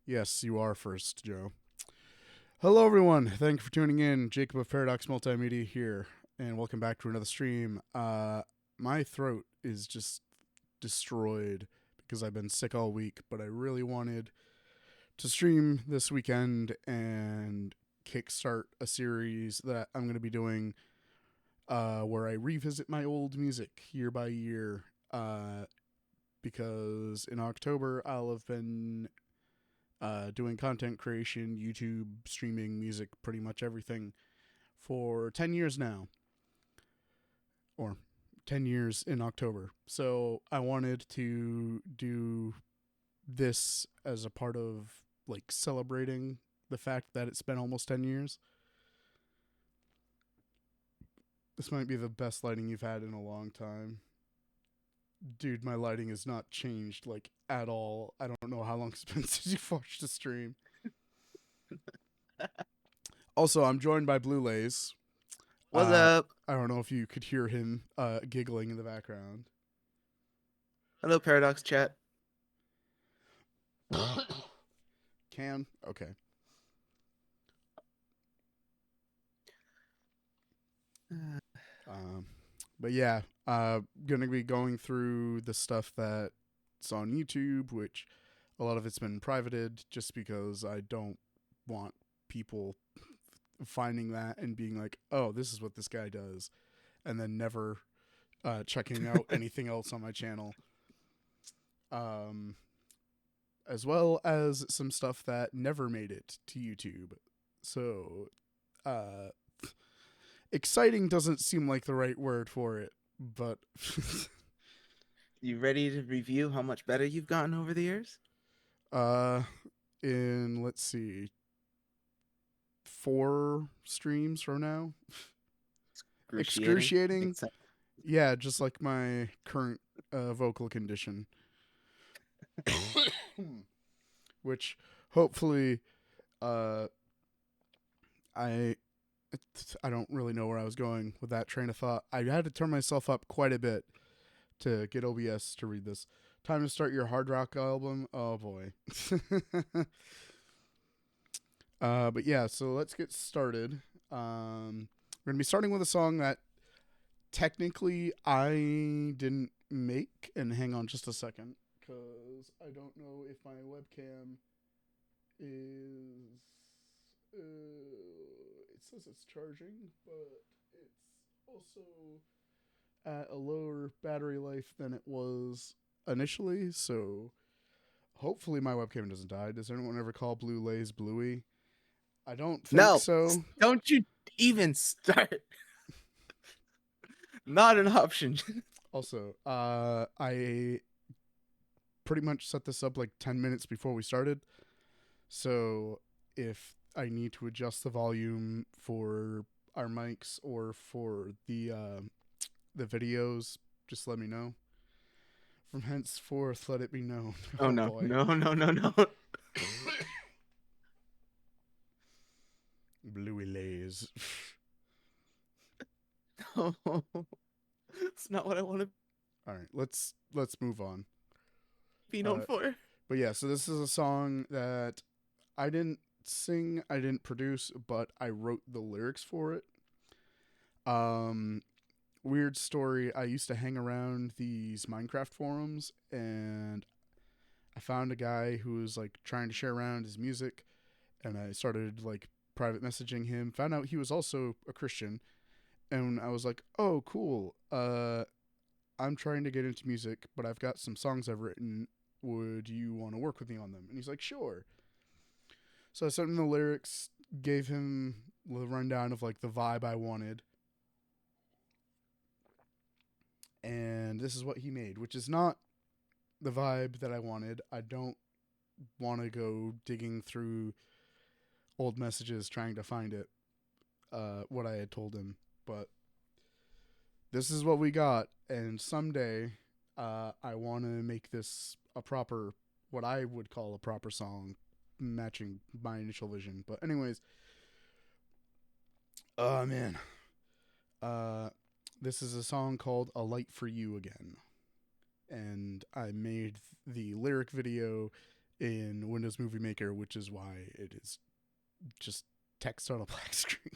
Yes, you are first, Joe. Hello, everyone. Thank you for tuning in. Jacob of Paradox Multimedia here, and welcome back to another stream. My throat is just destroyed because I've been sick all week, but I really wanted to stream this weekend and kickstart a series that I'm going to be doing where I revisit my old music year by year. Because in October I'll have been doing content creation, YouTube, streaming, music, pretty much everything for 10 years now, or 10 years in October. So I wanted to do this as a part of like celebrating the fact that it's been almost 10 years. This might be the best lighting you've had in a long time. Dude, my lighting has not changed like at all. I don't know how long it's been since you've watched the stream. Also, I'm joined by Blue Lays. What's up? I don't know if you could hear him giggling in the background. Hello, Paradox Chat. Can? Okay. Um, but yeah, gonna be going through the stuff that's on YouTube, which a lot of it's been privated just because I don't want people finding that and being like, oh, this is what this guy does, and then never checking out anything else on my channel. Um, as well as some stuff that never made it to YouTube. So, uh, exciting doesn't seem like the right word for it, but You ready to review how much better you've gotten over the years? uh, in let's see, 4 streams from now, Excruciating. excruciating. Yeah, just like my current vocal condition, which hopefully, uh, I I don't really know where I was going with that train of thought. I had to turn myself up quite a bit to get OBS to read this. Time to start your hard rock album. Oh boy. But yeah, so let's get started. We're gonna be starting with a song that technically I didn't make. And hang on just a second, because I don't know if my webcam is. It says it's charging, but it's also at a lower battery life than it was initially. So hopefully my webcam doesn't die. Does anyone ever call Blue Lays Bluey? I don't think No, so. don't you even start. Not an option. Also, I pretty much set this up like 10 minutes before we started. So if I need to adjust the volume for our mics or for the videos, just let me know. From henceforth, let it be known. Oh Oh no, boy. no, no, no, no. Bluey Lays. It's not what I want to All right, let's move on. be known Uh, for. but yeah, so this is a song that I didn't sing, I didn't produce, but I wrote the lyrics for it. Um, Weird story. I used to hang around these Minecraft forums, and I found a guy who was like trying to share around his music, and I started like private messaging him. Found out he was also a Christian, and I was like, "Oh, cool. I'm trying to get into music, but I've got some songs I've written. Would you want to work with me on them?" And he's like, "Sure." So I sent him the lyrics, gave him the rundown of like the vibe I wanted, and this is what he made, which is not the vibe that I wanted. I don't want to go digging through old messages trying to find it, what I had told him, but this is what we got, and someday I want to make this a proper, what I would call a proper song, matching my initial vision. But anyways, oh man, uh, this is a song called "A Light for You Again," and I made the lyric video in Windows Movie Maker, which is why it is just text on a black screen.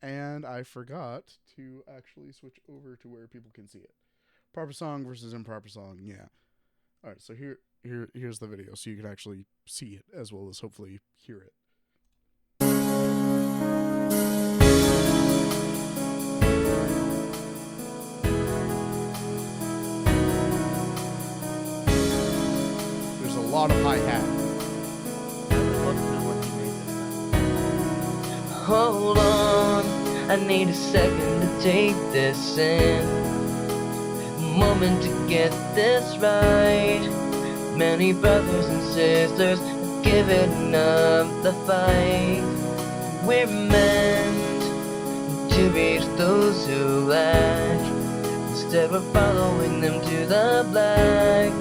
And I forgot to actually switch over to where people can see it. Proper song versus improper song, yeah. All right, so here's the video, so you can actually see it as well as hopefully hear it. There's a lot of hi-hat. Hold on, I need a second to take this in. Moment to get this right. Many brothers and sisters have given up the fight. We're meant to reach those who lack. Instead we're following them to the black,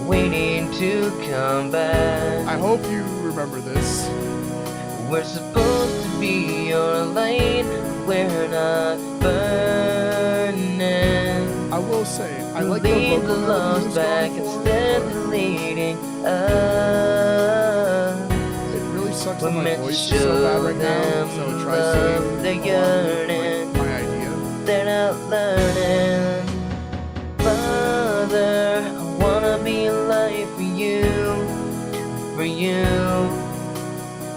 waiting to come back. I hope you remember this. We're supposed to be your light, we're not burning. I will say, I like Lead the the vocal lost back instead of leading us. It really sucks We're that my meant to voice is so show bad right now, them so I try love singing they're along yearning. with my idea. They're not learning. Father, I wanna be a light for you,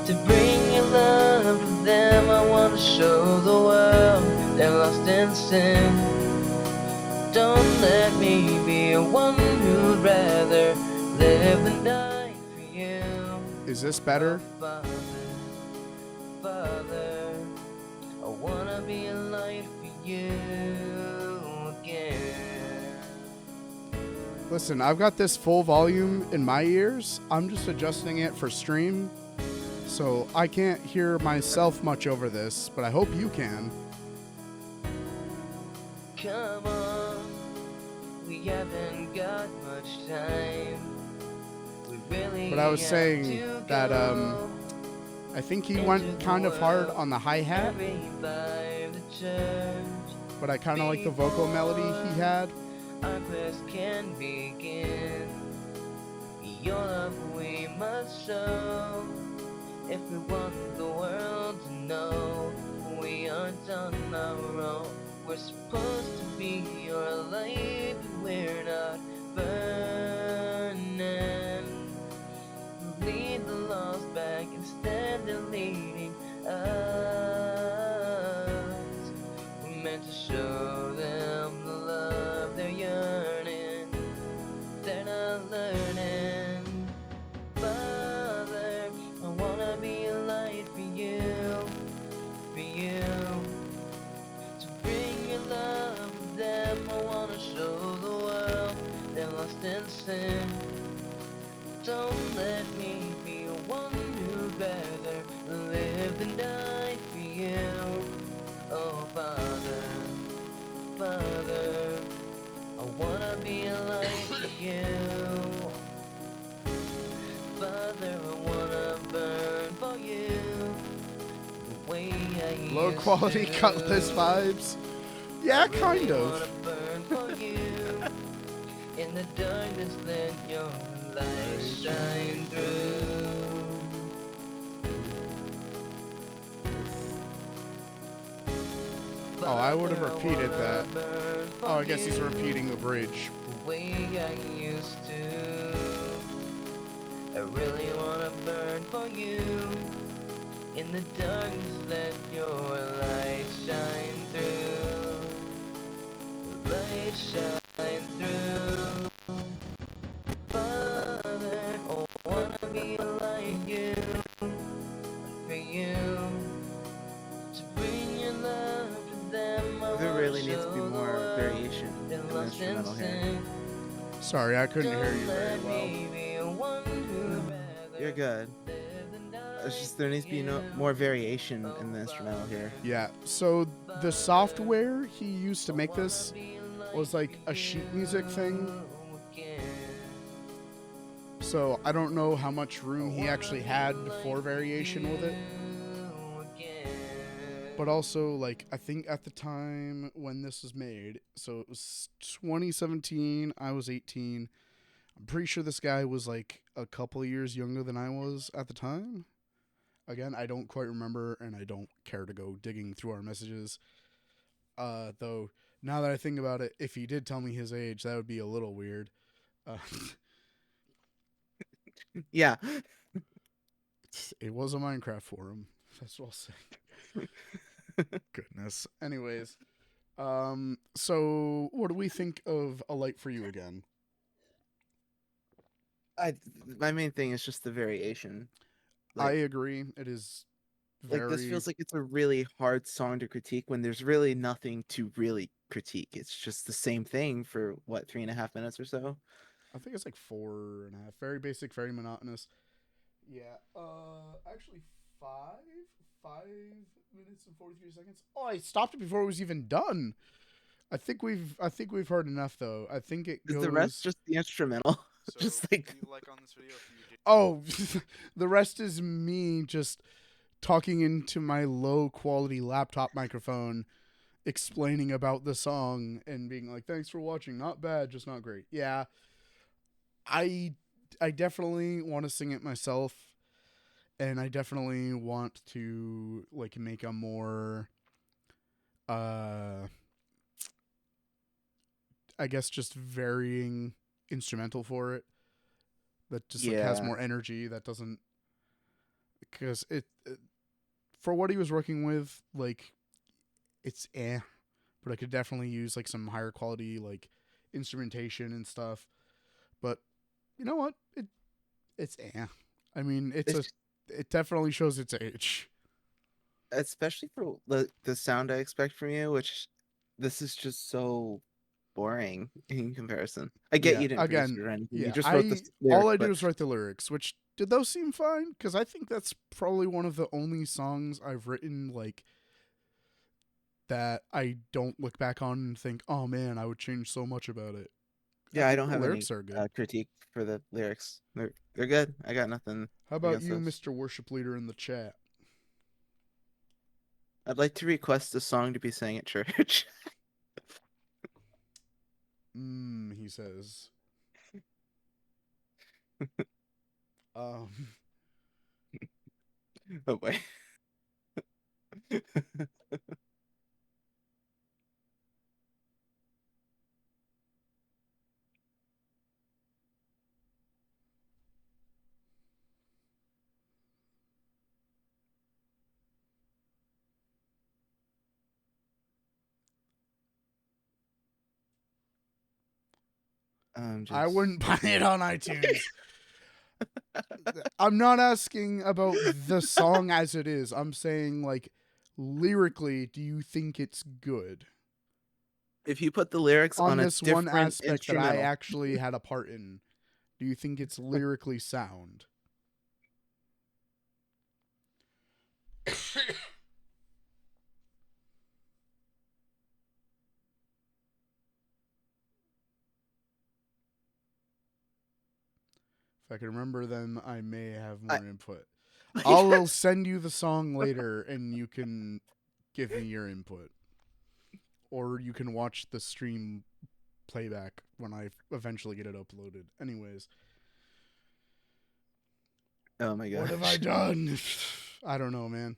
to bring your love to them. I wanna show the world they're lost in sin. Don't let me be one who'd rather live than die for you. Is this better? Father, Father, I wanna be a light for you again. Listen, I've got this full volume in my ears. I'm just adjusting it for stream, so I can't hear myself much over this, but I hope you can. Come on, we haven't got much time. We really But I was have saying to that go. I think he went kind of hard on the hi-hat, Revive the church. but I kind of like the vocal melody he had. Our quest can begin. Your love we must show. If we want the world to know, we aren't on our own. We're supposed to be your light, but we're not burning. Lead the lost back instead of leading us. We're meant to show them the love they're yearning. They're not learning. Father, I wanna be a light for you, to bring your love to them. I wanna show the world they're lost in sin. Don't let me be one who'd rather live than die for you. Oh Father, Father, I wanna be a light for you. Father, I wanna burn for you the way I Low used quality to. Cutlass vibes. Yeah, kind I of. wanna burn for you. In the darkness, let your light shine through. Oh, I would have Father, repeated wanna that. burn for Oh, I guess he's you repeating the bridge. the way I used to. I really wanna burn for you. In the darkness, let your light shine through. Light shine through. Father, oh, wanna be like you, for you, to bring your love to them. I There really wanna needs to be show the more world variation they're in the lost in instrumental here. sin. Sorry, I couldn't hear you Don't very let well. me be one who'd rather You're good. live than die It's just there needs to be for more variation in the instrumental here. Yeah, so the software he used to make this was like a sheet music thing. So I don't know how much room he actually had for variation with it. but also like I think at the time when this was made, so it was 2017. I was 18. I'm pretty sure this guy was like a couple of years younger than I was at the time. Again, I don't quite remember, and I don't care to go digging through our messages. Though now that I think about it, if he did tell me his age, that would be a little weird. Uh, Yeah. it was a Minecraft forum. That's what I'll say. Goodness. Anyways, so what do we think of A Light for You again? My main thing is just the variation. I Like, agree. It is very like this feels like it's a really hard song to critique when there's really nothing to really critique. It's just the same thing for what, 3.5 minutes or so. I think it's like 4.5. Very basic, very monotonous. Yeah. Actually, 5 minutes and 43 seconds. Oh, I stopped it before it was even done. I think we've heard enough though. I think it Is goes. the rest just the instrumental? So Just like if you like on this video, if you did Oh, the rest is me just talking into my low quality laptop microphone, explaining about the song and being like, "Thanks for watching. Not bad, just not great." Yeah, I definitely want to sing it myself, and I definitely want to like make a more I guess just varying instrumental for it that just like has Yeah. more energy that doesn't because for what he was working with, like it's but I could definitely use like some higher quality like instrumentation and stuff. But you know what? It's I mean, It's it definitely shows its age. especially for the sound I expect from you, which this is just so boring in comparison. I get Yeah, you didn't produce again, it or anything. You yeah. just wrote the All lyrics, I but did was write the lyrics, which did those seem fine? Because I think that's probably one of the only songs I've written like that I don't look back on and think, oh man, I would change so much about it. yeah, I think don't the have any lyrics are good. critique for the lyrics. They're good. I got nothing How about against you, those. Mr. Worship Leader in the chat? I'd like to request a song to be sang at church. He says. Um, Oh boy. I wouldn't buy it on iTunes. I'm not asking about the song as it is. I'm saying like lyrically, do you think it's good If you put the lyrics on on a this one different aspect that I instrumental, actually had a part in? Do you think it's lyrically sound? If I can remember them, I may have more input. I'll send you the song later and you can give me your input. Or you can watch the stream playback when I eventually get it uploaded. Anyways. Oh my god. What have I done? I don't know, man.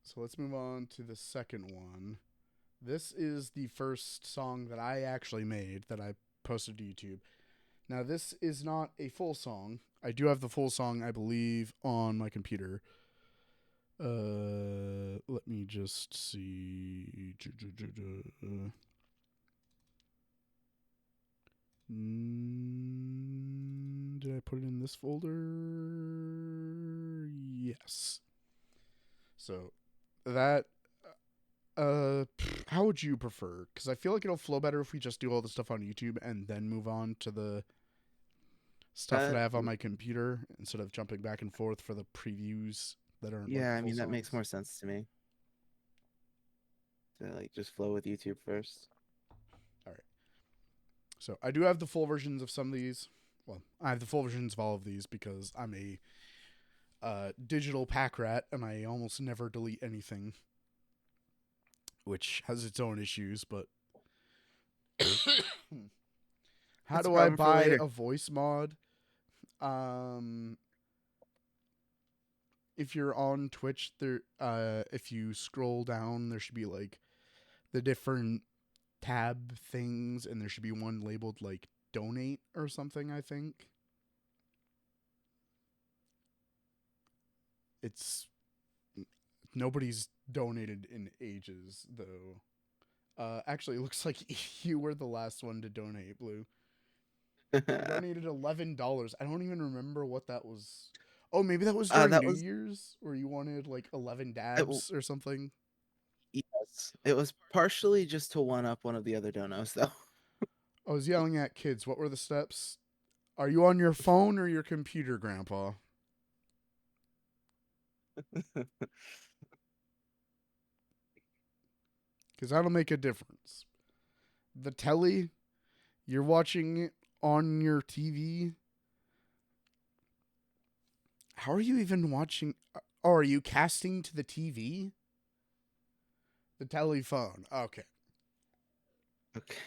So let's move on to the second one. This is the first song that I actually made that I posted to YouTube. Now, this is not a full song. I do have the full song, I believe, on my computer. Let me just see. Did I put it in this folder? Yes. So that how would you prefer? Because I feel like it'll flow better if we just do all the stuff on YouTube and then move on to the stuff that I have on my computer instead of jumping back and forth for the previews that aren't. Yeah, like, I mean full that makes songs. more sense to me. To like just flow with YouTube first. So I do have the full versions of some of these. Well, I have the full versions of all of these because I'm a digital pack rat, and I almost never delete anything, which has its own issues. But how That's a do I problem for buy later. a voice mod? If you're on Twitch, there, if you scroll down, there should be like the different tab things, and there should be one labeled like donate or something. I think it's nobody's donated in ages though. Actually, it looks like you were the last one to donate, Blue. You donated $11. I don't even remember what that was. Oh, maybe that was during That New was Year's, where you wanted like 11 it, dabs or something. yes. It was partially just to one up one of the other donos, though. I was yelling at kids. What were the steps? Are you on your phone or your computer, Grandpa? Because that'll make a difference. The telly, you're watching it on your TV. How are you even watching? Oh, are you casting to the TV? The telephone. Okay. Okay.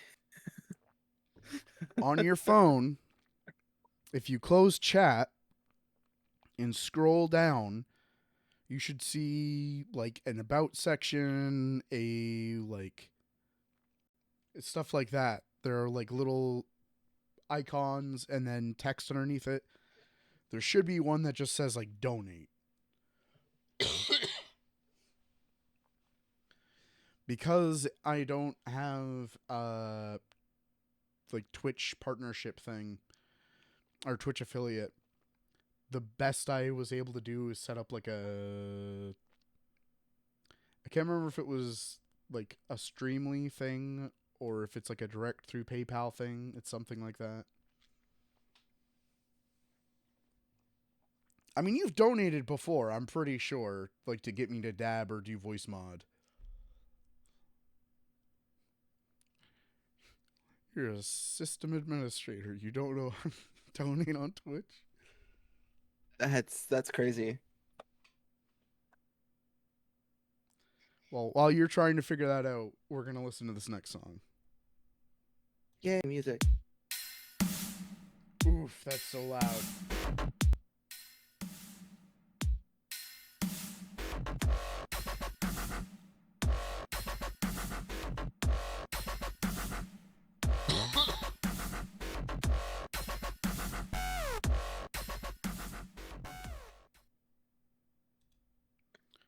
On your phone, if you close chat and scroll down, you should see like an about section, a like stuff like that. There are like little icons and then text underneath it. There should be one that just says like donate. Because I don't have like Twitch partnership thing or Twitch affiliate, the best I was able to do is set up like a, I can't remember if it was like a Streamly thing or if it's like a direct through PayPal thing. It's something like that. I mean, you've donated before, I'm pretty sure, like to get me to dab or do voice mod. You're a system administrator. You don't know how to donate on Twitch? That's crazy. Well, while you're trying to figure that out, we're going to listen to this next song. Yay, music. Oof, that's so loud.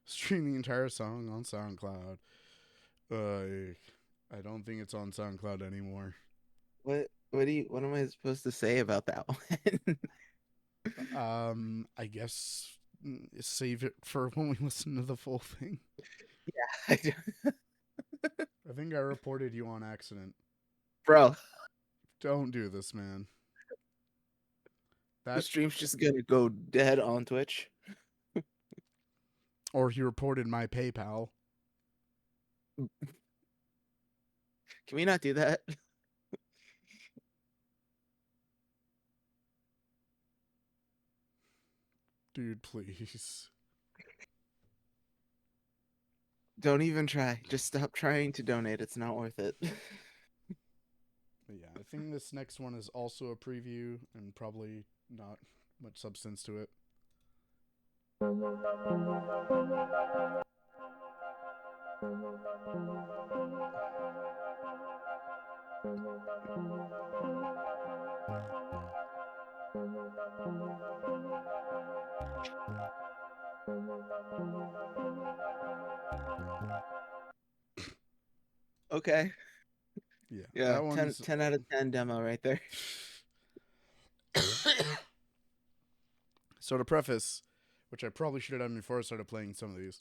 Stream the entire song on SoundCloud. I don't think it's on SoundCloud anymore. What am I supposed to say about that one? I guess save it for when we listen to the full thing. Yeah. I think I reported you on accident. Bro, Don't do this, man. the That stream's just gonna go dead on Twitch. or he reported my PayPal. Can we not do that? Dude, please. Don't even try. Just stop trying to donate. It's not worth it. But yeah, I think this next one is also a preview and probably not much substance to it. Okay. Yeah, Yeah, that one's 10 out of 10 demo right there. So to preface, which I probably should have done before I started playing some of these.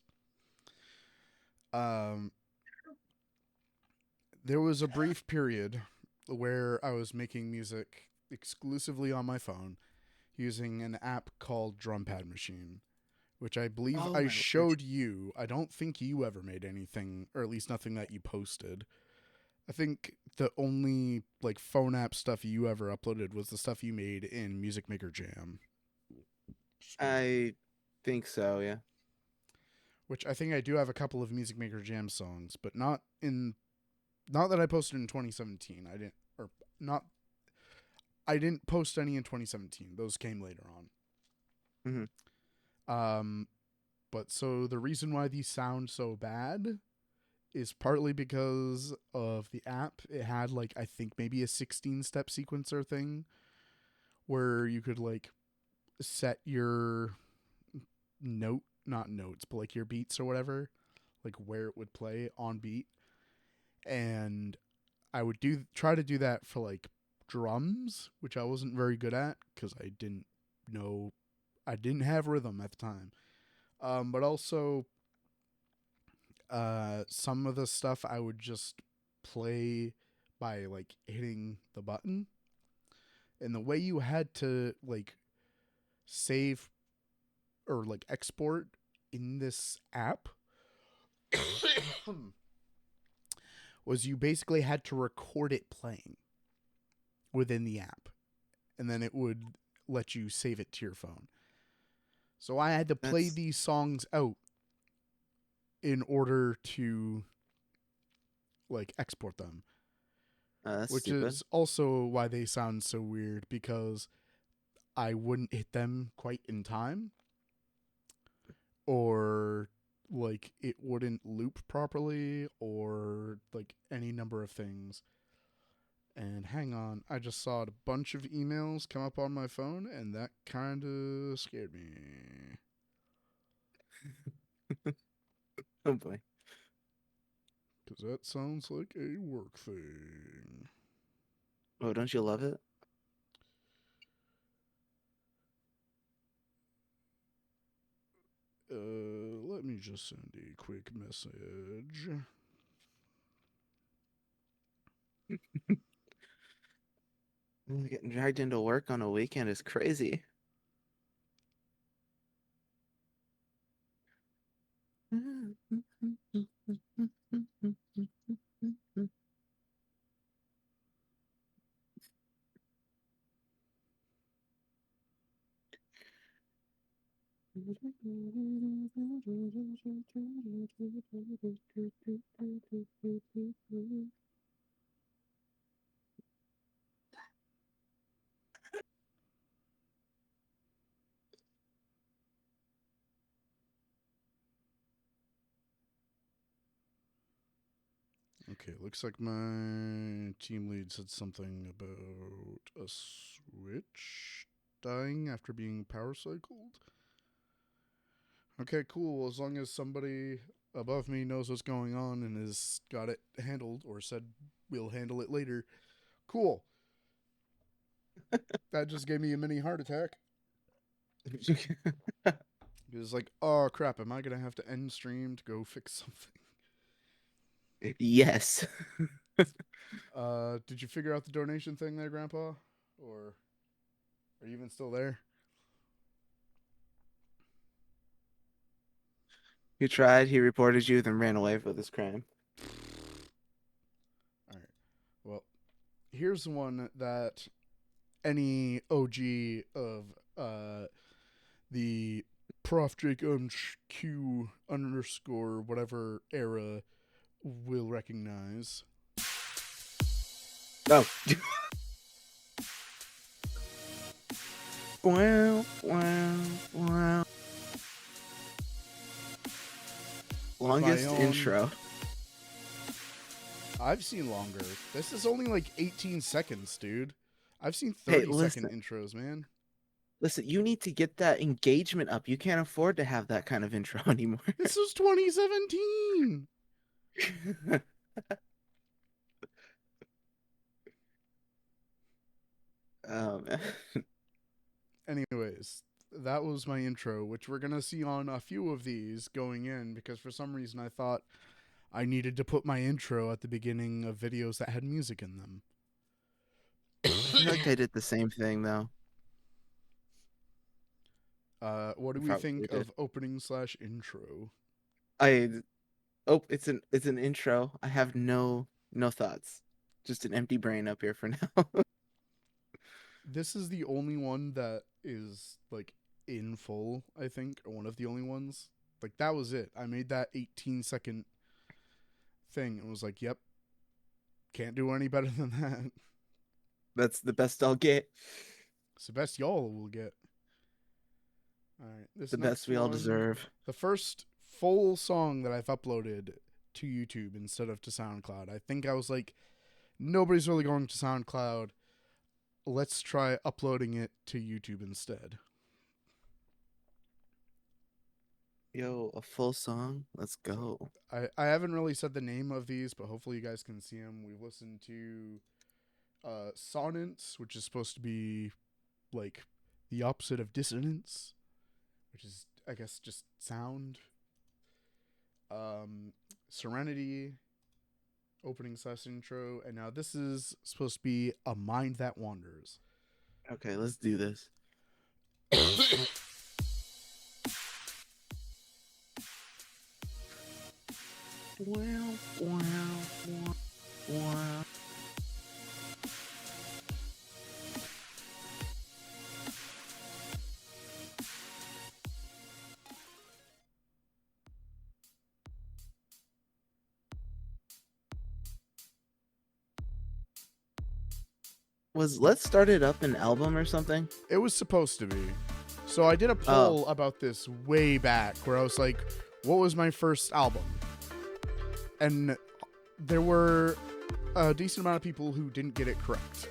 There was a brief period where I was making music exclusively on my phone using an app called Drumpad Machine, which I believe Oh I my showed you. I don't think you ever made anything, or at least nothing that you posted. I think the only like phone app stuff you ever uploaded was the stuff you made in Music Maker Jam. I think so, yeah. which I think I do have a couple of Music Maker Jam songs, but not that I posted in 2017. I didn't post any in 2017. Those came later on. But so the reason why these sound so bad is partly because of the app. It had like, I think maybe a 16-step sequencer thing where you could like set your not notes, but like your beats or whatever, like where it would play on beat. And I would try to do that for like drums, which I wasn't very good at because I didn't have rhythm at the time. But also some of the stuff I would just play by like hitting the button. And the way you had to like save or like export in this app was you basically had to record it playing within the app, and then it would let you save it to your phone. So I had to play these songs out in order to like export them. Which stupid. is also why they sound so weird, because I wouldn't hit them quite in time, or like it wouldn't loop properly, or like any number of things. And hang on, I just saw a bunch of emails come up on my phone, and that kind of scared me. Oh boy. Because that sounds like a work thing. Oh, don't you love it? Let me just send a quick message. Getting dragged into work on a weekend is crazy. Okay, looks like my team lead said something about a switch dying after being power cycled. Okay, cool. As long as somebody above me knows what's going on and has got it handled, or said we'll handle it later. Cool. That just gave me a mini heart attack. It's like, oh crap, am I going to have to end stream to go fix something? Yes. Did you figure out the donation thing there, Grandpa? Or are you even still there? He tried, he reported you, then ran away with his crime. Alright. Well, here's one that any OG of the Prof. Jake Q underscore whatever era will recognize. Oh. Wow, wow, wow. Longest intro. I've seen longer. This is only like 18 seconds, dude. I've seen 30-second intros, man. Listen, you need to get that engagement up. You can't afford to have that kind of intro anymore. This is 2017. Oh, man. Anyways, that was my intro, which we're going to see on a few of these going in, because for some reason I thought I needed to put my intro at the beginning of videos that had music in them. I feel like I did the same thing, though. What do we think of opening/intro? It's an intro. I have no thoughts. Just an empty brain up here for now. This is the only one that is like in full, I think, or one of the only ones. Like, that was it. I made that 18-second thing and was like, yep, can't do any better than that. That's the best I'll get. It's the best y'all will get. All right, this The next best we all one, deserve. the first full song that I've uploaded to YouTube instead of to SoundCloud. I think I was like, nobody's really going to SoundCloud. Let's try uploading it to YouTube instead. Yo, a full song? Let's go. I haven't really said the name of these, but hopefully you guys can see them. We've listened to Sonance, which is supposed to be like the opposite of dissonance, which is, I guess, just sound. Serenity, opening / intro, and now this is supposed to be A Mind That Wanders. Okay, let's do this. Wow, wow, wow, wow. Was Let's Start It Up an album or something? It was supposed to be. So I did a poll about this way back where I was like, what was my first album? And there were a decent amount of people who didn't get it correct.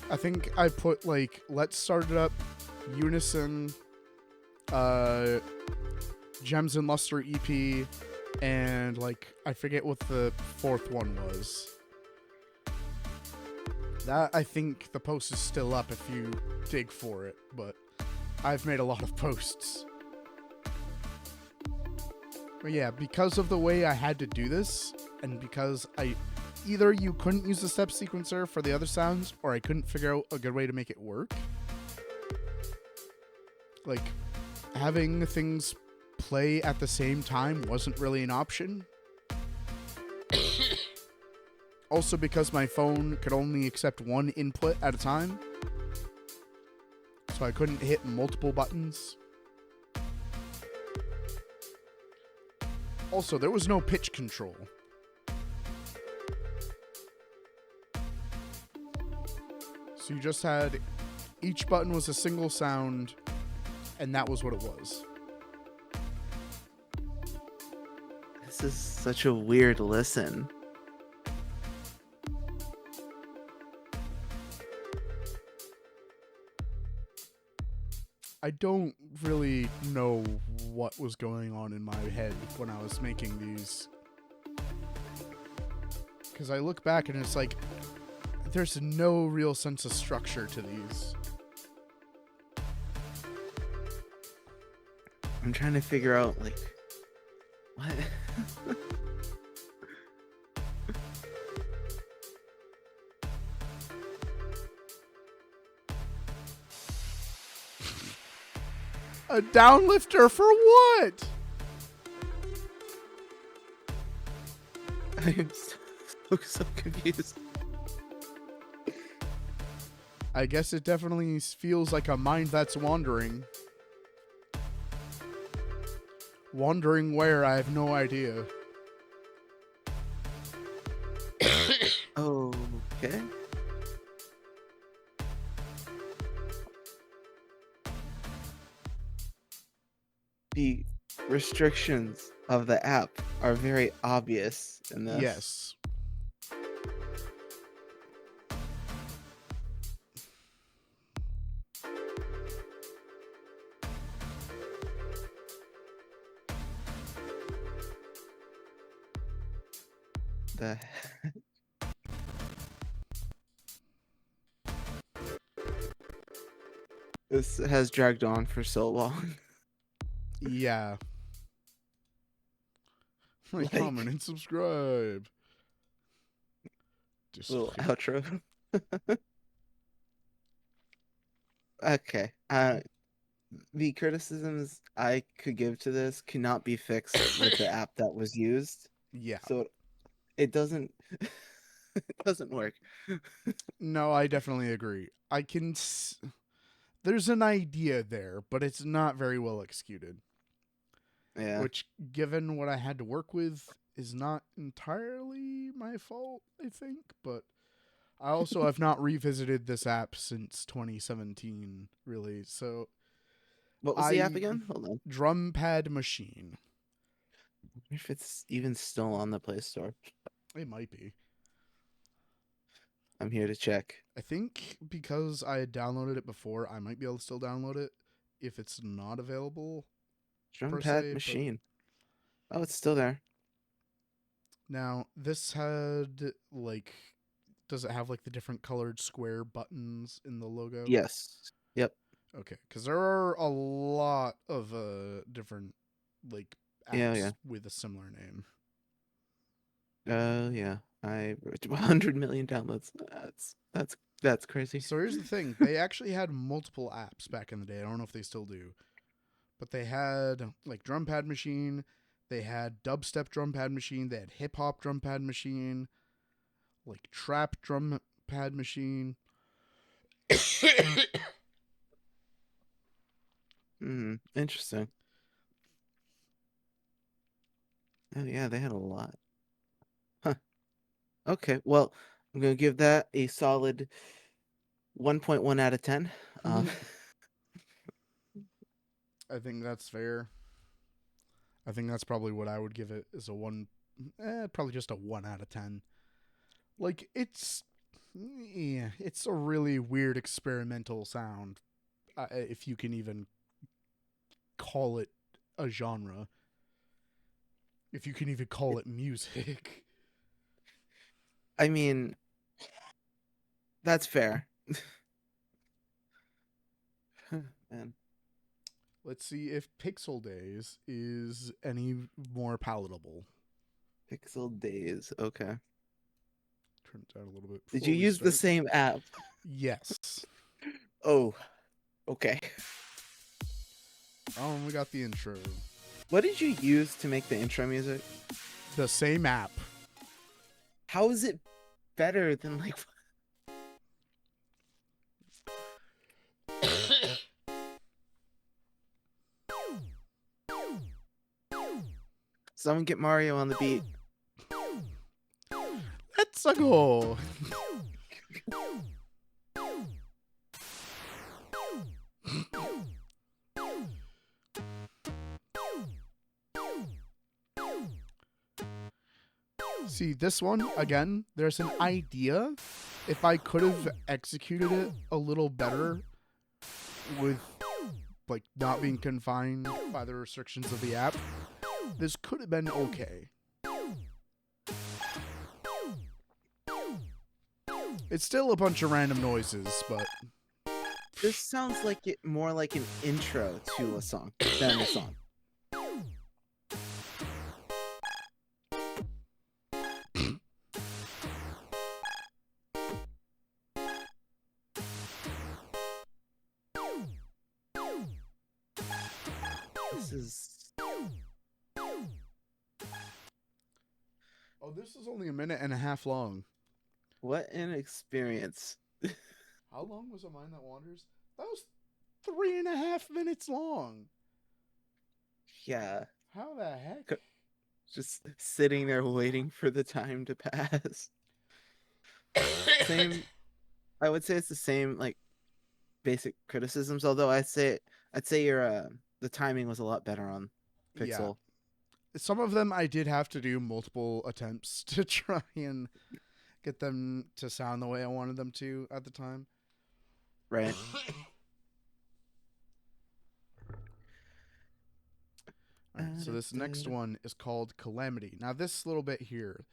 I think I put like Let's Start It Up, Unison, Gems and Luster EP, and like I forget what the fourth one was. That, I think the post is still up if you dig for it, but I've made a lot of posts. But yeah, because of the way I had to do this, and because either you couldn't use the step sequencer for the other sounds, or I couldn't figure out a good way to make it work. Like, having things play at the same time wasn't really an option. Also because my phone could only accept one input at a time. So I couldn't hit multiple buttons. Also, there was no pitch control. So you just had, each button was a single sound, and that was what it was. This is such a weird listen. I don't really know what was going on in my head when I was making these. Because I look back and it's like, there's no real sense of structure to these. I'm trying to figure out, like, what? A downlifter for what? I am so confused. I guess it definitely feels like a mind that's wandering. Wandering where, I have no idea. Okay. The restrictions of the app are very obvious in this. Yes. The This has dragged on for so long. Yeah. Like, comment, and subscribe. Just Little outro. Okay. The criticisms I could give to this cannot be fixed with the app that was used. yeah. So it doesn't it doesn't work. No, I definitely agree. there's an idea there, but it's not very well executed. Yeah. Which, given what I had to work with, is not entirely my fault, I think. But I also have not revisited this app since 2017, really. So, What was the app again? Hold on. Drum Pad Machine. I wonder if it's even still on the Play Store. It might be. I'm here to check. I think because I had downloaded it before, I might be able to still download it if it's not available. Drum per Pad se, but- Machine. Oh, it's still there. Now, this had, like, does it have, like, the different colored square buttons in the logo? Yes. Yep. Okay, because there are a lot of different, like, apps Yeah. with a similar name. Yeah. I 100 million downloads. That's crazy. So here's the thing. They actually had multiple apps back in the day. I don't know if they still do. But they had, like, Drum Pad Machine. They had Dubstep Drum Pad Machine. They had Hip Hop Drum Pad Machine. Like, Trap Drum Pad Machine. Interesting. Oh yeah, they had a lot. Huh. Okay, well, I'm gonna give that a solid 1.1 out of 10. I think that's fair. I think that's probably what I would give it, is a 1, probably just a 1 out of 10. Like, it's a really weird experimental sound, if you can even call it a genre. If you can even call it music. I mean, that's fair. Man. Let's see if Pixel Days is any more palatable. Pixel Days. Okay. Turn it down a little bit. Did before you we use the start. same app? Yes. Oh. Okay. Oh, and we got the intro. What did you use to make the intro music? The same app. How is it better than like someone get Mario on the beat? Let's go. See, this one, again, there's an idea. If I could have executed it a little better with, like, not being confined by the restrictions of the app, this could have been okay. It's still a bunch of random noises, but This sounds like it more like an intro to a song than a song. This is oh, this is only a minute and a half long. what an experience. How long was A Mind That Wanders? That was 3.5 minutes long. Yeah, How the heck? Co- just sitting there waiting for the time to pass. Same, I would say it's the same like basic criticisms. Although I'd say your the timing was a lot better on Pixel. Some of them I did have to do multiple attempts to try and get them to sound the way I wanted them to at the time. Right. All right, so this next one is called Calamity. Now, this little bit here,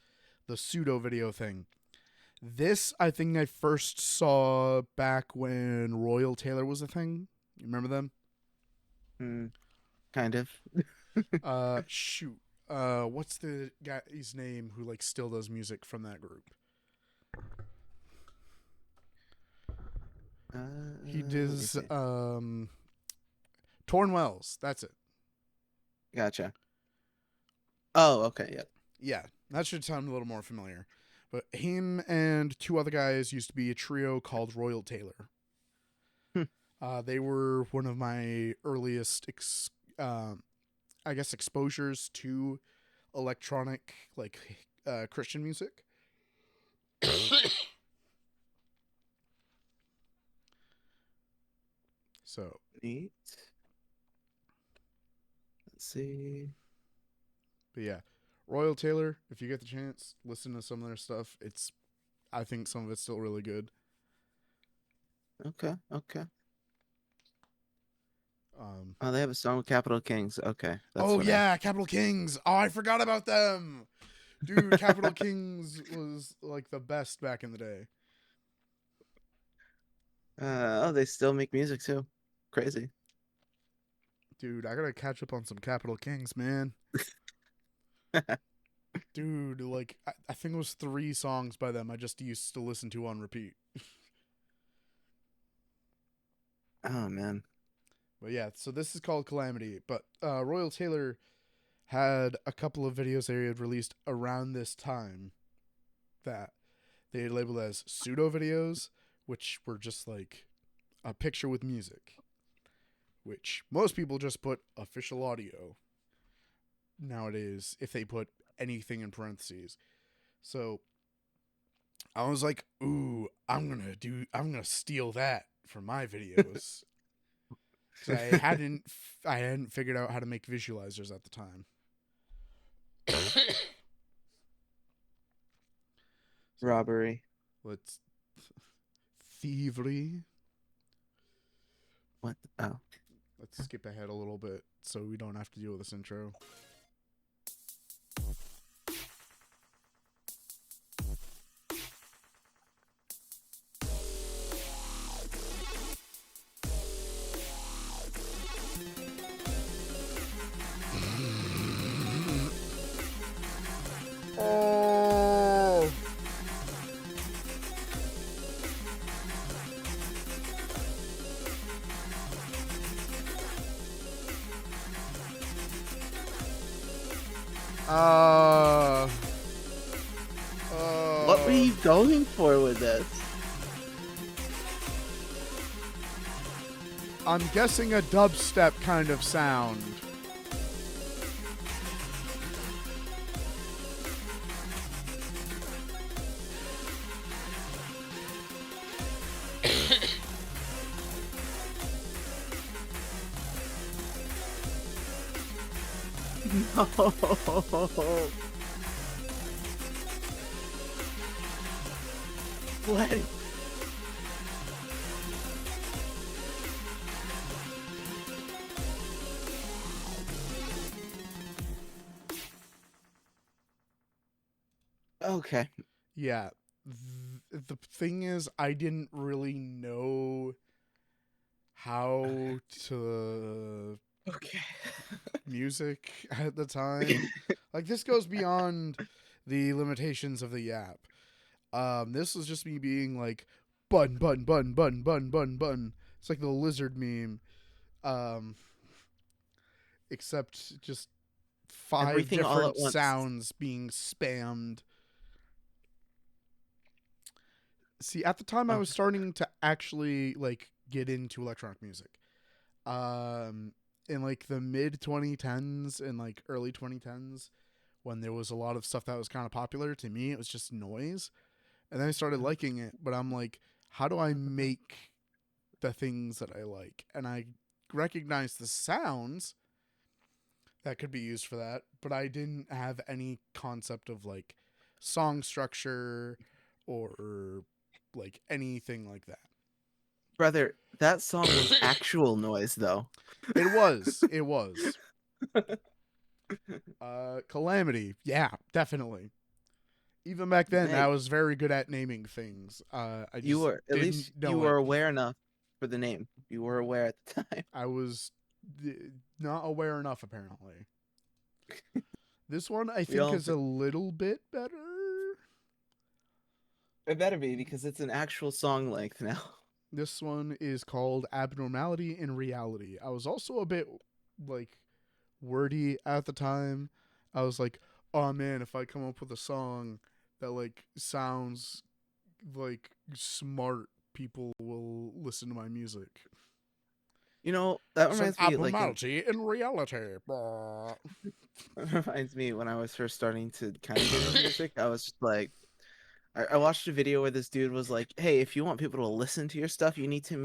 the pseudo video thing, this I think I first saw back when Royal Taylor was a thing. You remember them? Kind of. Shoot. What's the guy's name who like still does music from that group? He let me does see. Torn Wells. That's it. Gotcha. Oh, okay, yep. Yeah, that should sound a little more familiar. But him and two other guys used to be a trio called Royal Taylor. They were one of my earliest, I guess, exposures to electronic, like Christian music. So Neat. Let's see. but yeah, Royal Taylor, if you get the chance, listen to some of their stuff. I think some of it's still really good. Okay, okay. Um, Oh, they have a song with Capital Kings. Okay, that's oh what yeah, Capital Kings. Oh, I forgot about them. Dude, Capital Kings was like the best back in the day. Oh, they still make music too. Crazy. Dude, I gotta catch up on some Capital Kings, man. Dude, like I think it was 3 songs by them I just used to listen to on repeat. Oh man. But yeah, so this is called Calamity. But Royal Taylor had a couple of videos they had released around this time that they had labeled as pseudo videos, which were just like a picture with music, which most people just put official audio nowadays if they put anything in parentheses. So I was like, ooh, I'm gonna steal that for my videos. Because I hadn't figured out how to make visualizers at the time. So Robbery. let's thievery. What? Oh. Let's skip ahead a little bit so we don't have to deal with this intro. Oh. Uh, What were you going for with this? I'm guessing a dubstep kind of sound. No. What? Okay. Yeah. The thing is, I didn't really know how to Okay. music at the time. Like this goes beyond the limitations of the app. This was just me being like button button button button button button button. It's like the lizard meme. Um, except just 5 Everything all different at once. sounds being spammed. See, at the time I was Okay. starting to actually like get into electronic music. Um in like the mid 2010s and like early 2010s when there was a lot of stuff that was kind of popular, to me it was just noise. And then I started liking it, but I'm like, how do I make the things that I like? And I recognized the sounds that could be used for that, but I didn't have any concept of like song structure or like anything like that. Brother, that song was actual noise though. It was. It was. Calamity. Yeah, definitely. Even back then, I Hey, was very good at naming things. I you just were at didn't least you know it. were aware enough for the name. You were aware at the time. I was not aware enough, apparently. This one, I We think, all is a little bit better. it better be because it's an actual song length now. This one is called Abnormality in Reality. I was also a bit, like, wordy at the time. I was like, oh man, if I come up with a song that, like, sounds like smart, people will listen to my music. You know, that Some reminds me like abnormality in reality. Blah. that reminds me when I was first starting to kind of get into music, I was just like I watched a video where this dude was like, "Hey, if you want people to listen to your stuff, you need to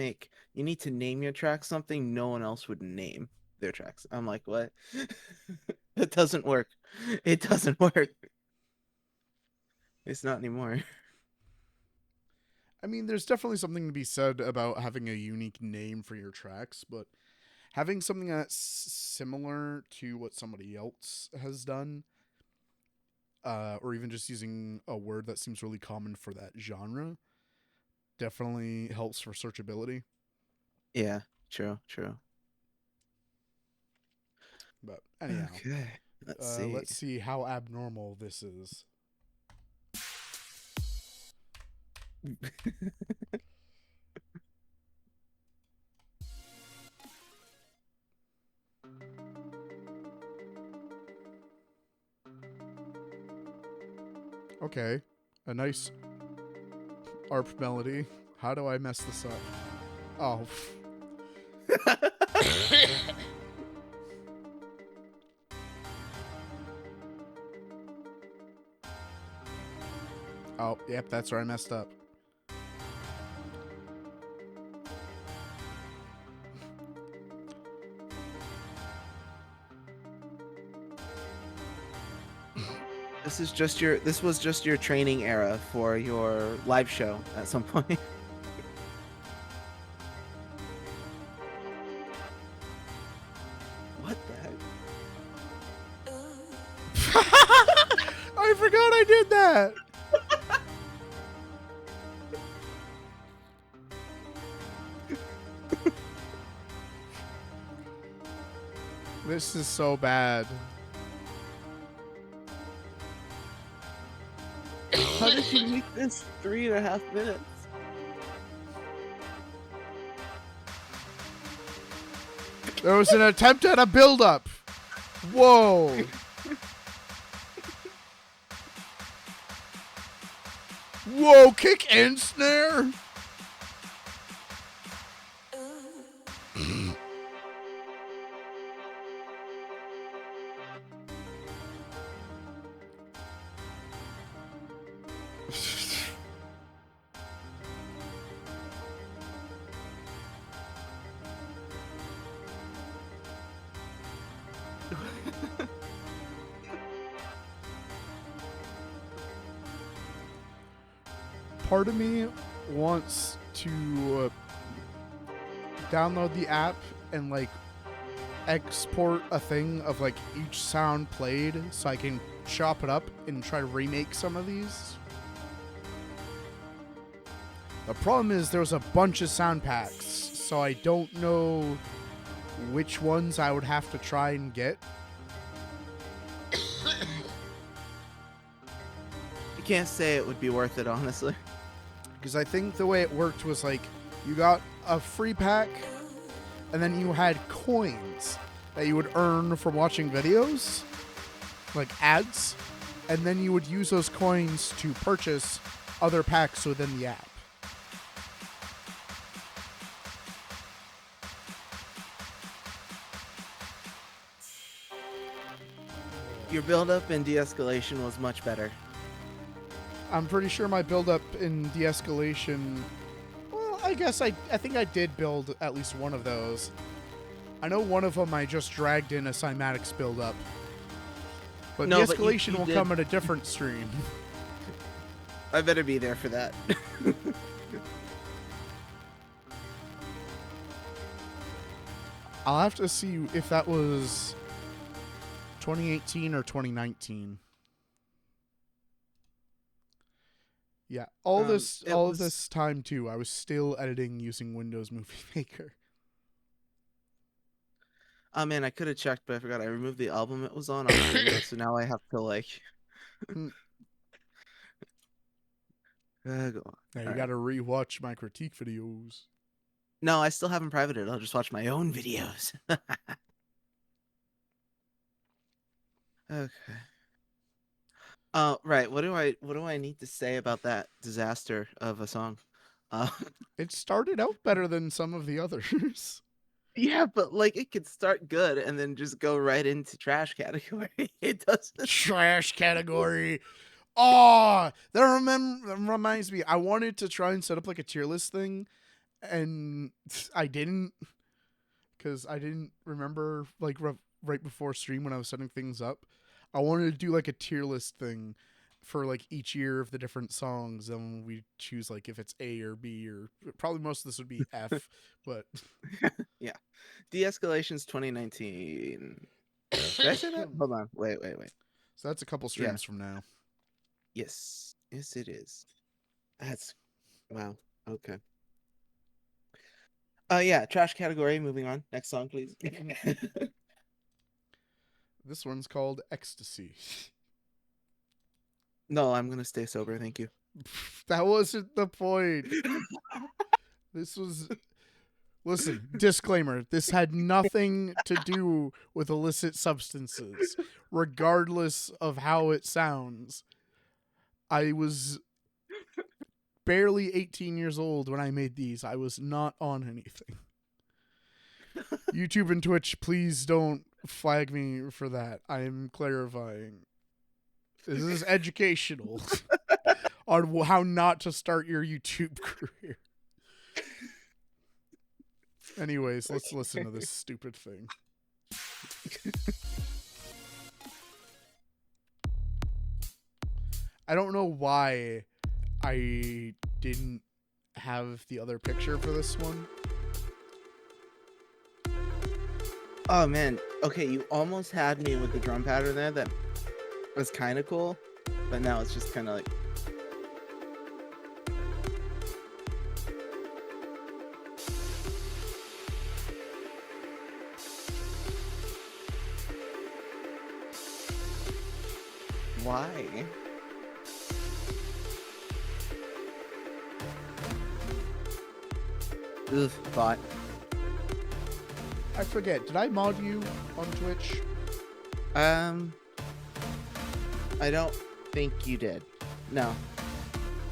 name your track something no one else would name their tracks." I'm like, "What?" It doesn't work. It doesn't work. It's not anymore. I mean, there's definitely something to be said about having a unique name for your tracks, but having something that's similar to what somebody else has done, or even just using a word that seems really common for that genre, definitely helps for searchability. Yeah, true. But anyhow, Okay, let's see. let's see how abnormal this is. Okay, a nice ARP melody. How do I mess this up? Oh. Oh, yep, that's where I messed up. This was just your training era for your live show at some point. What the heck? I forgot I did that. This is so bad. How did you make this 3.5 minutes? There was an attempt at a build-up. Whoa. Whoa, kick and snare. Part of me wants to download the app and like export a thing of like each sound played so I can chop it up and try to remake some of these. The problem is there's a bunch of sound packs, so I don't know which ones I would have to try and get. I can't say it would be worth it, honestly. Because I think the way it worked was like you got a free pack and then you had coins that you would earn from watching videos, like ads, and then you would use those coins to purchase other packs within the app. Your build-up and de-escalation was much better. I'm pretty sure my build-up in de-escalation... Well, I guess I think I did build at least one of those. I know one of them I just dragged in a cymatics build-up. But No, de-escalation but you will did- come at a different stream. I better be there for that. I'll have to see if that was 2018 or 2019. Yeah, all it was- this time too, I was still editing using Windows Movie Maker. Oh man, I could have checked, but I forgot I removed the album it was on the video, so now I have to like Hmm. go on. Yeah, you Alright. gotta rewatch my critique videos. No, I still haven't privated. I'll just watch my own videos. Okay. Right. What do I need to say about that disaster of a song? Uh, It started out better than some of the others. Yeah, but like it could start good and then just go right into trash category. It doesn't. Trash category. Oh, that reminds me. I wanted to try and set up like a tier list thing, and I didn't because I didn't remember like right before stream when I was setting things up. I wanted to do like a tier list thing for like each year of the different songs, and we choose like if it's A or B, or probably most of this would be F, but Yeah. De-escalation's 2019. Did I say that? Hold on. Wait. so that's a couple streams from now. Yes. Yes, it is. That's wow. Okay. Yeah, trash category. Moving on. Next song, please. This one's called Ecstasy. No, I'm gonna stay sober. Thank you. That wasn't the point. This was. Listen, disclaimer. This had nothing to do with illicit substances, regardless of how it sounds. I was barely 18 years old when I made these. I was not on anything. YouTube and Twitch, please don't flag me for that. I am clarifying. This is educational on how not to start your YouTube career. Anyways, let's listen to this stupid thing. I don't know why I didn't have the other picture for this one. Oh man. Okay, you almost had me with the drum pattern there. That was kind of cool, but now it's just kind of like. Why? Ugh, bot. I forget. Did I mod you on Twitch? I don't think you did. No.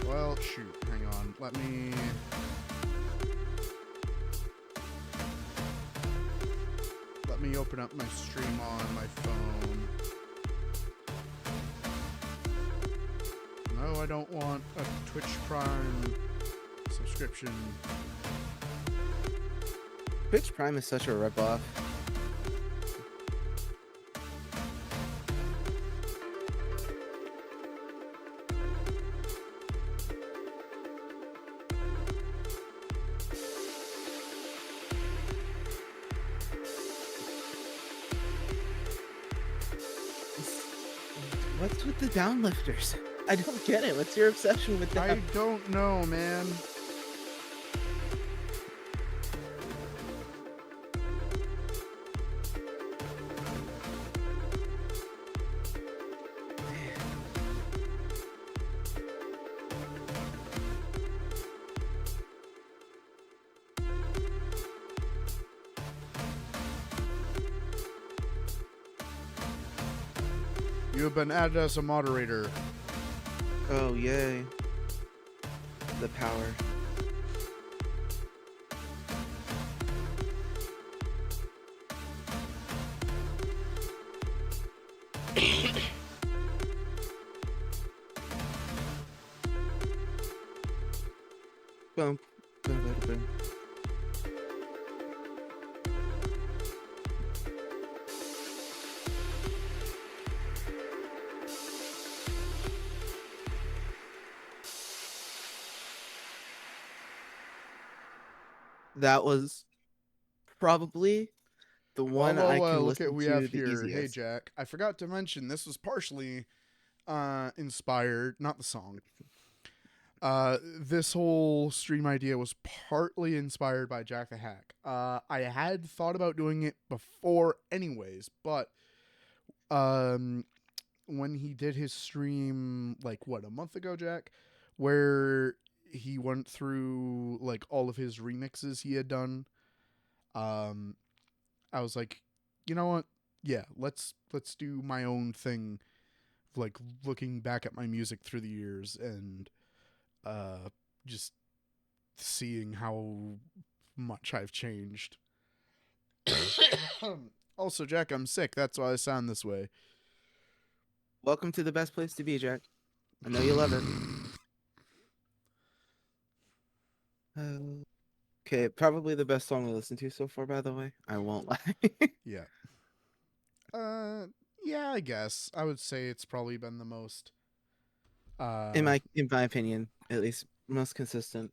Well, shoot. Hang on. Let me open up my stream on my phone. No, I don't want a Twitch Prime subscription. Twitch Prime is such a ripoff. What's with the downlifters? I don't get it. What's your obsession with that? I don't know, man. You have been added as a moderator. Oh, yay. The power. Boom. Boom, boom, boom. That was probably the one I can look listen at we to have the here. easiest. Hey, Jack. I forgot to mention this was partially inspired, not the song. This whole stream idea was partly inspired by Jack the Hack. I had thought about doing it before anyways, but when he did his stream like what, a month ago, Jack, where he went through like all of his remixes he had done, I was like, you know what? Yeah, let's do my own thing, like looking back at my music through the years and just seeing how much I've changed. Also, Jack, I'm sick. That's why I sound this way. Welcome to the best place to be, Jack. I know you love it. Okay, probably the best song to listen to so far, by the way. I won't lie. Yeah. Yeah, I guess. I would say it's probably been the most in my opinion, at least most consistent.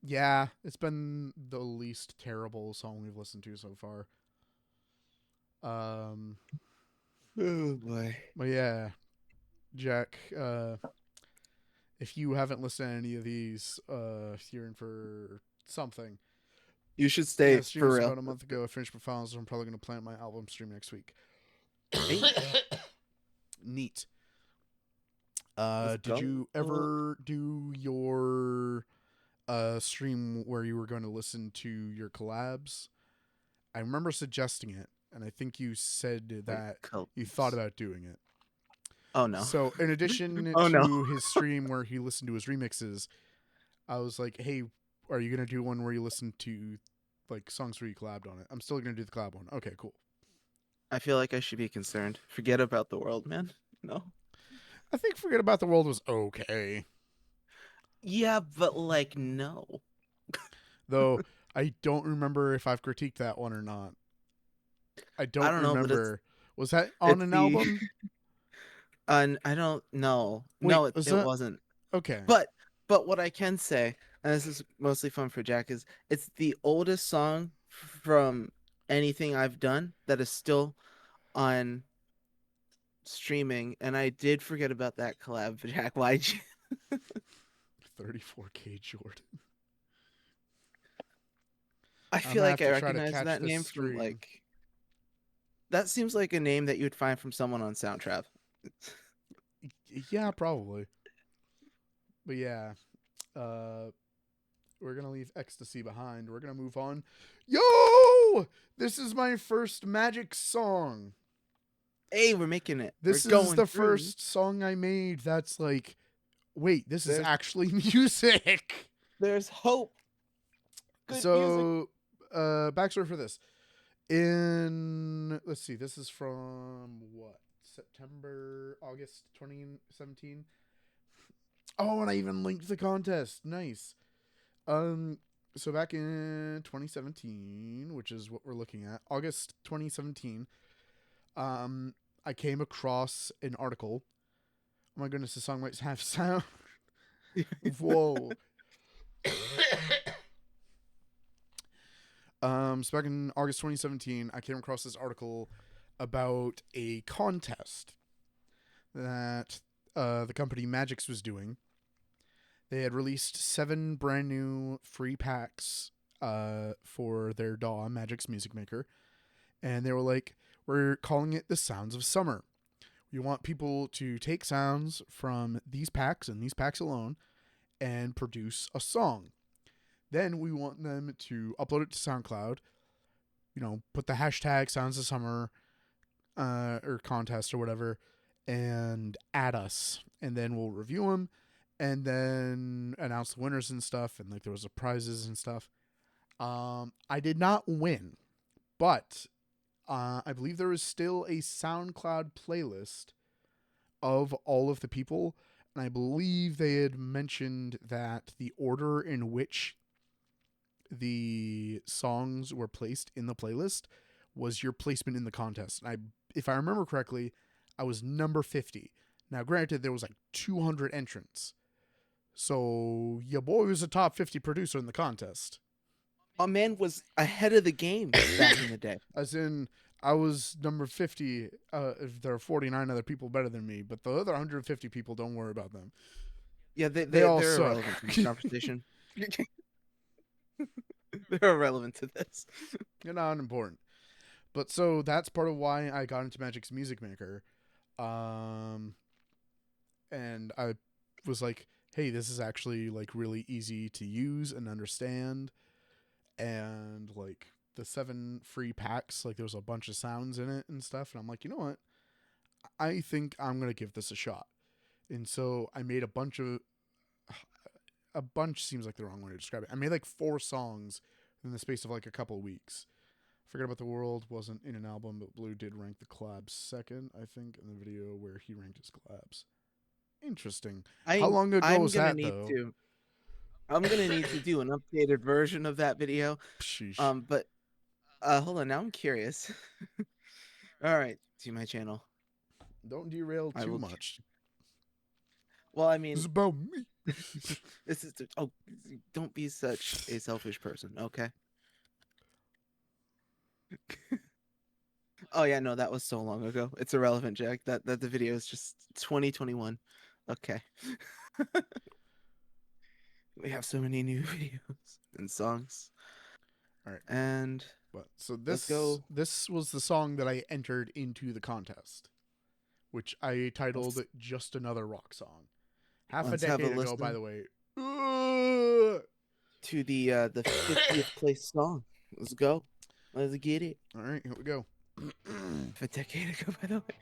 yeah, it's been the least terrible song we've listened to so far. Oh boy. But yeah, Jack, if you haven't listened to any of these, if you're in for something. You should Yeah, stay I streamed for this real. about a month ago. I finished my finals. I'm probably going to plan my album stream next week. Neat. Let's Did go. you ever do your stream where you were going to listen to your collabs? I remember suggesting it, and I think you said that you thought about doing it. Oh no. So, in addition Oh, to no. his stream where he listened to his remixes, I was like, "Hey, are you gonna do one where you listen to like songs where you collabed on it?" I'm still gonna do the collab one. Okay, cool. I feel like I should be concerned. Forget about the world, man. No. I think "Forget About the World" was okay, Yeah, but like no. though. I don't remember if I've critiqued that one or not. I don't know, but remember. Was that on it's an the album? I don't know. Wait, No, it was that wasn't. okay? But what I can say, and this is mostly fun for Jack, is it's the oldest song from anything I've done that is still on streaming, and I did forget about that collab, Jack. Why'd you? 34K Jordan. I I'm feel gonna like have I to try to recognize catch that this name from stream. like. That seems like a name that you would find from someone on Soundtrap. Yeah, probably. But yeah, we're gonna leave ecstasy behind. We're gonna move on. Yo, this is my first Magic song. Hey, we're making it. This We're is going the through. first song I made that's like, wait, this is There's- actually music. There's hope. Good music. So, backstory for this. Let's see, this is from what? August 2017. Oh, and I even linked the contest. Nice. So back in 2017, which is what we're looking at, August 2017, I came across an article. Oh my goodness, the song might have sound. Whoa. So back in August 2017, I came across this article about a contest that the company Magix was doing. They had released 7 brand new free packs for their DAW, Magix Music Maker. And they were like, we're calling it the Sounds of Summer. We want people to take sounds from these packs and these packs alone and produce a song. Then we want them to upload it to SoundCloud, put the hashtag Sounds of Summer or contest or whatever, and add us. And then we'll review them and then announce the winners and stuff. And like there was prizes and stuff. I did not win, but I believe there is still a SoundCloud playlist of all of the people. And I believe they had mentioned that the order in which the songs were placed in the playlist was your placement in the contest. And if I remember correctly, I was number 50. Now, granted, there was like 200 entrants. So your boy was a top 50 producer in the contest. My man was ahead of the game back in the day. As in, I was number 50. If there are 49 other people better than me, but the other 150 people, don't worry about them. Yeah, they're all irrelevant suck. to this conversation. They're irrelevant to this. You're not important. But so that's part of why I got into Magix Music Maker. And I was like, hey, this is actually like really easy to use and understand. And like the 7 free packs, like there was a bunch of sounds in it and stuff. And I'm like, you know what? I think I'm going to give this a shot. And so I made a bunch seems like the wrong way to describe it. I made like 4 songs in the space of like a couple of weeks Forget About the World wasn't in an album, but Blue did rank the collabs second, I think, in the video where he ranked his collabs. Interesting. How long ago I'm was gonna that, need though? to. I'm gonna need to do an updated version of that video. Sheesh. But hold on. Now I'm curious. All right, to my channel. Don't derail I too will. much. Well, I It's mean, about me. this is. Oh, don't be such a selfish person, okay? Oh yeah, no, that was so long ago. It's irrelevant, Jack. That the video is just 2021. Okay. We have so many new videos and songs. All right. And But so let's go. this was the song that I entered into the contest, which I titled Let's- Just Another Rock Song. Half Let's a have a decade ago, by listen. the way. Ugh. To the 50th place song. Let's go. Let's get it. All right, here we go. A decade ago, by the way.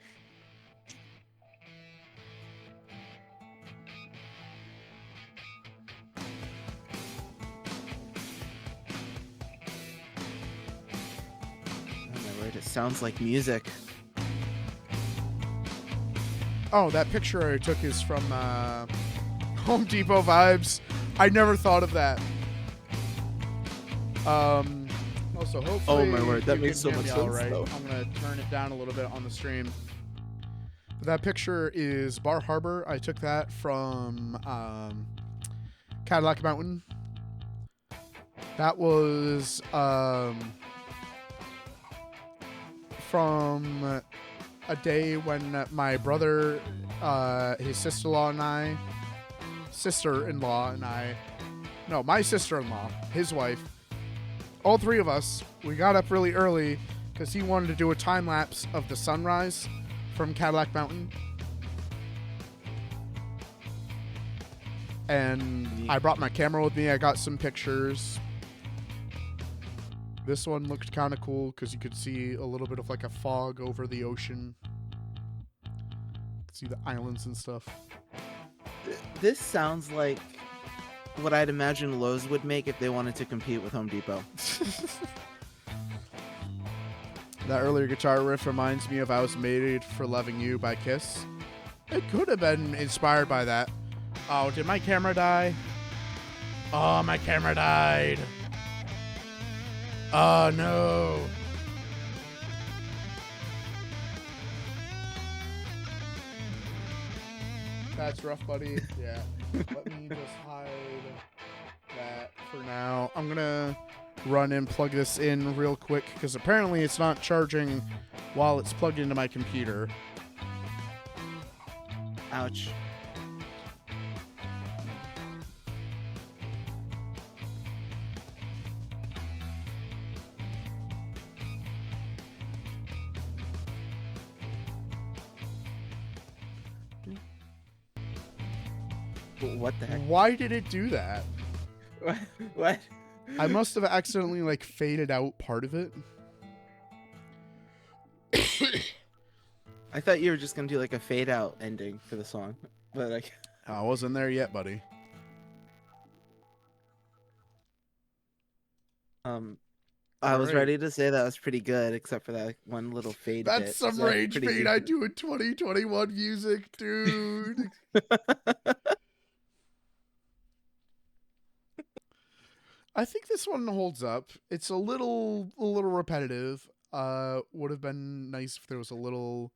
Oh my word, it sounds like music. Oh, that picture I took is from Home Depot vibes. I never thought of that. Also, hopefully, Oh my word, that you makes can so hear much me all sense, right. though. I'm gonna turn it down a little bit on the stream. That picture is Bar Harbor. I took that from Cadillac Mountain. That was from a day when my brother, his sister-in-law, my sister-in-law, his wife, all three of us, we got up really early because he wanted to do a time lapse of the sunrise from Cadillac Mountain. And I brought my camera with me. I got some pictures. This one looked kind of cool because you could see a little bit of like a fog over the ocean. You could see the islands and stuff. This sounds like what I'd imagine Lowe's would make if they wanted to compete with Home Depot. That earlier guitar riff reminds me of I Was Made for Loving You by Kiss. It could have been inspired by that. Oh, did my camera die? Oh, my camera died. Oh, no. That's rough, buddy. Yeah. Let me just hide that for now. I'm going to run and plug this in real quick because apparently it's not charging while it's plugged into my computer. Ouch. What the heck? Why did it do that? What? I must have accidentally like faded out part of it. I thought you were just gonna do like a fade out ending for the song, but like, I wasn't there yet, buddy. I was Alright. ready to say that was pretty good, except for that like, one little fade bit. That's some So that's rage pretty fade I decent. do in 2021 music, dude. I think this one holds up. It's a little repetitive. Would have been nice if there was a little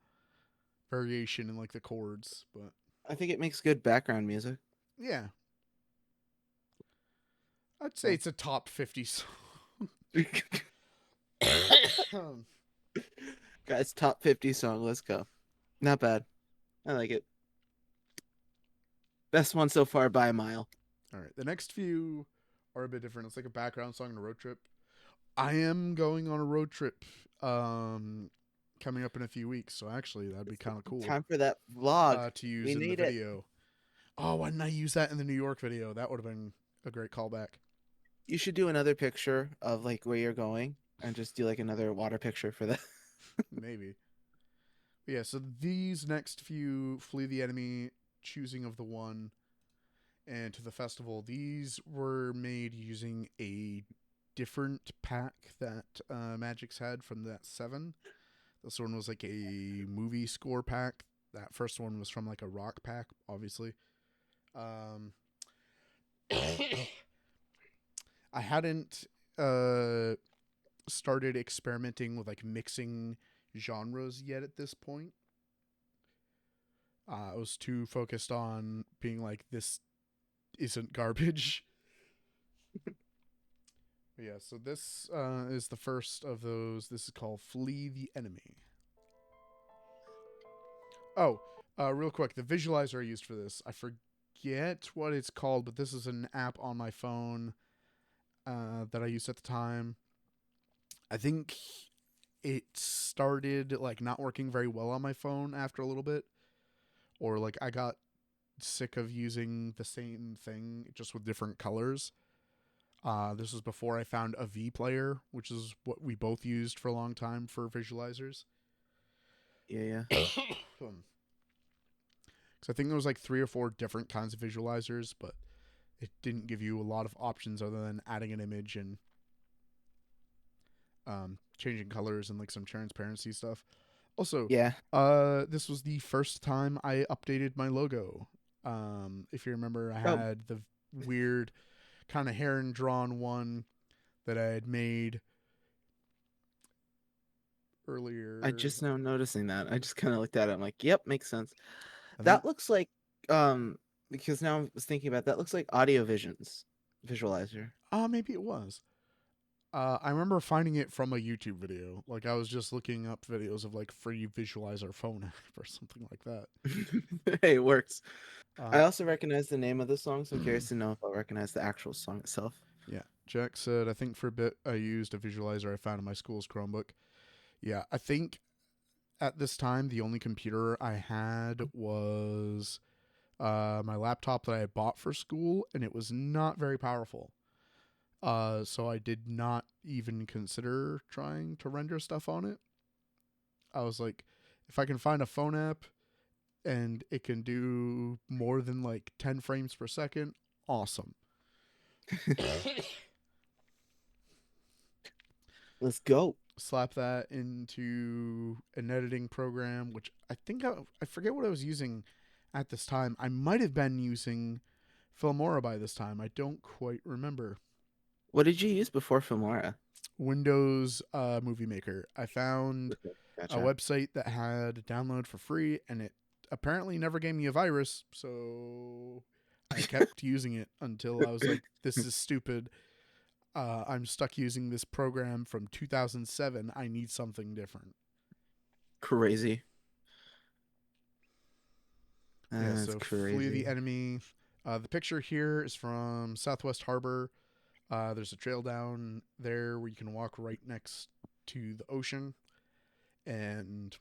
variation in like the chords, but I think it makes good background music. yeah. I'd say it's a top 50 song. Guys, top 50 song. Let's go. Not bad. I like it. Best one so far by a mile. All right, the next few are a bit different. It's like a background song and a road trip. I am going on a road trip coming up in a few weeks, so actually that'd be kind of cool Time for that vlog. to use We in the need it. video. Oh, why didn't I use that in the New York video? That would have been a great callback. You should do another picture of like where you're going and just do like another water picture for that. Maybe. But yeah, so these next few, Flee the Enemy, Choosing of the One, and To the Festival, these were made using a different pack that Magic's had from that 7. This one was like a movie score pack. That first one was from like a rock pack, obviously. I hadn't started experimenting with like mixing genres yet at this point. I was too focused on being like, this isn't garbage. But yeah, so this is the first of those. This is called Flee the Enemy. Oh, real quick, the visualizer I used for this, I forget what it's called, but this is an app on my phone that I used at the time. I think it started like not working very well on my phone after a little bit, or like I got sick of using the same thing just with different colors. This was before I found a V player, which is what we both used for a long time for visualizers. Yeah. Because I think there was like 3 or 4 different kinds of visualizers, but it didn't give you a lot of options other than adding an image and changing colors and like some transparency stuff. Also, Yeah. this was the first time I updated my logo. If you remember, I had the weird kind of hand drawn one that I had made earlier. I just now noticing that. I just kind of looked at it. I'm like, yep, makes sense. I That think- looks like because now I was thinking about that looks like Audio Vision's visualizer. maybe it was. I remember finding it from a YouTube video. Like I was just looking up videos of like free visualizer phone app or something like that. Hey, it works. I Uh, also recognize the name of the song, so I'm curious to know if I'll recognize the actual song itself. yeah, Jack said, I think for a bit I used a visualizer I found in my school's Chromebook. Yeah, I think at this time the only computer I had was my laptop that I had bought for school, and it was not very powerful. So I did not even consider trying to render stuff on it. I was like, if I can find a phone app and it can do more than like 10 frames per second, awesome. Let's go. Slap that into an editing program, which I think I forget what I was using at this time. I might have been using Filmora by this time. I don't quite remember. What did you use before Filmora? Windows Movie Maker. I found Gotcha. a website that had a download for free, and it apparently never gave me a virus, so I kept using it until I was like, this is stupid. I'm stuck using this program from 2007. I need something different. Crazy. Yeah, That's so crazy. Flee the Enemy. The picture here is from Southwest Harbor. There's a trail down there where you can walk right next to the ocean. And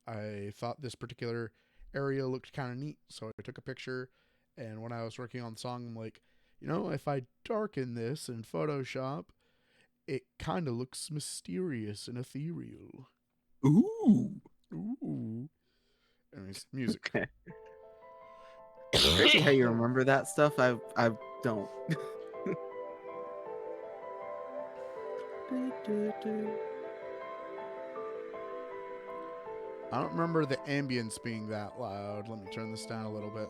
I thought this particular area looked kind of neat, so I took a picture. And when I was working on the song, I'm like, you know, if I darken this in Photoshop, it kind of looks mysterious and ethereal. Ooh. Ooh. Anyways, music. Okay. Crazy how you remember that stuff. I don't. I don't remember the ambience being that loud. Let me turn this down a little bit.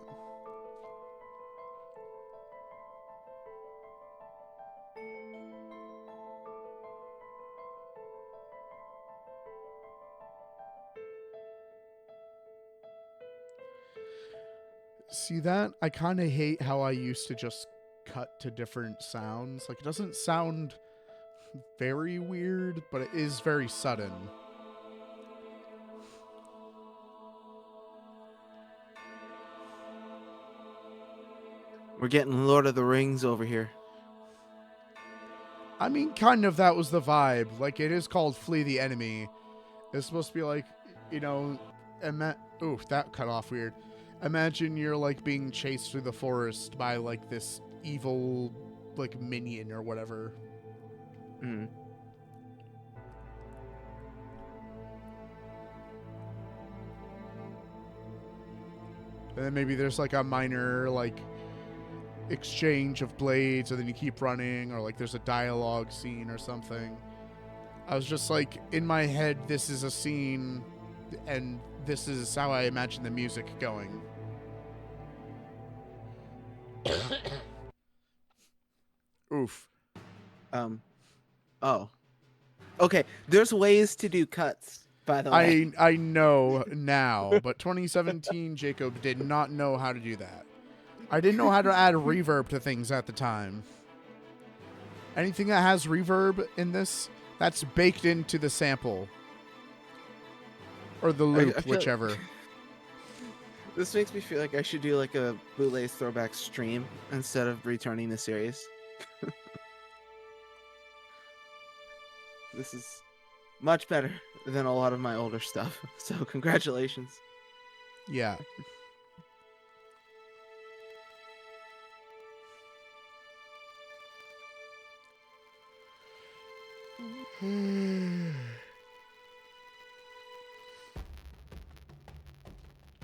See that? I kind of hate how I used to just cut to different sounds. Like, it doesn't sound very weird, but it is very sudden. We're getting Lord of the Rings over here. I mean, kind of that was the vibe. Like, it is called Flee the Enemy. It's supposed to be like, you know, ooh, that cut off weird. Imagine you're like being chased through the forest by like this evil like minion or whatever. Mm. And then maybe there's like a minor like exchange of blades, and then you keep running, or like there's a dialogue scene or something. I was just like, in my head, this is a scene, and this is how I imagine the music going. Oof. Oh. Okay, there's ways to do cuts, by the way. I know now, but 2017 Jacob did not know how to do that. I didn't know how to add reverb to things at the time. Anything that has reverb in this, that's baked into the sample. Or the loop, I feel like- whichever. This makes me feel like I should do like a Bootleg's throwback stream instead of returning the series. This is much better than a lot of my older stuff. So congratulations. Yeah.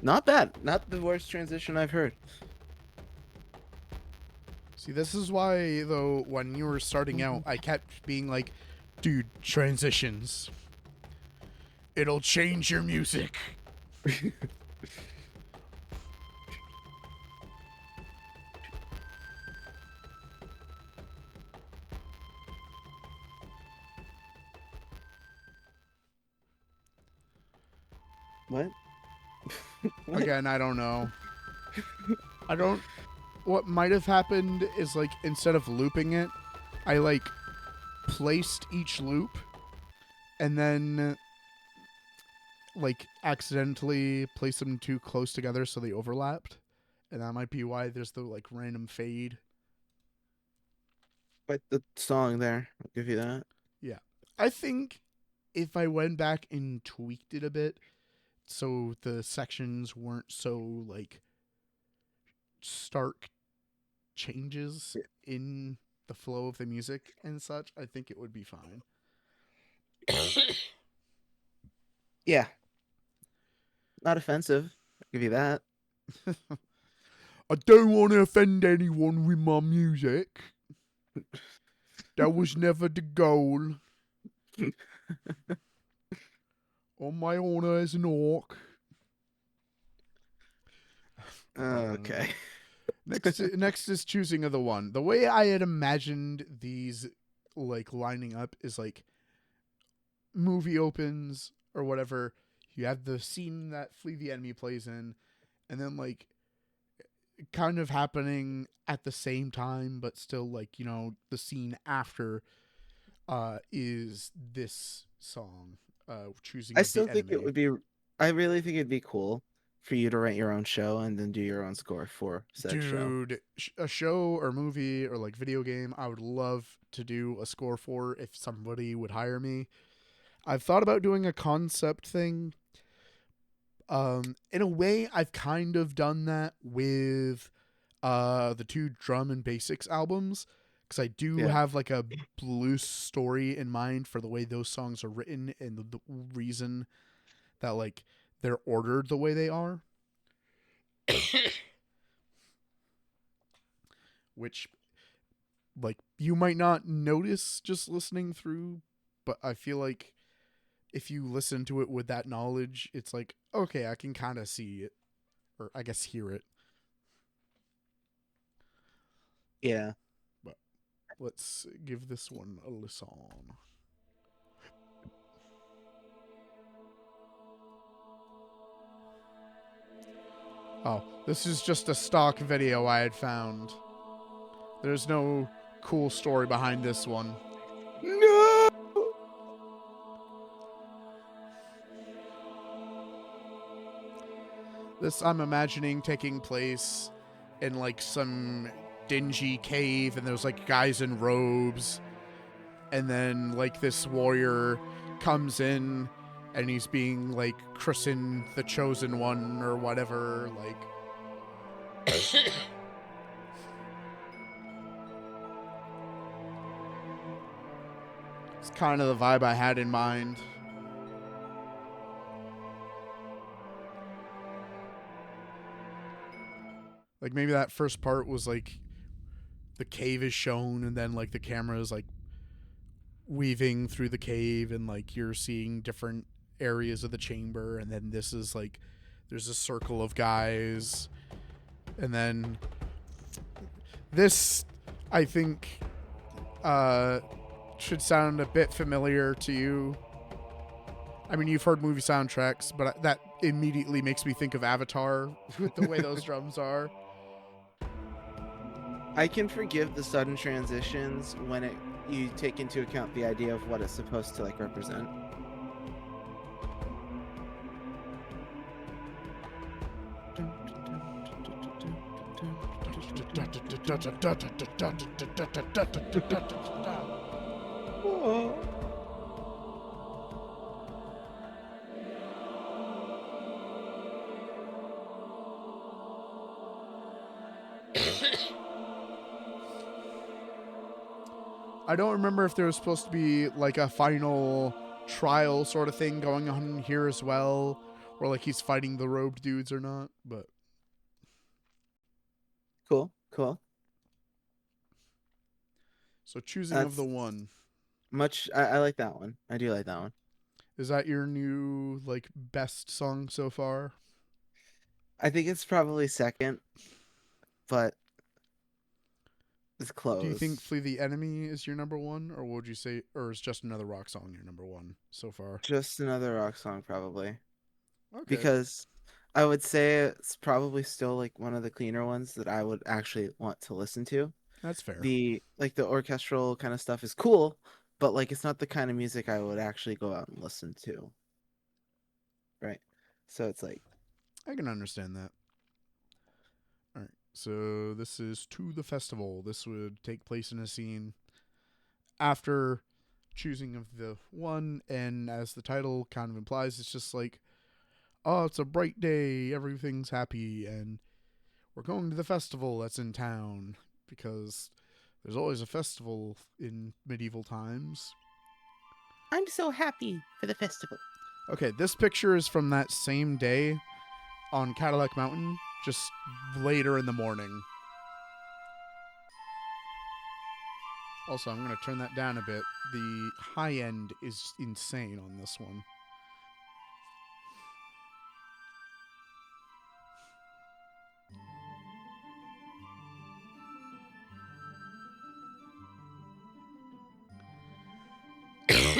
Not bad. Not the worst transition I've heard. See, this is why, though, when you were starting out, I kept being like, dude, transitions. It'll change your music. What? What? Again, I don't know. I don't... What might have happened is, like, instead of looping it, I, like, placed each loop and then, like, accidentally placed them too close together so they overlapped. And that might be why there's the, like, random fade. Quite the song there. I'll give you that. I think if I went back and tweaked it a bit so the sections weren't so, like, stark changes in the flow of the music and such, I think it would be fine. Yeah. Not offensive. I'll give you that. I don't want to offend anyone with my music. That was never the goal. On my honor as an orc. Okay. Next is choosing of the one. The way I had imagined these, like, lining up is like movie opens or whatever. You have the scene that Flee the Enemy plays in, and then, like, kind of happening at the same time, but still, like, you know, the scene after is this song, choosing I of still the think enemy. it would be. I really think it'd be cool for you to write your own show and then do your own score for said show. Dude, a show or movie or, like, video game, I would love to do a score for if somebody would hire me. I've thought about doing a concept thing. In a way, I've kind of done that with the 2 Drum and Basics albums, because I do Yeah. have, like, a blues story in mind for the way those songs are written and the reason that, like, they're ordered the way they are. Which, like, you might not notice just listening through, but I feel like if you listen to it with that knowledge, it's like, okay, I can kind of see it, or I guess hear it. Yeah. Let's give this one a listen. Oh, this is just a stock video I had found. There's no cool story behind this one. No. This I'm imagining taking place in, like, some dingy cave, and there's, like, guys in robes, and then, like, this warrior comes in and he's being, like, christened the chosen one or whatever, like. It's kind of the vibe I had in mind. Like, maybe that first part was, like, the cave is shown, and then like the camera is like weaving through the cave, and like you're seeing different areas of the chamber, and then this is like there's a circle of guys, and then this I think should sound a bit familiar to you. I mean, you've heard movie soundtracks, but that immediately makes me think of Avatar with the way those drums are. I can forgive the sudden transitions when you take into account the idea of what it's supposed to like represent. I don't remember if there was supposed to be like a final trial sort of thing going on here as well, or like he's fighting the robed dudes or not, but Cool. so choosing of the That's- one. I like that one. I do like that one. Is that your new like best song so far? I think it's probably second, but it's close. Do you think Flee the Enemy is your number one, or would you say, or is Just Another Rock Song your number one so far? Just Another Rock Song probably? Okay. Because I would say it's probably still like one of the cleaner ones that I would actually want to listen to. That's fair. The orchestral kind of stuff is cool, but like it's not the kind of music I would actually go out and listen to. Right. So it's like I can understand that. All right. So this is To the Festival. This would take place in a scene after choosing of the one, and as the title kind of implies, it's just like, oh, it's a bright day, everything's happy, and we're going to the festival that's in town, because there's always a festival in medieval times. I'm so happy for the festival. Okay, this picture is from that same day on Cadillac Mountain, just later in the morning. Also, I'm going to turn that down a bit. The high end is insane on this one.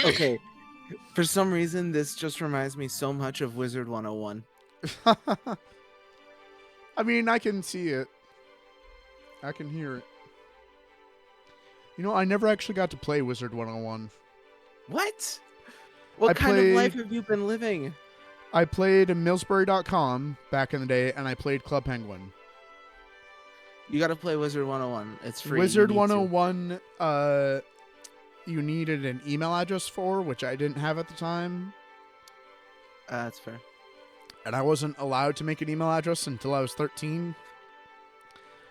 Okay. For some reason, this just reminds me so much of Wizard 101. I mean, I can see it. I can hear it. You know, I never actually got to play Wizard 101. What? What kind of life have you been living? I played Millsbury.com back in the day, and I played Club Penguin. You got to play Wizard 101. It's free. Wizard You need to. 101, you needed an email address for, which I didn't have at the time. That's fair. And I wasn't allowed to make an email address until I was 13,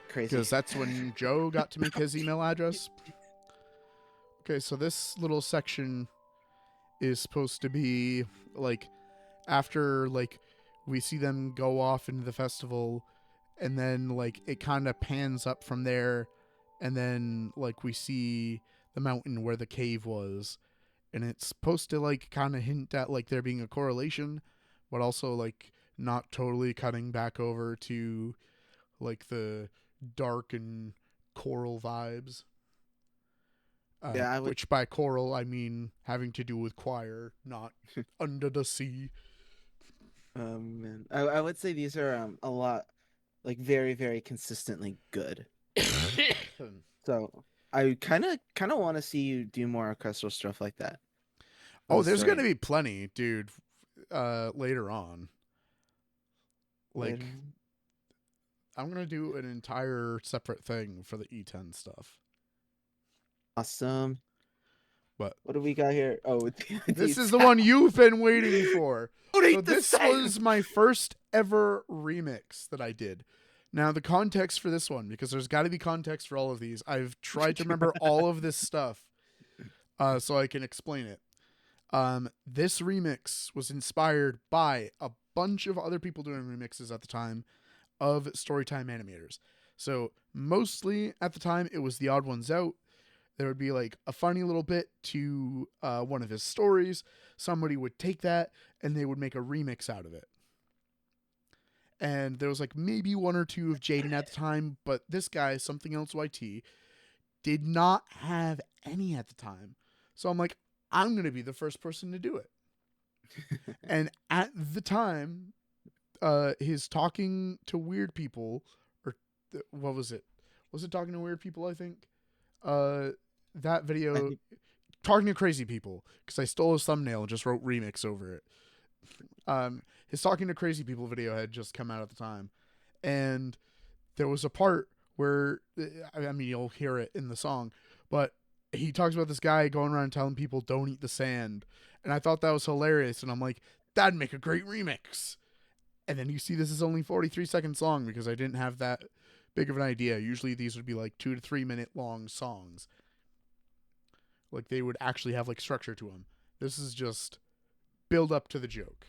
Crazy. because that's when Joe got to make his email address. Okay, so this little section is supposed to be like after like we see them go off into the festival, and then like it kind of pans up from there, and then like we see the mountain where the cave was, and it's supposed to like kind of hint at like there being a correlation, but also like not totally cutting back over to like the dark and choral vibes. Yeah, which by choral I mean having to do with choir, not under the sea. Man, I would say these are a lot, like very very consistently good. So I kind of want to see you do more orchestral stuff like that. Oh, there's gonna be plenty, dude. Later on, like I'm gonna do an entire separate thing for the E10 stuff. Awesome. But what do we got here? Oh, this is the one you've been waiting for. So this sound. was my first ever remix that I did. Now, the context for this one, because there's got to be context for all of these. I've tried to remember all of this stuff so I can explain it. This remix was inspired by a bunch of other people doing remixes at the time of Storytime Animators. So mostly at the time, it was The Odd Ones Out. There would be like a funny little bit to one of his stories. Somebody would take that and they would make a remix out of it. And there was like maybe one or two of Jaden at the time, but this guy, Something Else YT, did not have any at the time. So I'm like, I'm going to be the first person to do it. And at the time, his Talking to Weird People, or what was it? Was it Talking to Weird People, I think? That video, Talking to Crazy People, because I stole his thumbnail and just wrote remix over it. His Talking to Crazy People video had just come out at the time. And there was a part where, I mean, you'll hear it in the song, but he talks about this guy going around telling people don't eat the sand. And I thought that was hilarious. And I'm like, that'd make a great remix. And then you see this is only 43-second song because I didn't have that big of an idea. Usually these would be like 2 to 3 minute long songs. Like they would actually have like structure to them. This is just build up to the joke.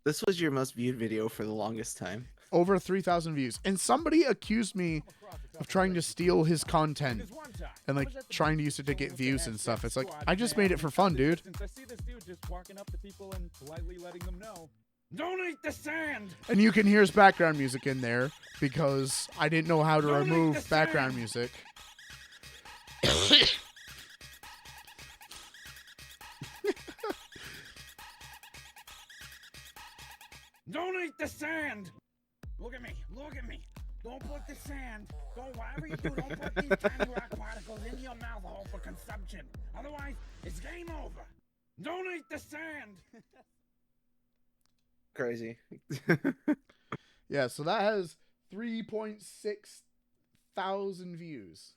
This was your most viewed video for the longest time. Over 3,000 views. And somebody accused me of trying to steal his content and like trying to use it to get views and stuff. It's like, I just made it for fun, dude. I see this dude just walking up to people and politely letting them know, don't eat the sand. And you can hear his background music in there because I didn't know how to remove background music. Don't eat the sand. Look at me. Look at me. Don't put the sand. Don't, whatever you do, don't put these tiny rock particles in your mouth hole for consumption. Otherwise, it's game over. Don't eat the sand. Crazy. Yeah, so that has 3.6 thousand views.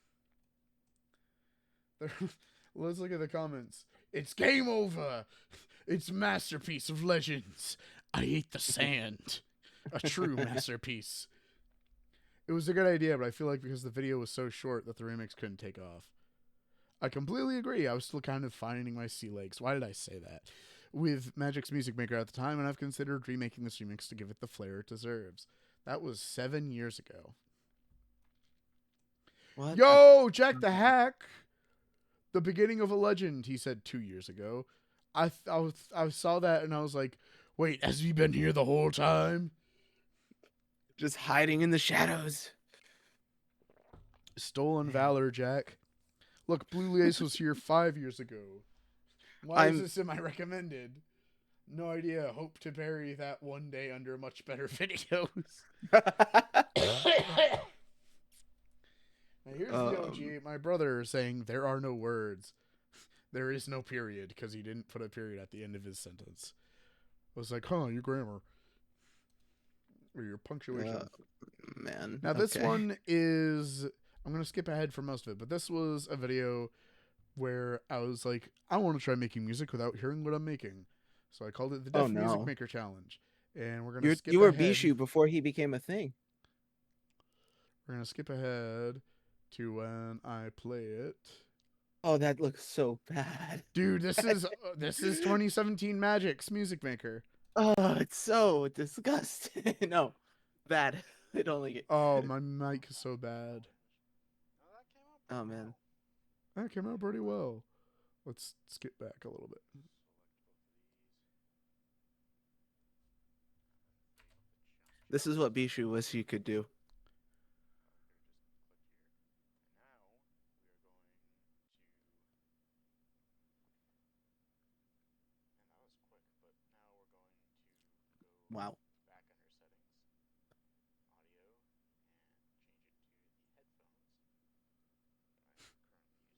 Let's look at the comments. It's game over. It's masterpiece of legends. I ate the sand. A true masterpiece. It was a good idea, but I feel like because the video was so short that the remix couldn't take off. I completely agree. I was still kind of finding my sea legs. Why did I say that? With Magic's Music Maker at the time, and I've considered remaking this remix to give it the flair it deserves. That was 7 years ago. What? Yo, Jack the Hack! The beginning of a legend, he said 2 years ago. I saw that and I was like, wait, has he been here the whole time? Just hiding in the shadows. Stolen valor, Jack. Look, Blue Lace was here 5 years ago. Why is this in my recommended? No idea. Hope to bury that one day under much better videos. Now here's the OG. My brother saying there are no words. There is no period because he didn't put a period at the end of his sentence. I was like, huh, your grammar. Or your punctuation. Man. Now this one is, I'm going to skip ahead for most of it, but this was a video where I was like, I want to try making music without hearing what I'm making. So I called it the Deaf Music Maker Challenge. And we're going to skip ahead. You were Bishu before he became a thing. We're going to skip ahead to when I play it. Oh, that looks so bad. Dude, this is 2017 Magic's Music Maker. Oh, it's so disgusting. No, bad. I don't like it. Oh, my mic is so bad. Oh, man. That came out pretty well. Let's skip back a little bit. This is what Bishu wish you could do. Wow.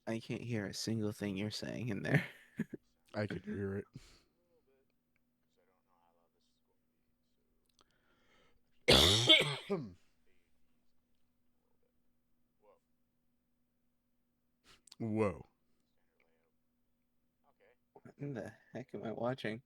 I can't hear a single thing you're saying in there. I could hear it. Whoa. What in the heck am I watching?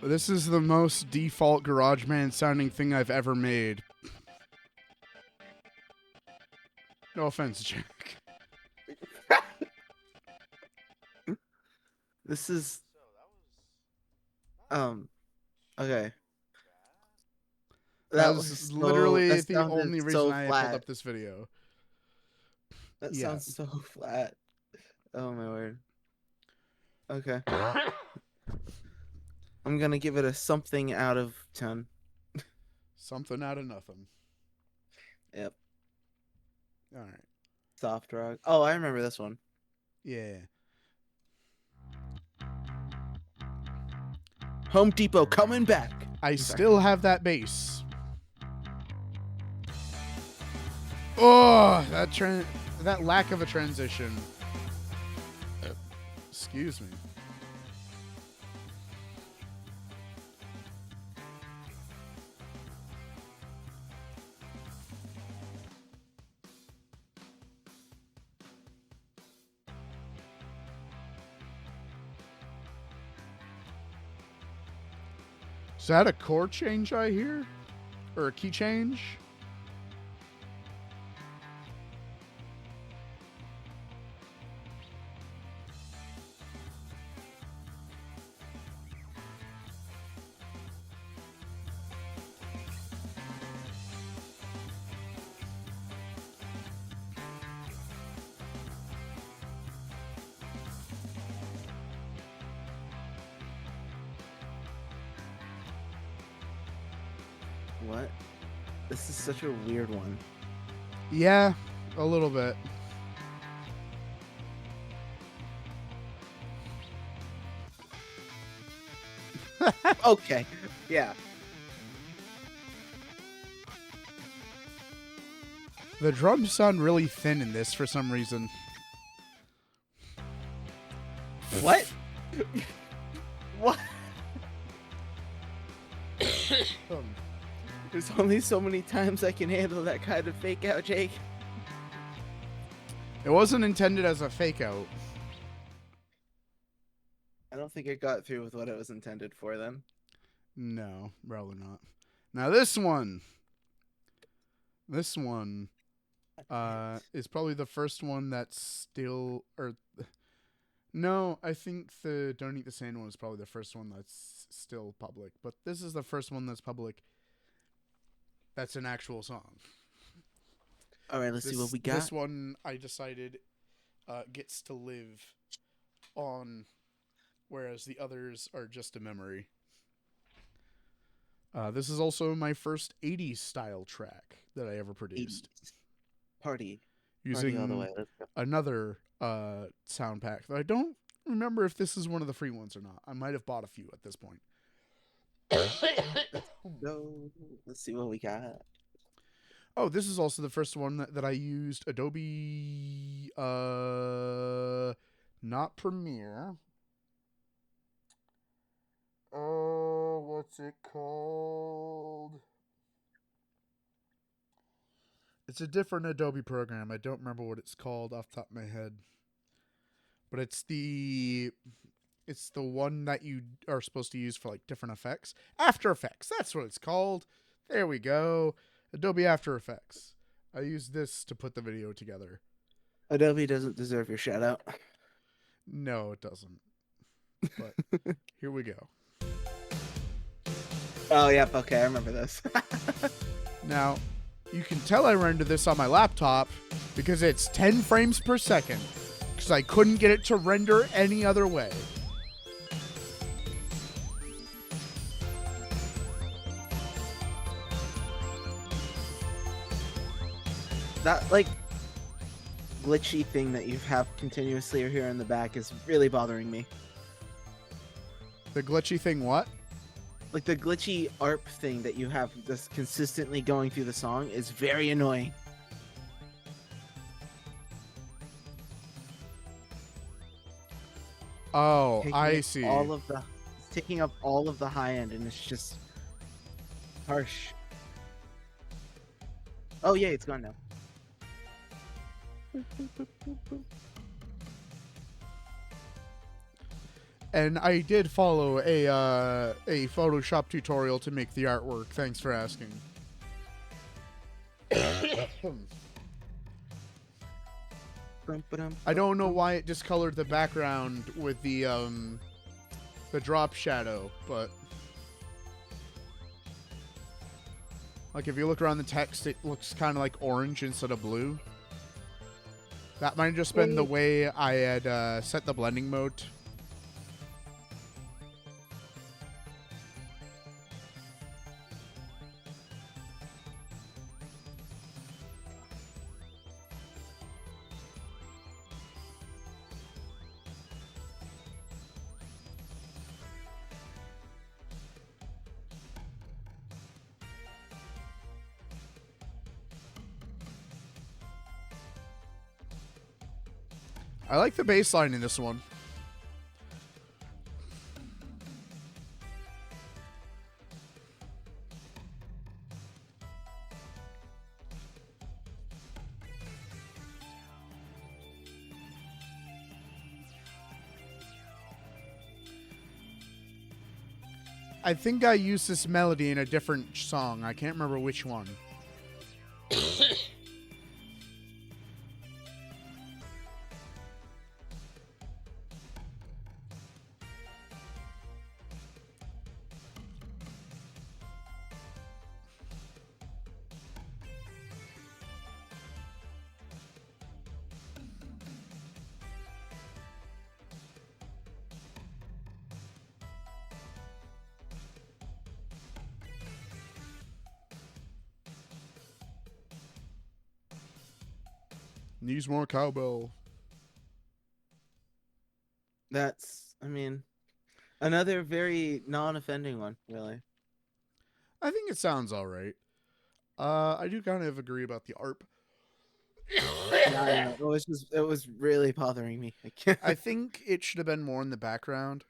This is the most default GarageBand sounding thing I've ever made. No offense, Jack. This is okay. That was was so, literally that the sounded only reason so I flat. pulled up this video. That Yeah. sounds so flat. Oh my word. Okay. I'm gonna give it a something out of 10. Something out of nothing. Yep. All right. Soft rock. Oh, I remember this one. Yeah. Home Depot coming back. I sorry. still have that bass. Oh, that lack of a transition. Excuse me. Is that a chord change I hear? Or a key change? What? This is such a weird one. Yeah, a little bit. Okay. Yeah. The drums sound really thin in this for some reason. What? What? There's only so many times I can handle that kind of fake out, Jake. It wasn't intended as a fake out. I don't think it got through with what it was intended for then. No, probably not. Now this one is probably the first one that's still, or no, I think the Don't Eat the Sand one is probably the first one that's still public, but this is the first one that's public that's an actual song. All right, let's see what we got. This one I decided gets to live on, whereas the others are just a memory. This is also my first 80s style track that I ever produced. 80s. Party Using all the way. Let's go. another sound pack that I don't remember if this is one of the free ones or not. I might have bought a few at this point. Go. Let's see what we got. Oh, this is also the first one that I used Adobe, not Premiere. Oh, what's it called? It's a different Adobe program. I don't remember what it's called off the top of my head. But it's the one that you are supposed to use for like different effects. After Effects, that's what it's called. There we go. Adobe After Effects. I used this to put the video together. Adobe doesn't deserve your shout out. No, it doesn't. But here we go. Oh, yep. Okay, I remember this. Now, you can tell I rendered this on my laptop because it's 10 frames per second. Because I couldn't get it to render any other way. That, like, glitchy thing that you have continuously here in the back is really bothering me. The glitchy thing, what? Like, the glitchy ARP thing that you have just consistently going through the song is very annoying. Oh, Taking I up see. It's taking up all of the high end, and it's just harsh. Oh, yeah, it's gone now. And I did follow a Photoshop tutorial to make the artwork. Thanks for asking. I don't know why it discolored the background with the drop shadow, but like if you look around the text, it looks kind of like orange instead of blue. That might have just been the way I had set the blending mode. I like the bass line in this one. I think I used this melody in a different song. I can't remember which one. Needs more cowbell. That's, I mean, another very non-offending one, really. I think it sounds all right. I do kind of agree about the ARP. Yeah, it was really bothering me. I think it should have been more in the background.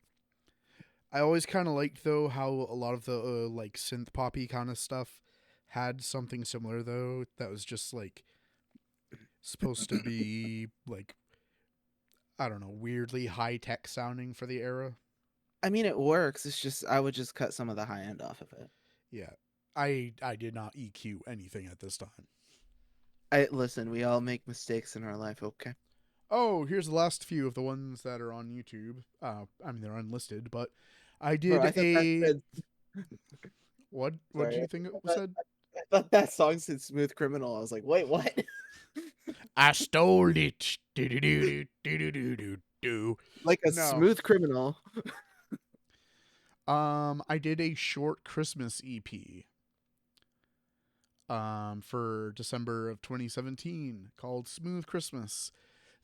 I always kind of liked though how a lot of the like synth poppy kind of stuff had something similar though. That was just like supposed to be like, I don't know, weirdly high tech sounding for the era. I mean, it works. It's just I would just cut some of the high end off of it. Yeah, I did not EQ anything at this time. Listen, we all make mistakes in our life, okay? Oh, here's the last few of the ones that are on YouTube. I mean, they're unlisted, but I did Bro, I thought that said, What Sorry, do you think it said? I thought that song said "Smooth Criminal." I was like, wait, what? I stole it. Do-do-do-do-do-do-do. Like a No. smooth criminal. I did a short Christmas EP. For December of 2017 called Smooth Christmas.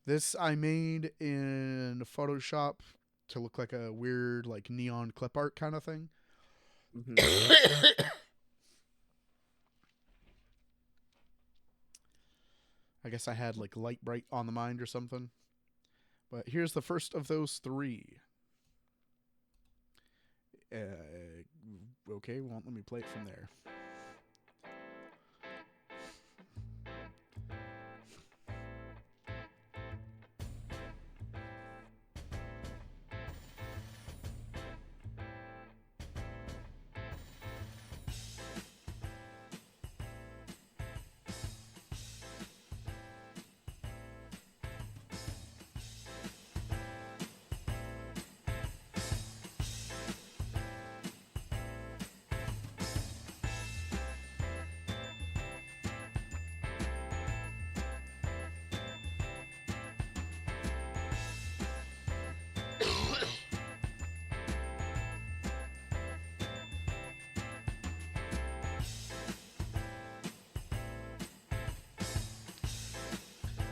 This I made in Photoshop to look like a weird like neon clip art kind of thing. I guess I had like Light Bright on the mind or something. But here's the first of those three. Okay, well, let me play it from there.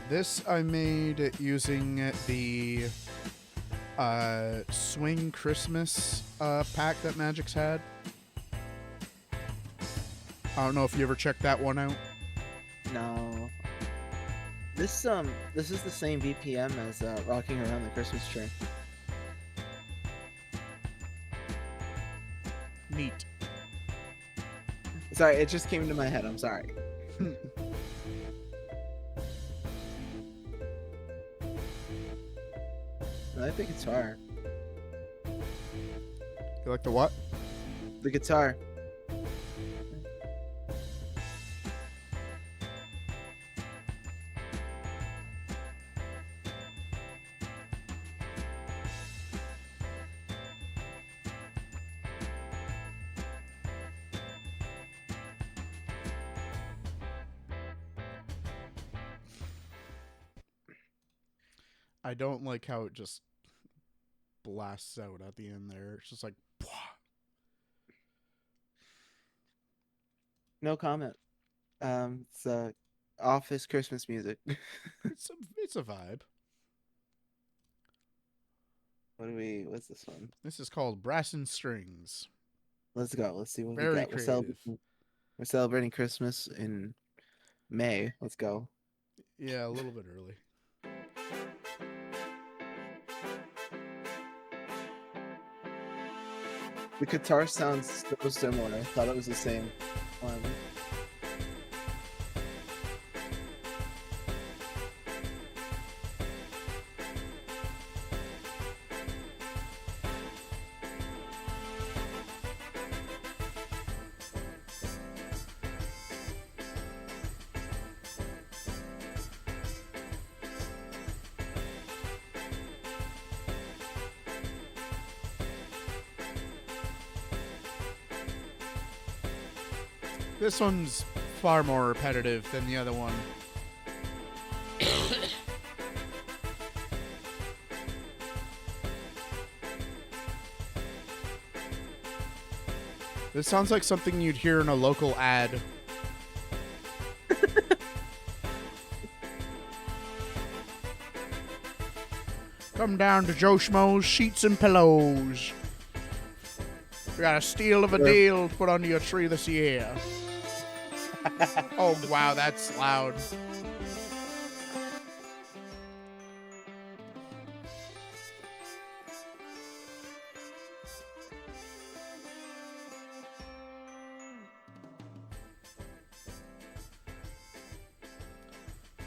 This I made using the Swing Christmas pack that Magic's had. I don't know if you ever checked that one out. No. This is the same BPM as Rocking Around the Christmas Tree. Neat. Sorry, it just came into my head. I'm sorry. I think it's fire. You like the what? The guitar. I don't like how it just blasts out at the end there. It's just like, No comment. It's office Christmas music. it's a vibe. What's this one? This is called Brass and Strings. Let's go. Let's see what Very we got. creative. We're celebrating Christmas in May. Let's go. Yeah, a little bit early. The guitar sounds so similar. I thought it was the same one. This one's far more repetitive than the other one. This sounds like something you'd hear in a local ad. Come down to Joe Schmo's Sheets and Pillows. We got a steal of a deal to put under your tree this year. Oh, wow, that's loud.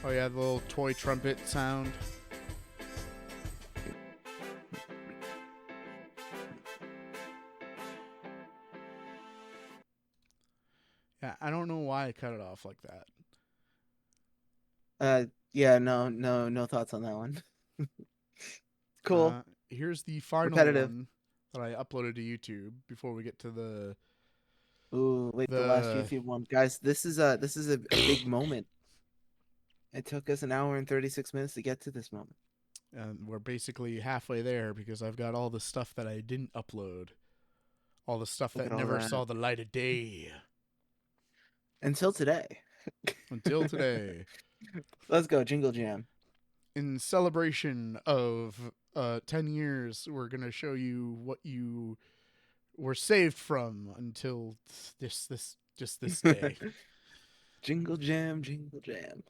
Oh, yeah, the little toy trumpet sound. Yeah, I don't know why I cut it off like that. Yeah, no thoughts on that one. Cool. Here's the final Repetitive. one that I uploaded to YouTube before we get to the... Ooh, wait, the last YouTube one. Guys, this is a big moment. It took us an hour and 36 minutes to get to this moment. And we're basically halfway there because I've got all the stuff that I didn't upload. All the stuff Look that at all never that. saw the light of day. Until today. Until today. Let's go, Jingle Jam. In celebration of 10 years, we're going to show you what you were saved from until this day. Jingle Jam, Jingle Jam.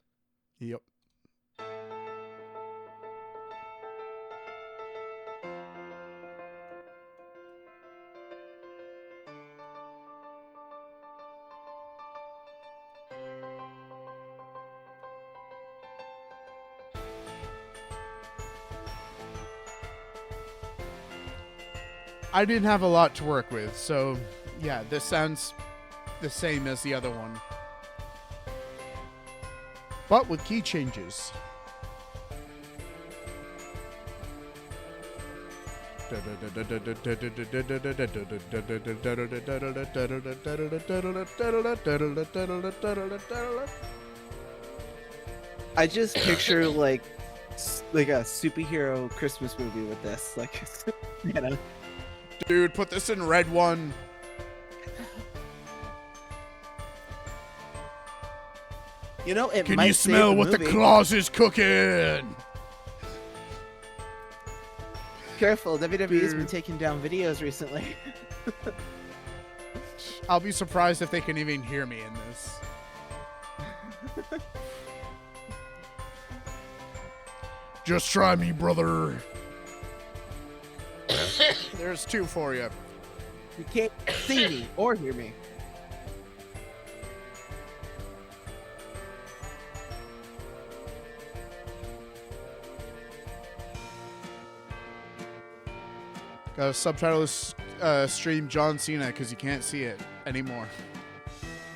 Yep. I didn't have a lot to work with, so yeah, this sounds the same as the other one. But with key changes. I just picture like a superhero Christmas movie with this, like, you know. Dude, put this in red one. You know, it Can might you save smell what the movie. Claus is cooking? Careful, WWE's been Dude. taking down videos recently. I'll be surprised if they can even hear me in this. Just try me, brother. There's two for you. You can't see me or hear me. Got a subtitle stream John Cena because you can't see it anymore.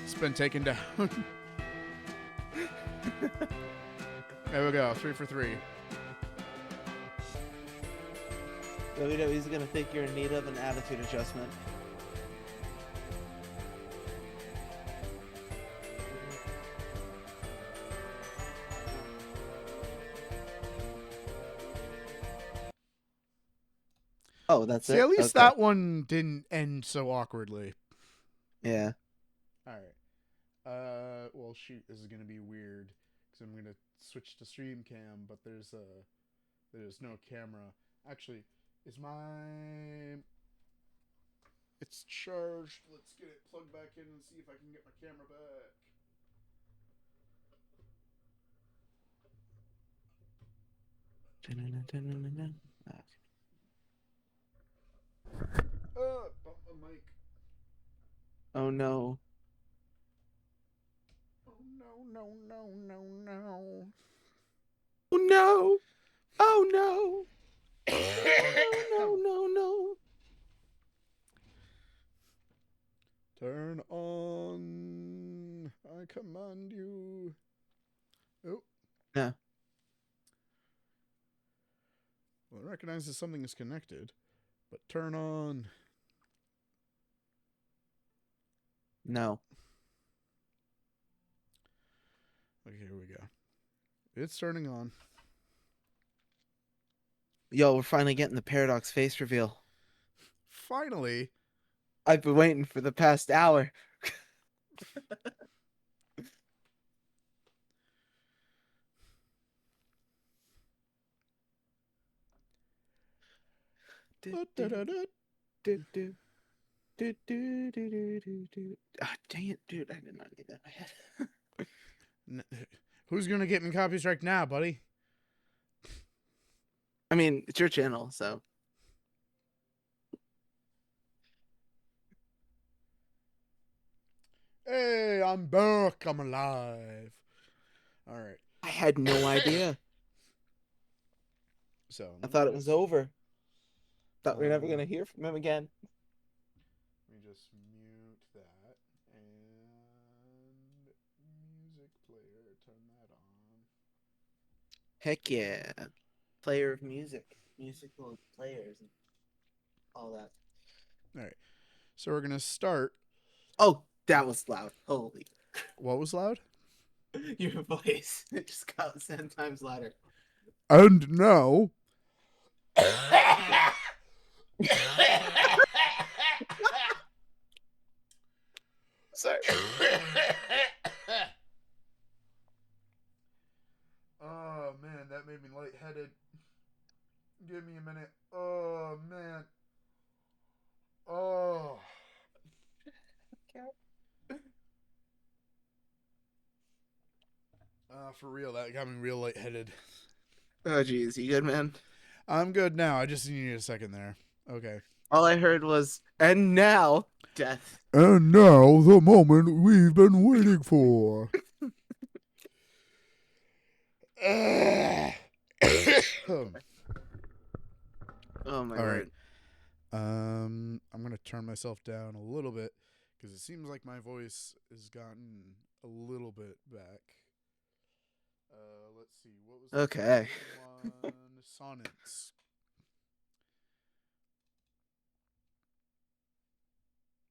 It's been taken down. There we go. 3 for 3. WWE's gonna think you're in need of an attitude adjustment. Oh, that's it. See, at least Okay. that one didn't end so awkwardly. Yeah. All right. Well, shoot, this is gonna be weird because I'm gonna switch to stream cam, but there's no camera. Actually, is my it's charged. Let's get it plugged back in and see if I can get my camera back. Bump my mic. Oh no. Oh no. Oh no. Oh no. No. Turn on. I command you. Oh. Yeah. Well, it recognizes something is connected, but turn on. No. Okay, here we go. It's turning on. Yo, we're finally getting the Paradox face reveal. Finally. I've been waiting for the past hour. Ah, dang it, dude. I did not need that in my head. Who's gonna get me copy strike now, buddy? I mean, it's your channel, so. Hey, I'm back. I'm alive. All right. I had no idea. So I thought it was over. Thought we were never gonna hear from him again. Let me just mute that and music player. Turn that on. Heck yeah. Player of music. Musical players and all that. All right. So we're gonna start. Oh, that was loud. Holy. What was loud? Your voice. It just got 10 times louder. And now. Sorry. Oh man, that made me lightheaded. Give me a minute. Oh man. Oh. For real, that got me real lightheaded. Oh, geez. You good, man? I'm good now. I just needed a second there. Okay. All I heard was, and now, death. And now, the moment we've been waiting for. Oh, my All word. right. I'm gonna turn myself down a little bit because it seems like my voice has gotten a little bit back. Let's see. What was the Okay. one? Sonnets.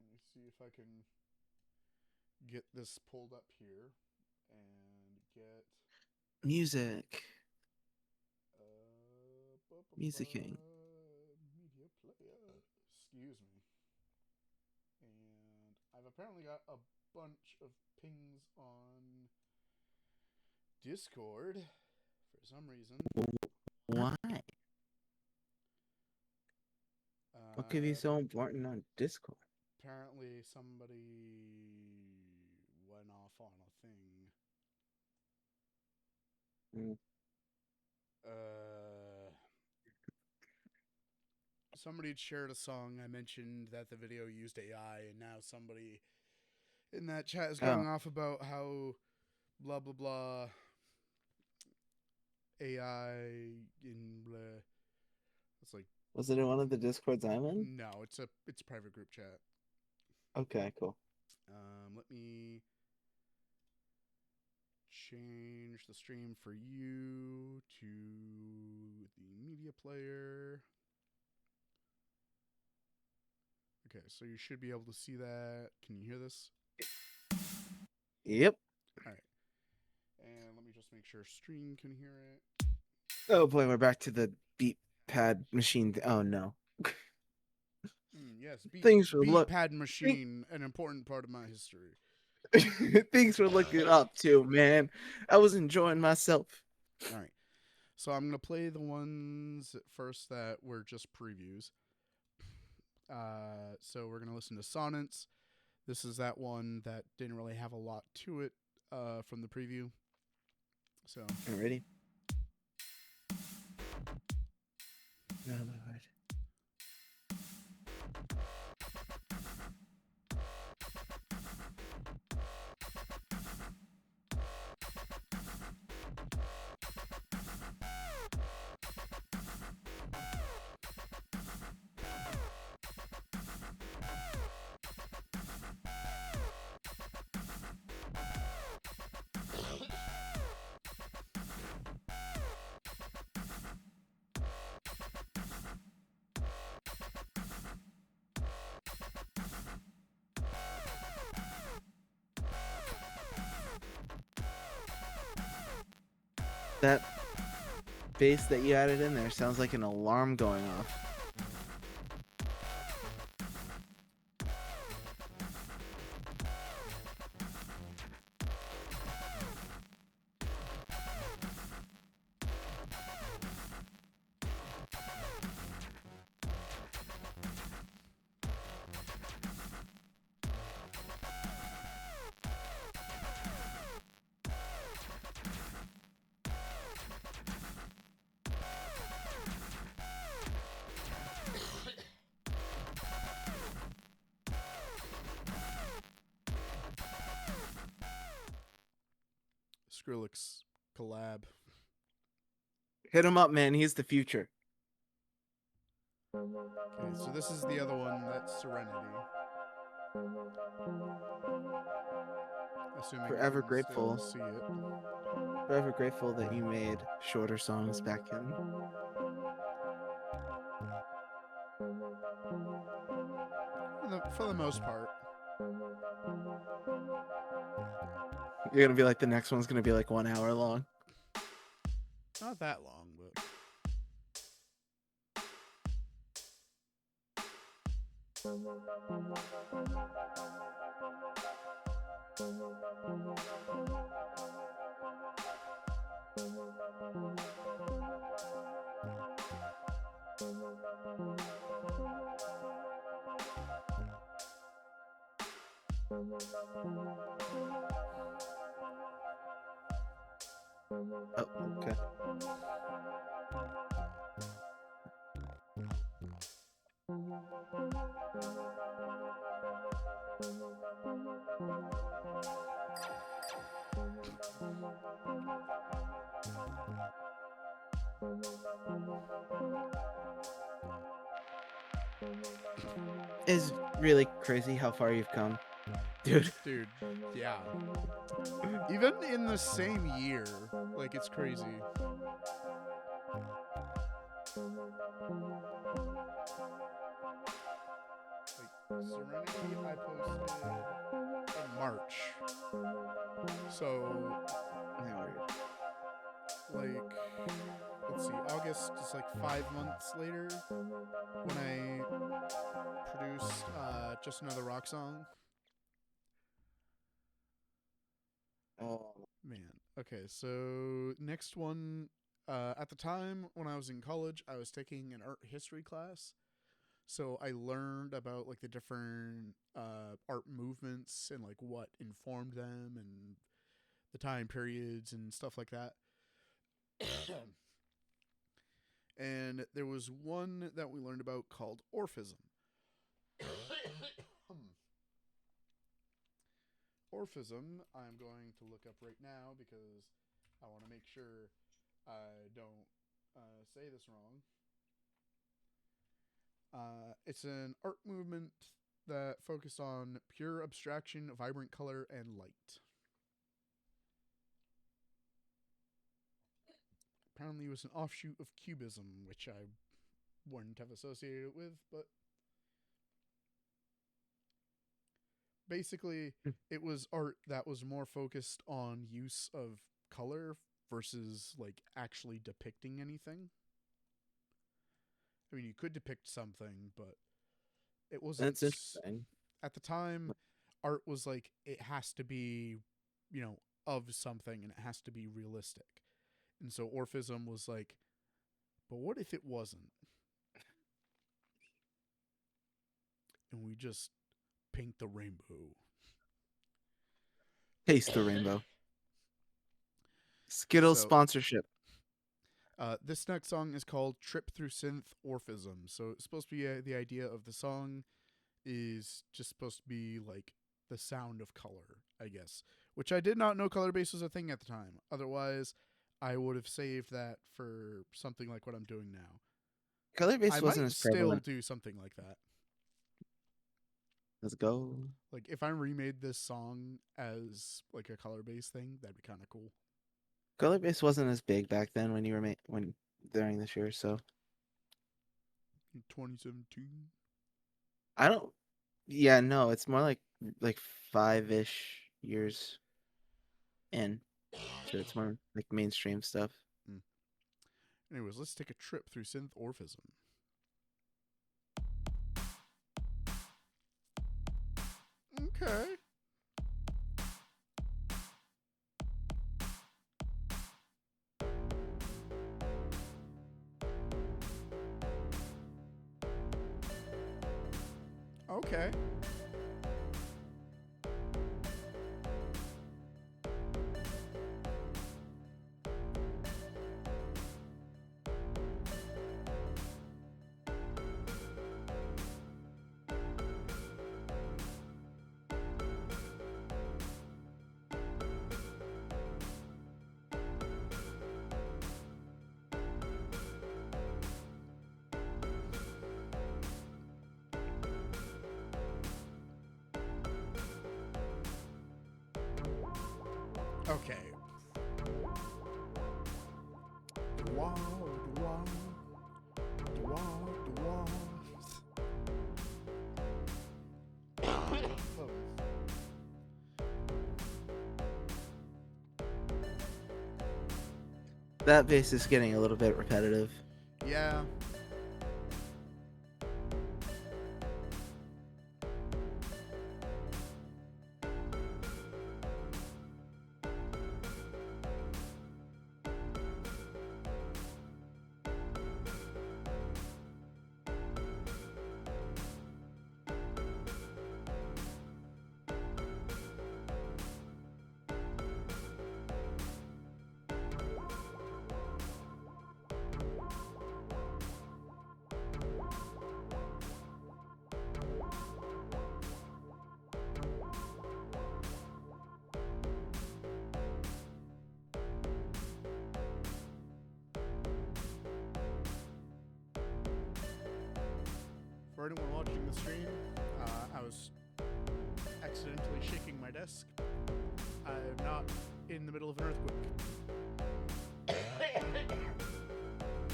Let me see if I can get this pulled up here and get Music. Musicking. Media player. Excuse me. And I've apparently got a bunch of pings on Discord for some reason. Why? What could be so important on Discord? Apparently somebody went off on a thing. Somebody shared a song. I mentioned that the video used AI, and now somebody in that chat is going off about how blah blah blah AI in blah. It's like Was it in one of the Discords I'm in? No, it's a private group chat. Okay, cool. Let me change the stream for you to the media player. Okay, so you should be able to see that. Can you hear this? Yep. All right. And let me just make sure stream can hear it. Oh boy, we're back to the beat pad machine. Oh no. Yes, Things were beat pad machine, an important part of my history. Things were looking up too, man. I was enjoying myself. All right. So I'm going to play the ones first that were just previews. So we're going to listen to Sonnets. This is that one that didn't really have a lot to it from the preview. So ready? No, Lord. That bass that you added in there sounds like an alarm going off. Skrillex collab. Hit him up, man. He's the future. Okay, so this is the other one. That's Serenity. Assuming you Forever can grateful. still see it. Forever grateful that you made shorter songs back in. For the most part. You're gonna be like, the next one's gonna be like 1 hour long. Not that long, but Oh, okay. It's really crazy how far you've come, dude. dude, yeah. Even in the same year, like it's crazy. Like Serenity, I posted in March. So, like, let's see, August is like 5 months later when I produced Just Another Rock Song. Oh, Man. Okay, so next one. At the time when I was in college, I was taking an art history class. So I learned about like the different art movements and like what informed them and the time periods and stuff like that. And there was one that we learned about called Orphism. Orphism, I'm going to look up right now because I want to make sure I don't say this wrong. It's an art movement that focused on pure abstraction, vibrant color, and light. Apparently, it was an offshoot of Cubism, which I wouldn't have associated it with, but basically, it was art that was more focused on use of color versus like actually depicting anything. I mean, you could depict something, but it wasn't. That's interesting. At the time, art was like it has to be, of something, and it has to be realistic. And so Orphism was like, but what if it wasn't? And we just paint the rainbow. Taste the rainbow. Skittles So- sponsorship. This next song is called Trip Through Synth Orphism. So it's supposed to be the idea of the song is just supposed to be like the sound of color, I guess. Which I did not know color bass was a thing at the time. Otherwise, I would have saved that for something like what I'm doing now. Color bass I wasn't might as still prevalent. do something like that. Let's go. Like if I remade this song as like a color bass thing, that'd be kind of cool. Color bass wasn't as big back then when you were when during this year, so In 2017. I don't. Yeah, no, it's more like 5-ish years in, so it's more like mainstream stuff. Anyways, let's take a trip through synth Orphism. Okay. Okay. Okay. Dwa, dwa, dwa, dwa. Oh. That bass is getting a little bit repetitive. Yeah. For anyone watching the stream, I was accidentally shaking my desk. I'm not in the middle of an earthquake.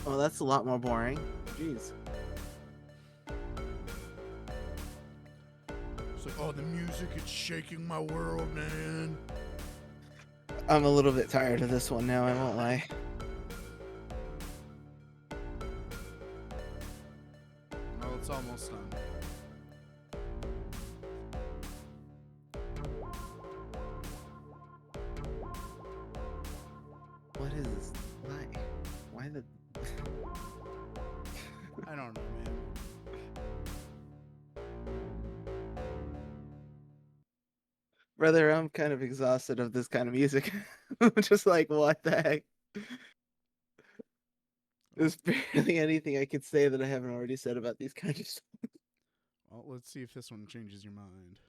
Oh, that's a lot more boring. Jeez. It's like, oh, the music, it's shaking my world, man. I'm a little bit tired of this one now, I won't lie. Oh, it's almost done. What is this? Why the... I don't know, man. Brother, I'm kind of exhausted of this kind of music. I'm just like, what the heck? There's barely anything I could say that I haven't already said about these kinds of stuff. Well, let's see if this one changes your mind.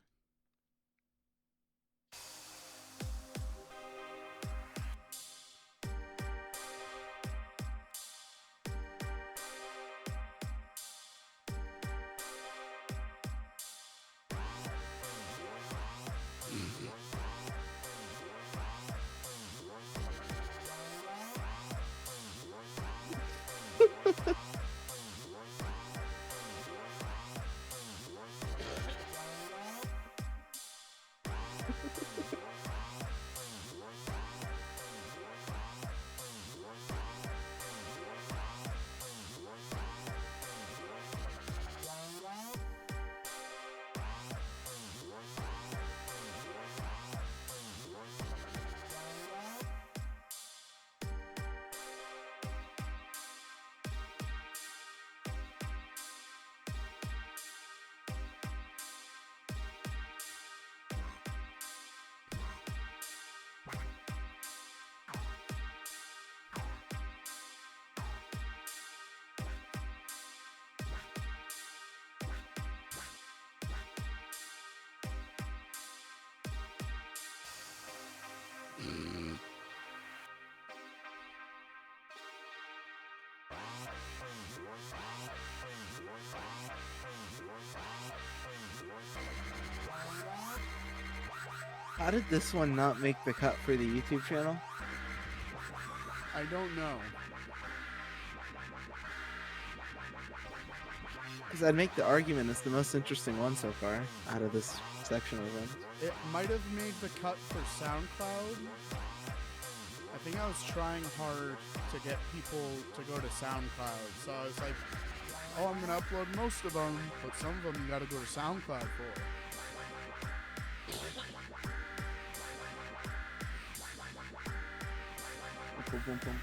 How did this one not make the cut for the YouTube channel? I don't know. Because I'd make the argument it's the most interesting one so far out of this section of them. It might have made the cut for SoundCloud. I think I was trying hard to get people to go to SoundCloud. So I was like, oh, I'm going to upload most of them, but some of them you got to go to SoundCloud for. Boom, boom, boom.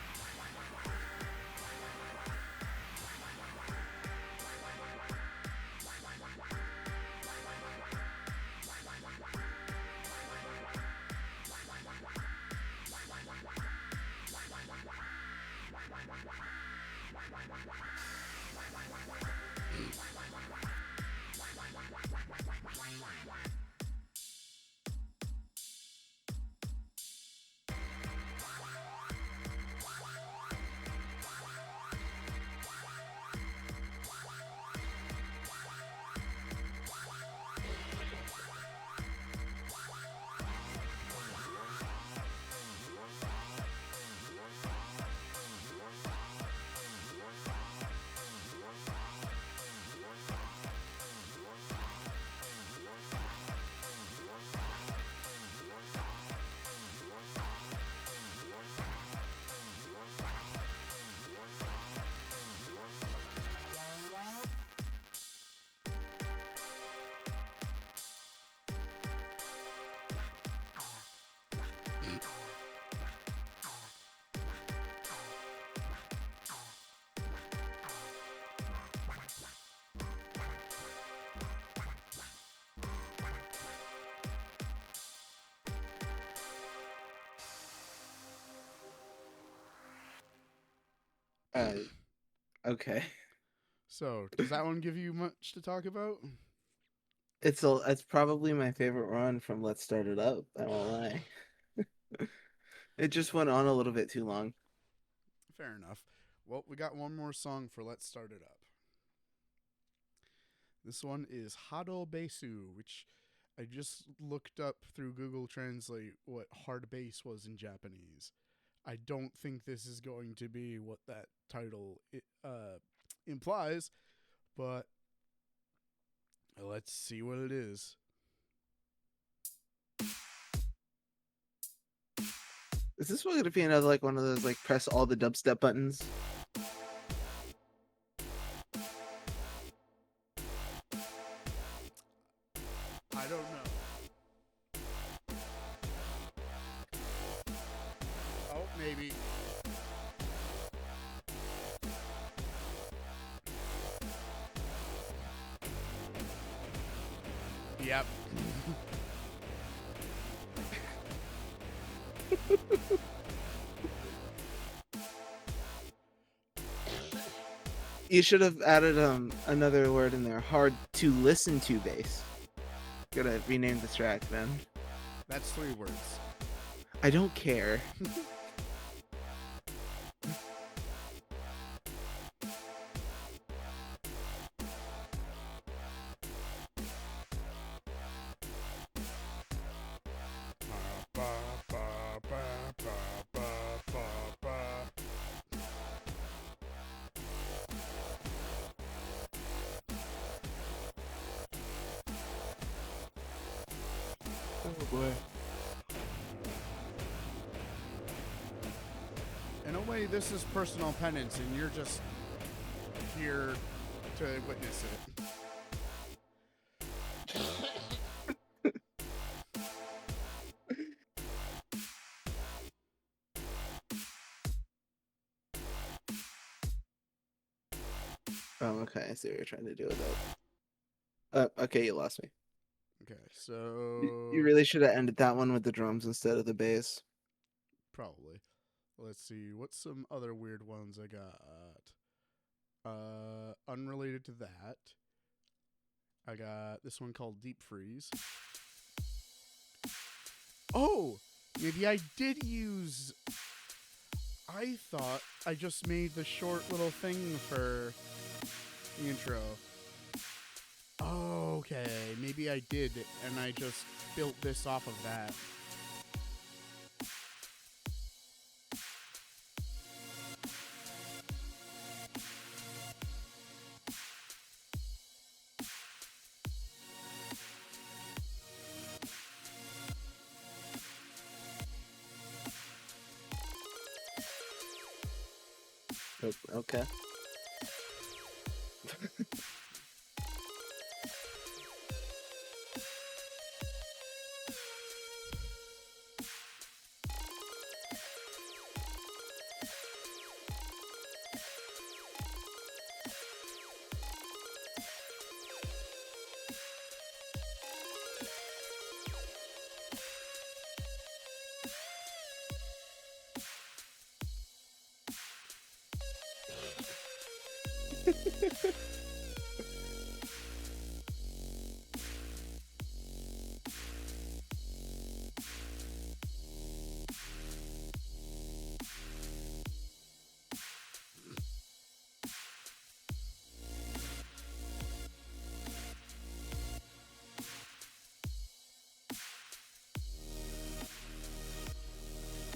Okay. So, does that one give you much to talk about? It's probably my favorite run from Let's Start It Up, I won't lie. It just went on a little bit too long. Fair enough. Well, we got one more song for Let's Start It Up. This one is Hado Besu, which I just looked up through Google Translate what hard bass was in Japanese. I don't think this is going to be what that title implies, but let's see what it is. Is this going to be another like one of those like press all the dubstep buttons? I don't know. Oh, maybe. Yep. You should have added another word in there. Hard to listen to bass. Gotta rename this track, man. That's 3 words. I don't care. boy. In a way, this is personal penance, and you're just here to witness it. Oh, okay. I see what you're trying to do with that. Okay, you lost me. Okay, You so you really should have ended that one with the drums instead of the bass. probably. Let's see, what's some other weird ones I got? Unrelated to that, I got this one called Deep Freeze. Oh, maybe I did use. I thought I just made the short little thing for the intro. Oh, okay, maybe I did, and I just built this off of that. Okay.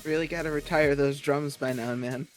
Really gotta retire those drums by now, man.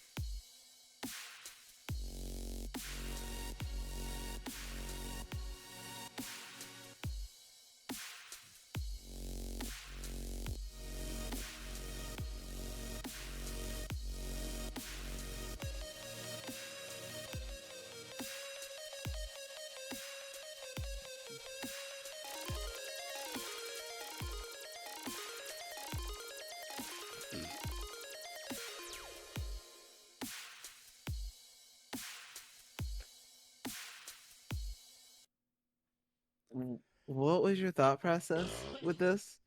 What was your thought process with this?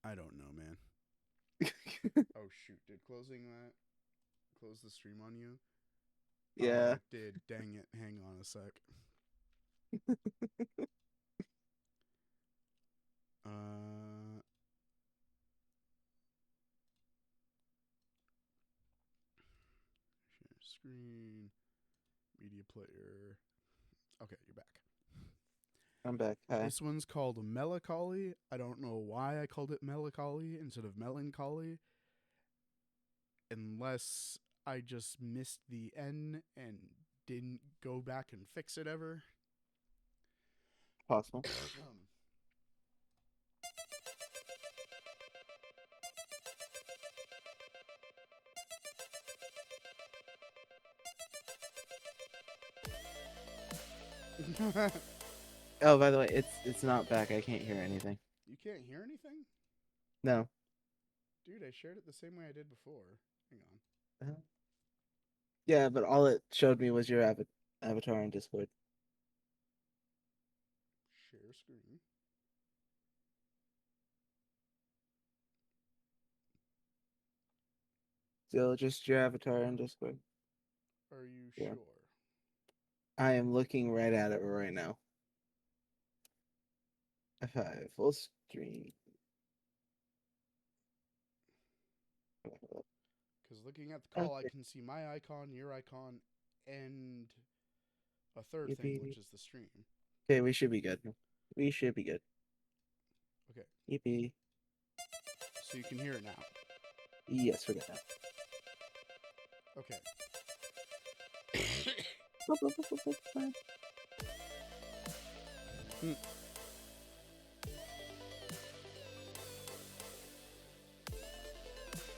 I don't know, man. Oh shoot, did closing that close the stream on you? Oh, Yeah. it did. Dang it. Hang on a sec. Share screen, media player. Okay, you're back. I'm back. Hi. This one's called Melancholy. I don't know why I called it Melancholy instead of Melancholy. Unless I just missed the N and didn't go back and fix it ever. Possible. Oh, by the way, it's not back. I can't hear anything. You can't hear anything? No. Dude, I shared it the same way I did before. Hang on. Yeah, but all it showed me was your avatar on Discord. Share screen. Still just your avatar on Discord. Are you Yeah. sure? I am looking right at it right now. F5 full screen. Because looking at the call, Okay. I can see my icon, your icon, and a third Yippee. thing, which is the stream. Okay, we should be good. We should be good. Okay, Yippee. so you can hear it now. Yes, we're good now. Okay.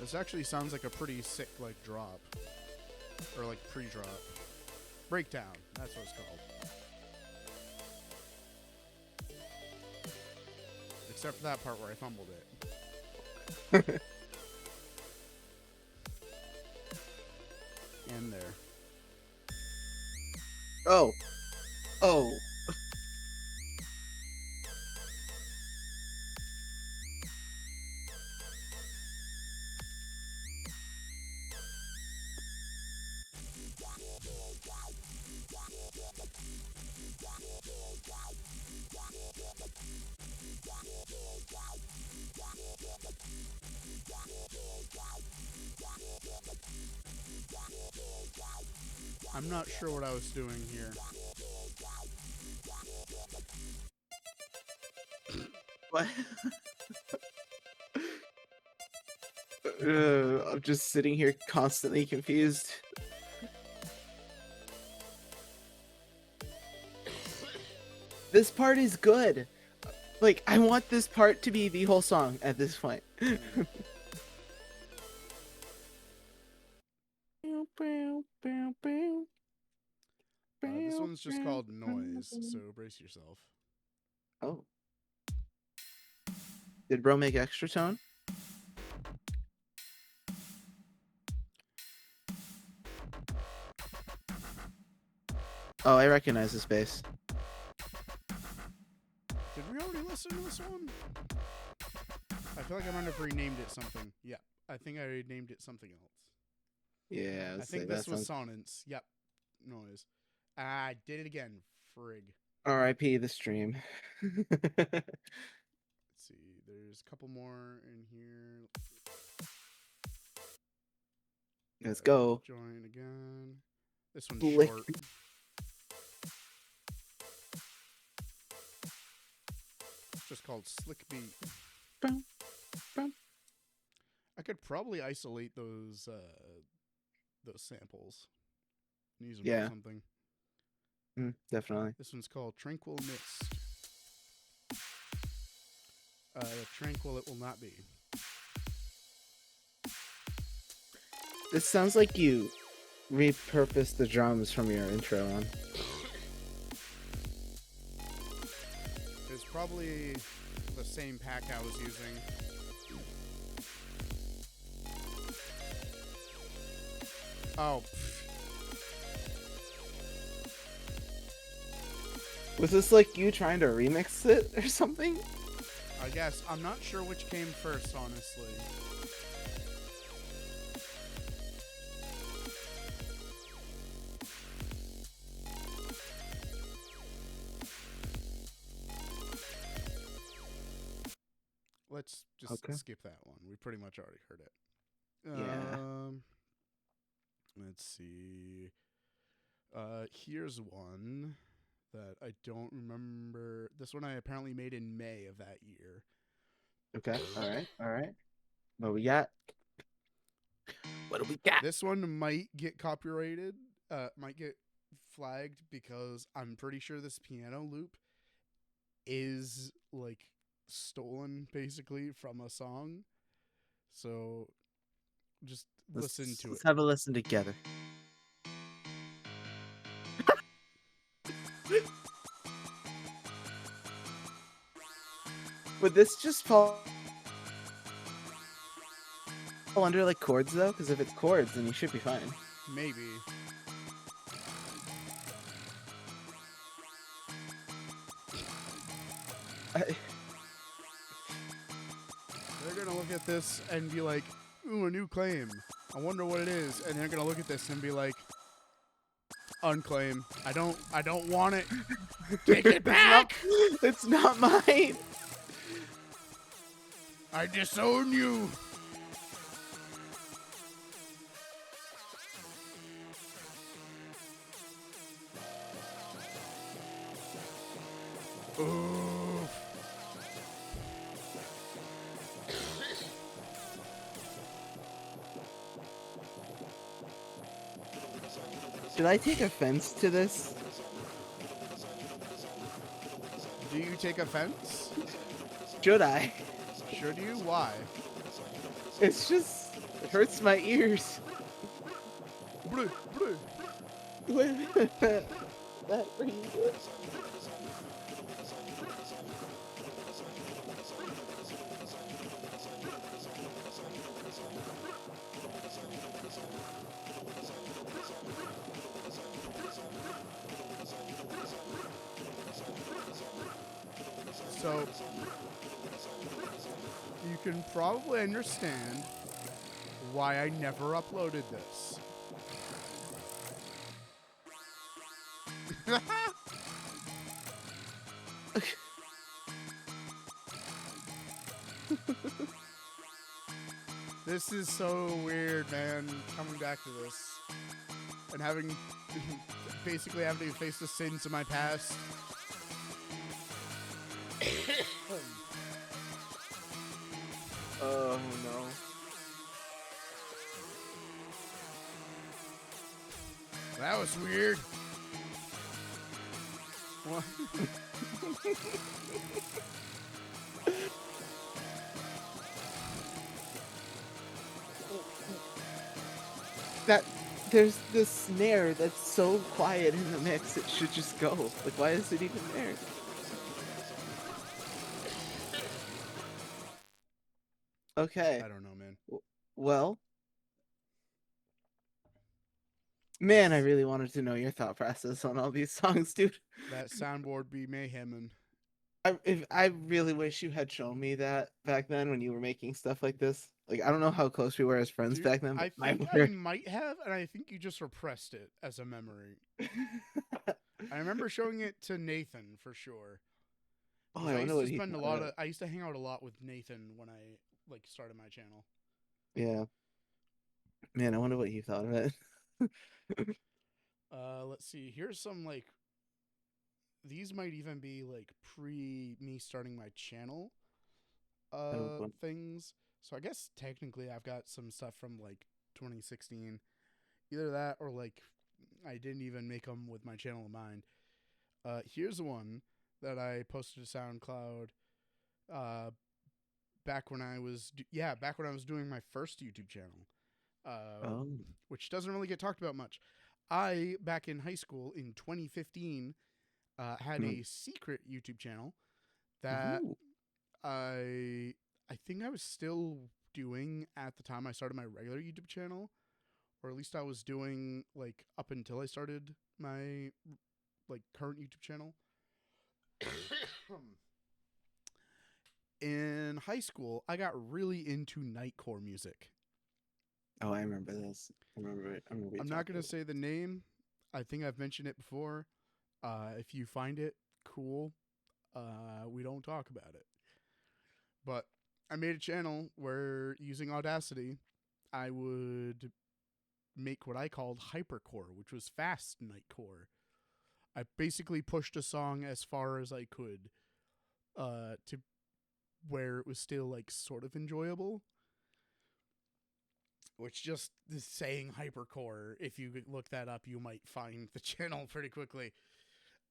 This actually sounds like a pretty sick like drop. Or like pre-drop. Breakdown, that's what it's called. Except for that part where I fumbled it. And there. Oh. Oh. I'm not sure what I was doing here. What? I'm just sitting here constantly confused. This part is good. Like, I want this part to be the whole song at this point. This one's just called Noise, so brace yourself. Oh. Did bro make extra tone? Oh, I recognize this bass. Did we already listen to this one? I feel like I might have renamed it something. Yeah, I think I named it something else. Yeah, I think this was Sonance. Yep, Noise. I did it again. Frig. R.I.P. the stream. Let's see. There's a couple more in here. Let's go. Join again. This one's Lick. short. It's just called Slick Beat. Boom, boom. I could probably isolate those samples and use them Yeah. for something. Definitely. This one's called Tranquil Mist. Tranquil it will not be. This sounds like you repurposed the drums from your intro on. It's probably the same pack I was using. Oh. Was this like you trying to remix it or something? I guess. I'm not sure which came first, honestly. Let's just skip that one. We pretty much already heard it. Yeah. Let's see. Here's one that I don't remember. This one I apparently made in May of that year. Okay. All right. What we got? What do we got? This one might get copyrighted. Might get flagged because I'm pretty sure this piano loop is like stolen basically from a song. So just listen to it. Let's have a listen together. Would this just fall under like chords though? Because if it's chords, then you should be fine. Maybe. They're gonna look at this and be like, ooh, a new claim. I wonder what it is. And they're gonna look at this and be like, unclaim. I don't want it. Take it back! It's not mine. I disown you. Oof. Should I take offense to this? Do you take offense? Should I? Should you? Why? It's just It hurts my ears. Bleh, bleh. Wait a minute. That are you good? So you can probably understand why I never uploaded this. This is so weird, man, coming back to this. And having basically having to face the sins of my past. Oh no. That was weird. What? That there's this snare that's so quiet in the mix, it should just go. Like, why is it even there? Okay. I don't know, man. Well, man, I really wanted to know your thought process on all these songs, dude. That soundboard be mayhem. I really wish you had shown me that back then when you were making stuff like this. Like, I don't know how close we were as friends Dude, back then. I But think I might have, and I think you just repressed it as a memory. I remember showing it to Nathan for sure. Oh, 'Cause I I wonder used what to he spend a thought lot of of. it. I used to hang out a lot with Nathan when I like started my channel. Yeah. Man, I wonder what he thought of it. Let's see. Here's some like. These might even be like pre me starting my channel. fun. Things. So I guess technically I've got some stuff from like 2016. Either that or like I didn't even make them with my channel in mind. Here's one that I posted to SoundCloud back when I was doing my first YouTube channel. Oh. Which doesn't really get talked about much. I back in high school in 2015 had a secret YouTube channel that Ooh. I think I was still doing at the time I started my regular YouTube channel, or at least I was doing like up until I started my like current YouTube channel. In high school, I got really into nightcore music. Oh, I remember this. I remember it. I'm not going to say the name. I think I've mentioned it before. If you find it, cool. We don't talk about it. But I made a channel where using Audacity, I would make what I called hypercore, which was fast nightcore. I basically pushed a song as far as I could to where it was still like sort of enjoyable. Which just is saying hypercore. If you look that up, you might find the channel pretty quickly.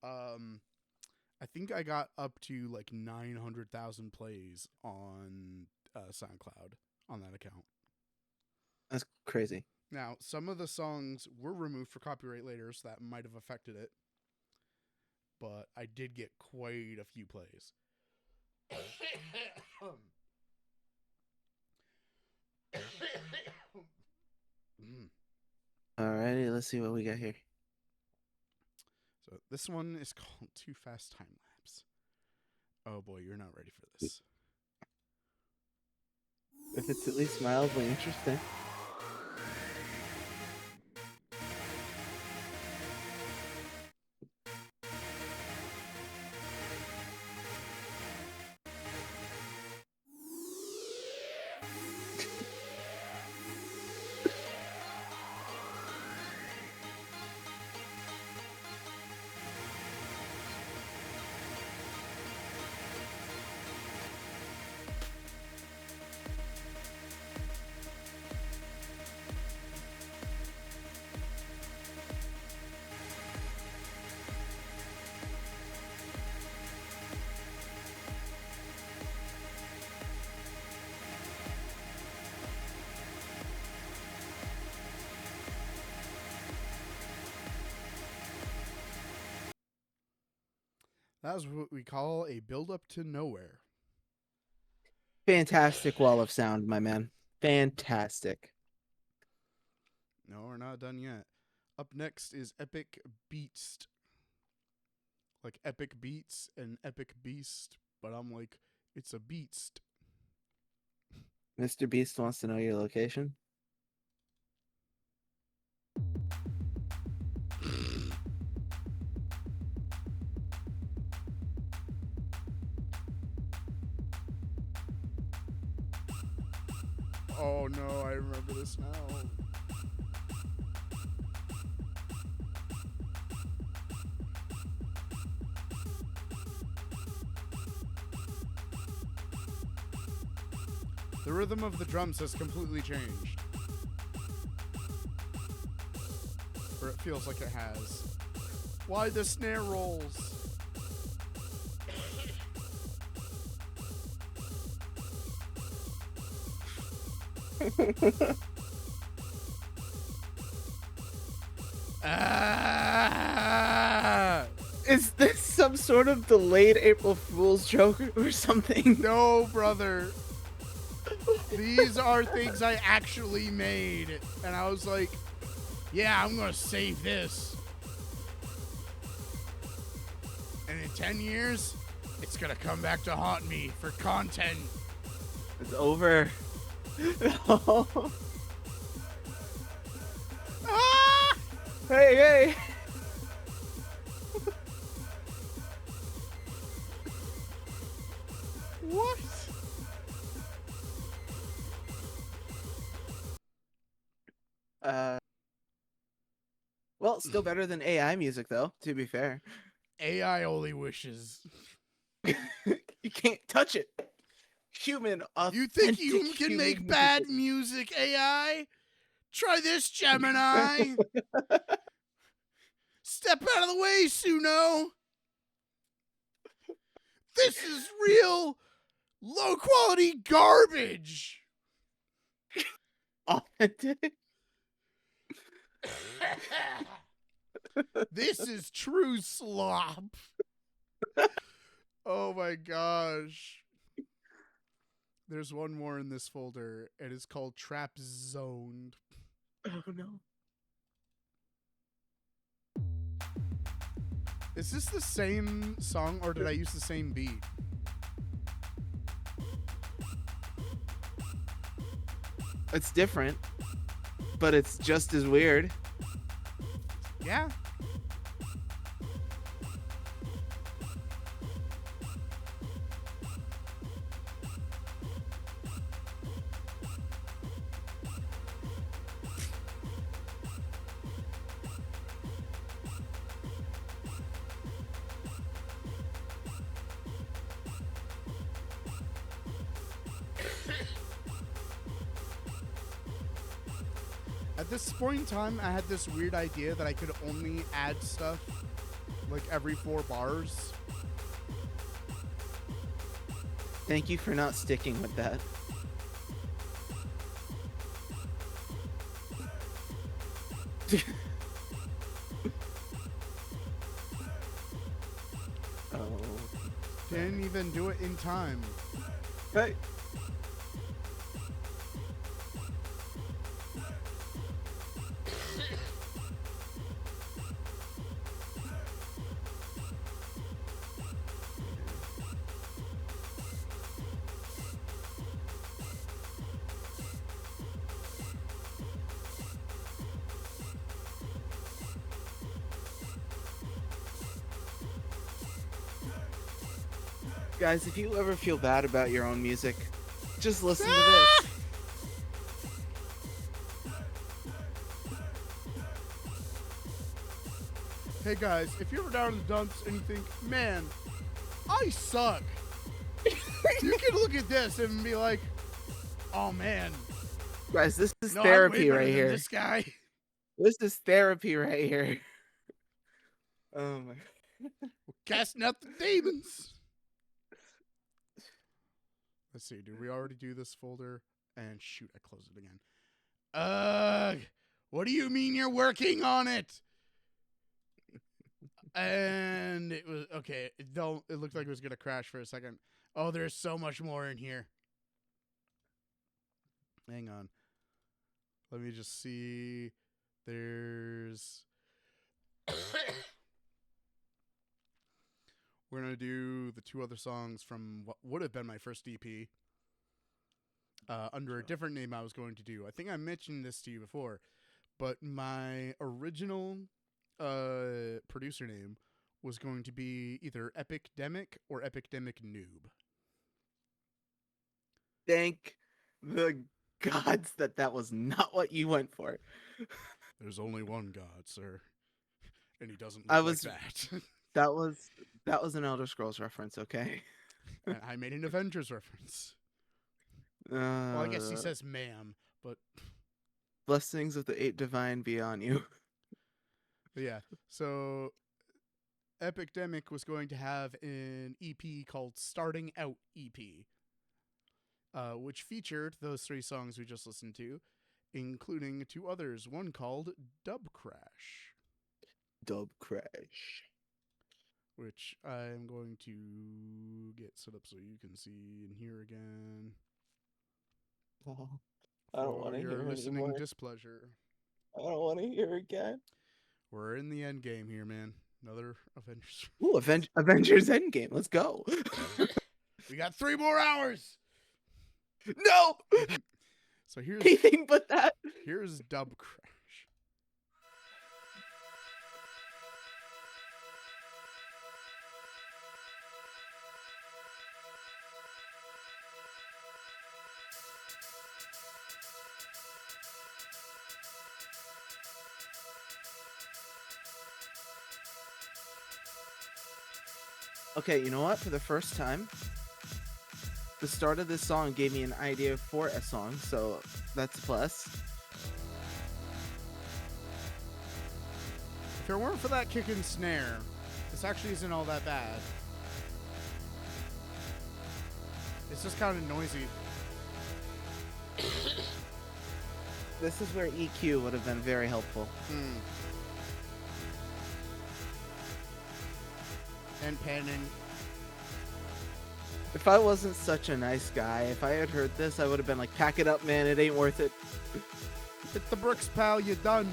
I think I got up to like 900,000 plays on SoundCloud on that account. That's crazy. Now, some of the songs were removed for copyright later, so that might have affected it. But I did get quite a few plays. Alrighty, let's see what we got here. So this one is called Too Fast Time Lapse. Oh boy, you're not ready for this. If it's at least mildly interesting. That was what we call a build up to nowhere. Fantastic wall of sound, my man. Fantastic. No, we're not done yet. Up next is Epic Beast. Like Epic Beats and Epic Beast, but I'm like, it's a beast. Mr. Beast wants to know your location. Oh no, I remember this now. The rhythm of the drums has completely changed. Or it feels like it has. Why the snare rolls? Ah! Is this some sort of delayed April Fool's joke or something? No, brother. These are things I actually made. And I was like, yeah, I'm going to save this. And in 10 years, it's going to come back to haunt me for content. It's over. Ah! Hey, hey. What? Well, still better than AI music, though, to be fair. AI only wishes. You can't touch it. Human, You think you authentic can human make bad music. music, AI? Try this, Gemini. Step out of the way, Suno. This is real low quality garbage. Authentic. This is true slop. Oh my gosh. There's one more in this folder. It is called Trap Zoned. Oh no. Is this the same song or did I use the same beat? It's different, but it's just as weird. Yeah. At this point in time, I had this weird idea that I could only add stuff like every 4 bars. Thank you for not sticking with that. Oh. Didn't even do it in time. Hey. Guys, if you ever feel bad about your own music, just listen to this. Hey guys, if you're ever down in the dumps and you think, man, I suck, you can look at this and be like, oh man, Guys, this is no, I'm way therapy better right than here. This guy. This is therapy right here. Oh my. Casting out the demons. Let's see, did we already do this folder? And shoot, I closed it again. What do you mean you're working on it? And it was okay. It looked like it was gonna crash for a second. Oh, there's so much more in here. Hang on. Let me just see. There's. We're gonna do the 2 other songs from what would have been my first EP. Under a different name I was going to do. I think I mentioned this to you before, but my original producer name was going to be either Epicdemic or Epicdemic Noob. Thank the gods that was not what you went for. There's only one God, sir, and he doesn't look I like was- that. That was an Elder Scrolls reference, okay? I made an Avengers reference. Well, I guess he says ma'am, but Blessings of the 8 divine be on you. yeah. So Epicdemic was going to have an EP called Starting Out EP, which featured those 3 songs we just listened to, including 2 others, one called Dub Crash, Dub Crash. which I'm going to get set up so you can see and hear again. Oh, I don't for want to your hear listening anymore. displeasure. I don't want to hear again. We're in the end game here, man. Another Avengers. Ooh, Avengers Endgame. Let's go. We got 3 more hours. No, So here's anything but that. Dub Crash. Okay, you know what? For the first time, the start of this song gave me an idea for a song, so that's a plus. If it weren't for that kick and snare, this actually isn't all that bad. It's just kind of noisy. This is where EQ would have been very helpful. And panning. If I wasn't such a nice guy, if I had heard this, I would have been like, pack it up, man, it ain't worth it. Hit the bricks, pal, you done.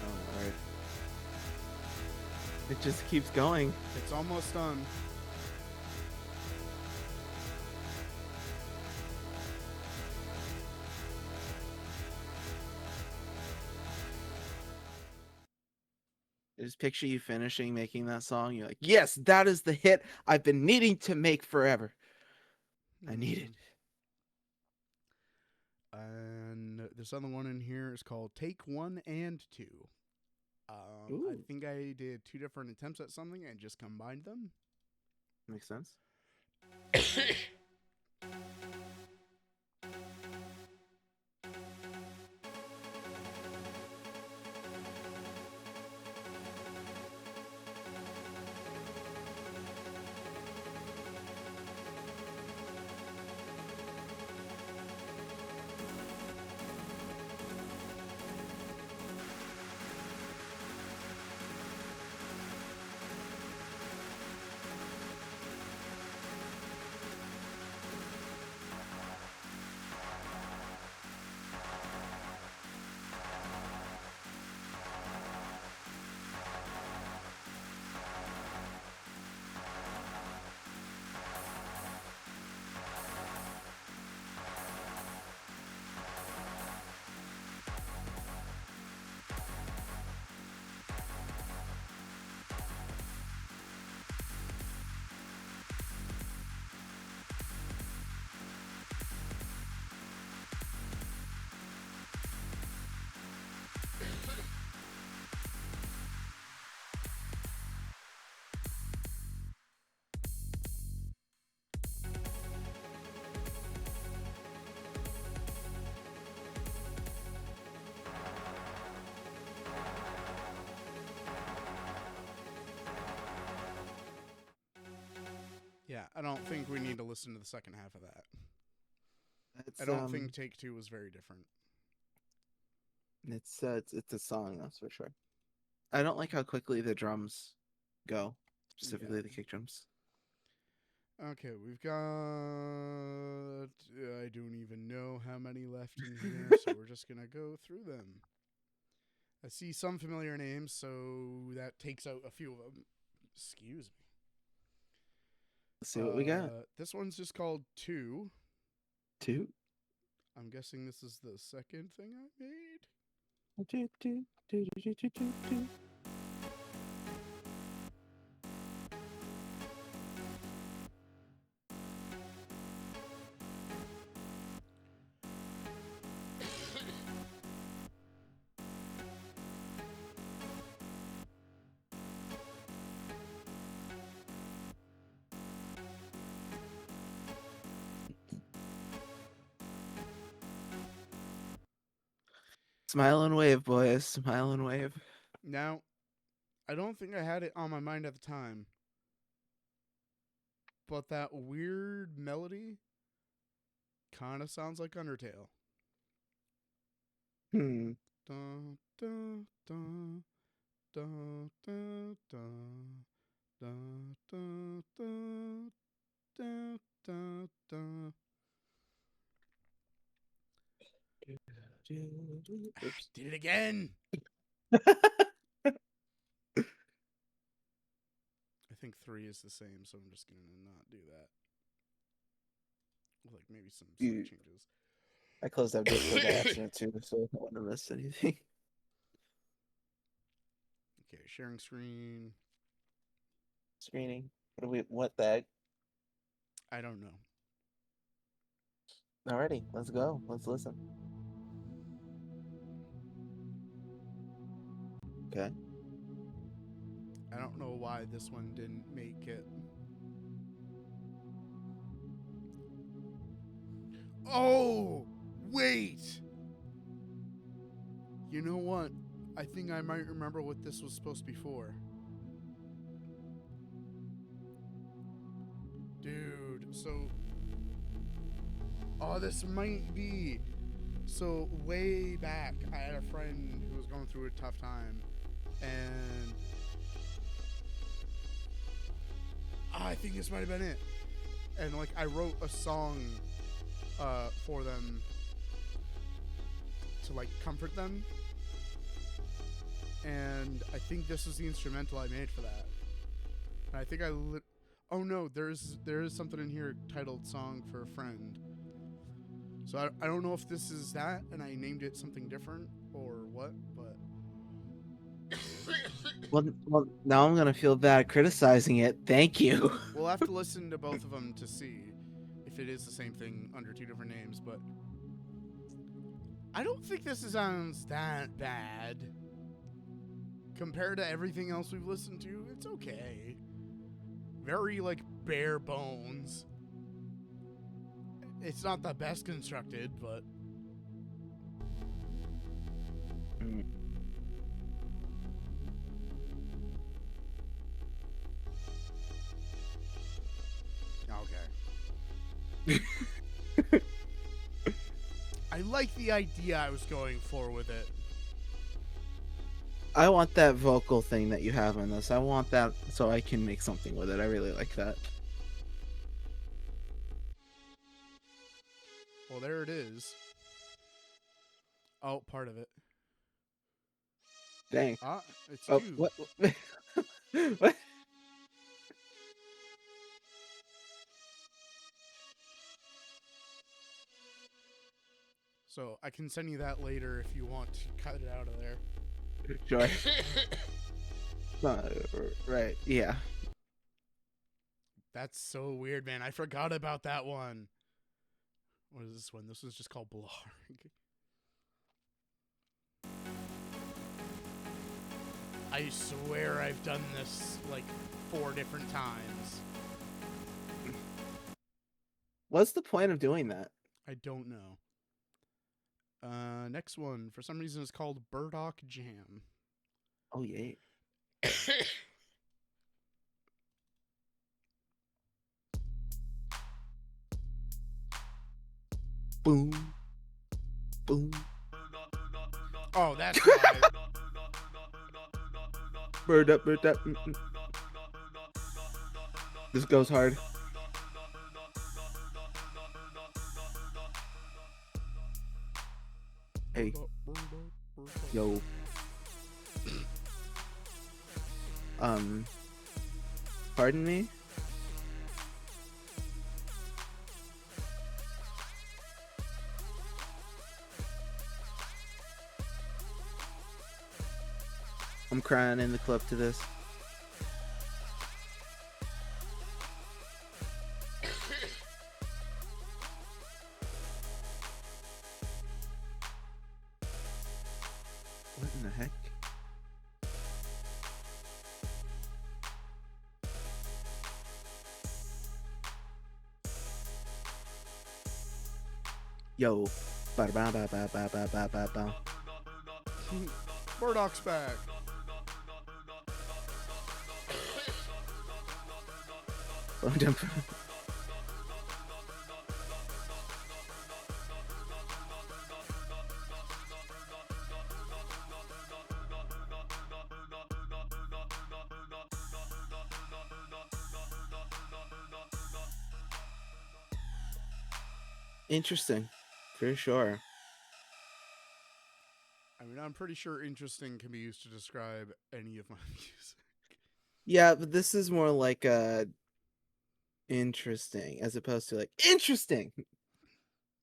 Oh, Lord. It just keeps going. It's almost done. I just picture you finishing making that song. You're like, yes, that is the hit I've been needing to make forever. I need it. And this other one in here is called Take 1 and 2. I Ooh. think I did 2 different attempts at something and just combined them. Makes sense. Yeah, I don't think we need to listen to the second half of that. It's, I don't think take 2 was very different. it's a song, that's for sure. I don't like how quickly the drums go, specifically Yeah. the kick drums. Okay, we've got. I don't even know how many left in here, so we're just gonna go through them. I see some familiar names, so that takes out a few of them. Excuse me. Let's see what we got. This one's just called 2. 2. I'm guessing this is the second thing I made. Do, do, do, do, do, do, do. Smile and wave, boys. Smile and wave. Now, I don't think I had it on my mind at the time, but that weird melody kind of sounds like Undertale. Hmm. Dun, dun, dun, dun, dun, dun, dun, dun, dun, dun, dun, dun. Oops. Did it again. I think 3 is the same, so I'm just gonna not do that. Like maybe some slight changes. I closed that Discord by accident too, so I don't want to miss anything. Okay, sharing screen. Screening. What the heck? I don't know. Alrighty, let's go. Let's listen. Okay. I don't know why this one didn't make it. Oh, wait. You know what? I think I might remember what this was supposed to be for. Dude, so... Oh, this might be... So, way back, I had a friend who was going through a tough time, and... I think this might have been it. And, like, I wrote a song for them to, like, comfort them. And I think this was the instrumental I made for that. And I think oh no, there is something in here titled "Song for a Friend." So I don't know if this is that, and I named it something different or what, but Well, now I'm gonna feel bad criticizing it. Thank you. we'll have to listen to both of them to see if it is the same thing under 2 different names. But I don't think this sounds that bad. Compared to everything else we've listened to, it's okay. Very, like, bare bones. It's not the best constructed, but... Okay. I like the idea I was going for with it. I want that vocal thing that you have in this. I want that so I can make something with it. I really like that. Well, there it is. Oh, part of it. Dang. Ah, it's Oh, you. what? What? So I can send you that later if you want to cut it out of there. Sure. Right. Yeah. That's so weird, man. I forgot about that one. What is this one? This one's just called Blarg. I swear I've done this like 4 different times. What's the point of doing that? I don't know. Next one, for some reason, is called Burdock Jam. Oh, yay. Boom. Boom. Oh, that's why. Bird up, bird up. This goes hard. Hey, yo. Pardon me? I'm crying in the club to this. What in the heck? Yo. Ba-da-ba-ba-ba-ba-ba-ba-ba. Murdoch's back. Interesting. For sure. I mean, I'm pretty sure interesting can be used to describe any of my music. Yeah, but this is more like interesting as opposed to like interesting.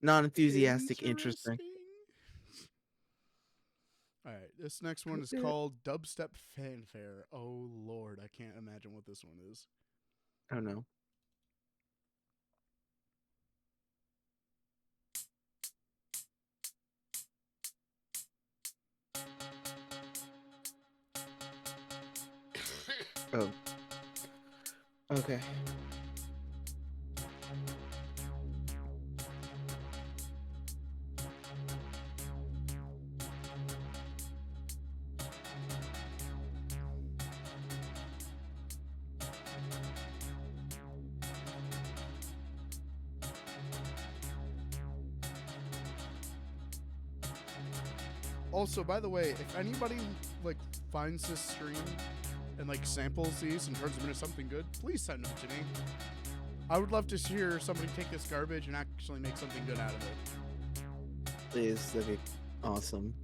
Non-enthusiastic interesting. All right, this next one is called Dubstep Fanfare. Oh lord, I can't imagine what this one is. I don't know. Oh. Okay. Also, by the way, if anybody like finds this stream and like samples these and turns them into something good, please send them to me. I would love to hear somebody take this garbage and actually make something good out of it. Please, that'd be awesome.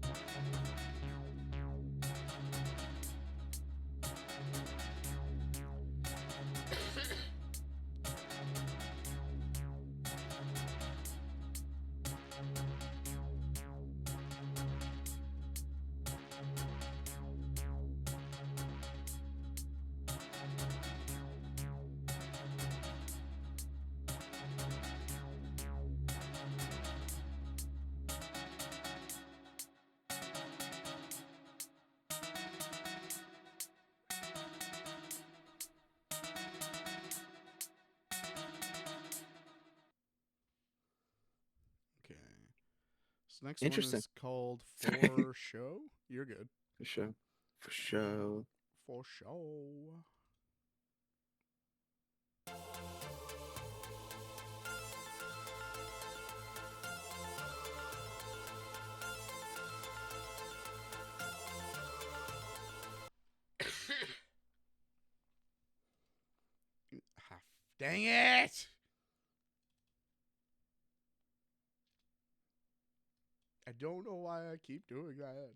Next Interesting. one is called For Show. You're good. For sure. For sure. For show. Dang it! I don't know why I keep doing that.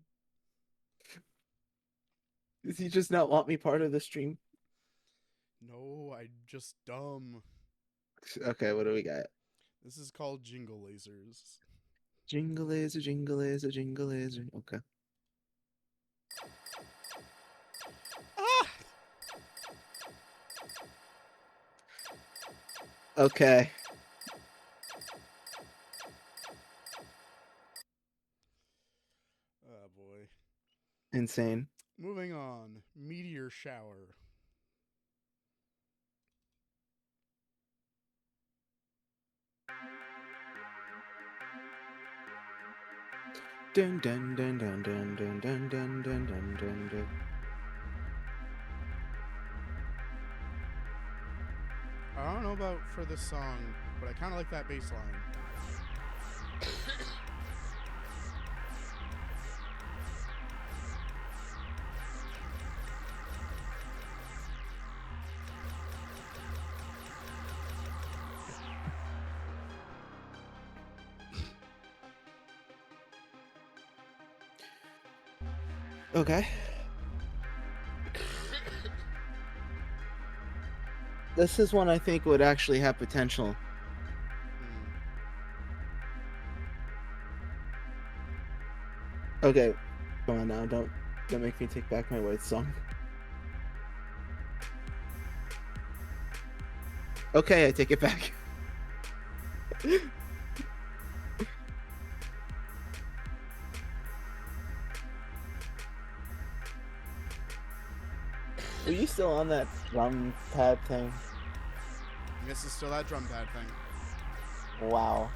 Does he just not want me part of the stream? No, I'm just dumb. Okay, what do we got? This is called Jingle Lasers. Jingle laser, jingle laser, jingle laser. Okay. Ah! Okay. Oh boy. Insane. Moving on. Meteor Shower. Dun dun dun dun dun dun dun dun dun dun dun dun. I don't know about for this song, but I kind of like that bass line. Okay. This is one I think would actually have potential. Okay, come on now, don't make me take back my words, song. Okay, I take it back. Are you still on that drum pad thing? This is still that drum pad thing. Wow.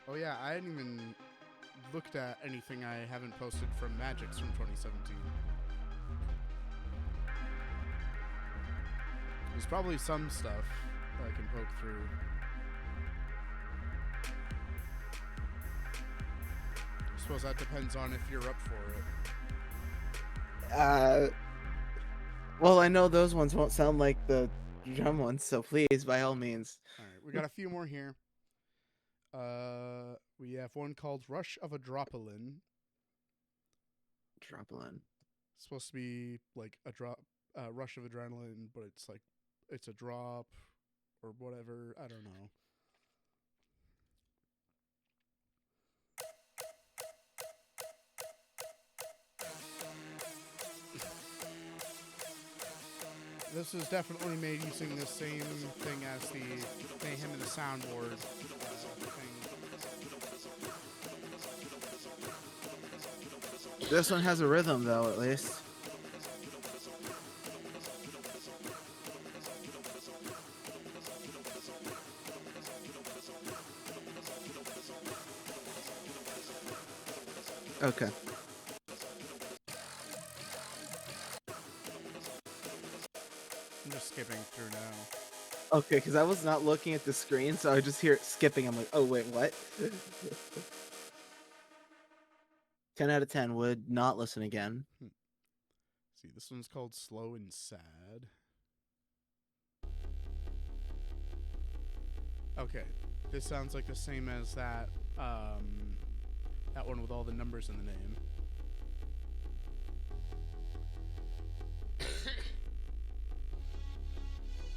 Oh yeah, I hadn't even looked at anything I haven't posted from Magix from 2017. There's probably some stuff that I can poke through. I suppose that depends on if you're up for it. Well, I know those ones won't sound like the drum ones, so please, by all means. Alright, we got a few more here. We have one called Rush of Adrenaline. Adrenaline. It's supposed to be like a rush of adrenaline, but it's a drop or whatever. I don't know. This is definitely made using the same thing as the Mayhem and the Soundboard thing. This one has a rhythm, though, at least. Okay. I'm just skipping through now. Okay, because I was not looking at the screen, so I just hear it skipping. I'm like, oh, wait, what? 10 out of 10 would not listen again. See, this one's called Slow and Sad. Okay, this sounds like the same as that one with all the numbers in the name.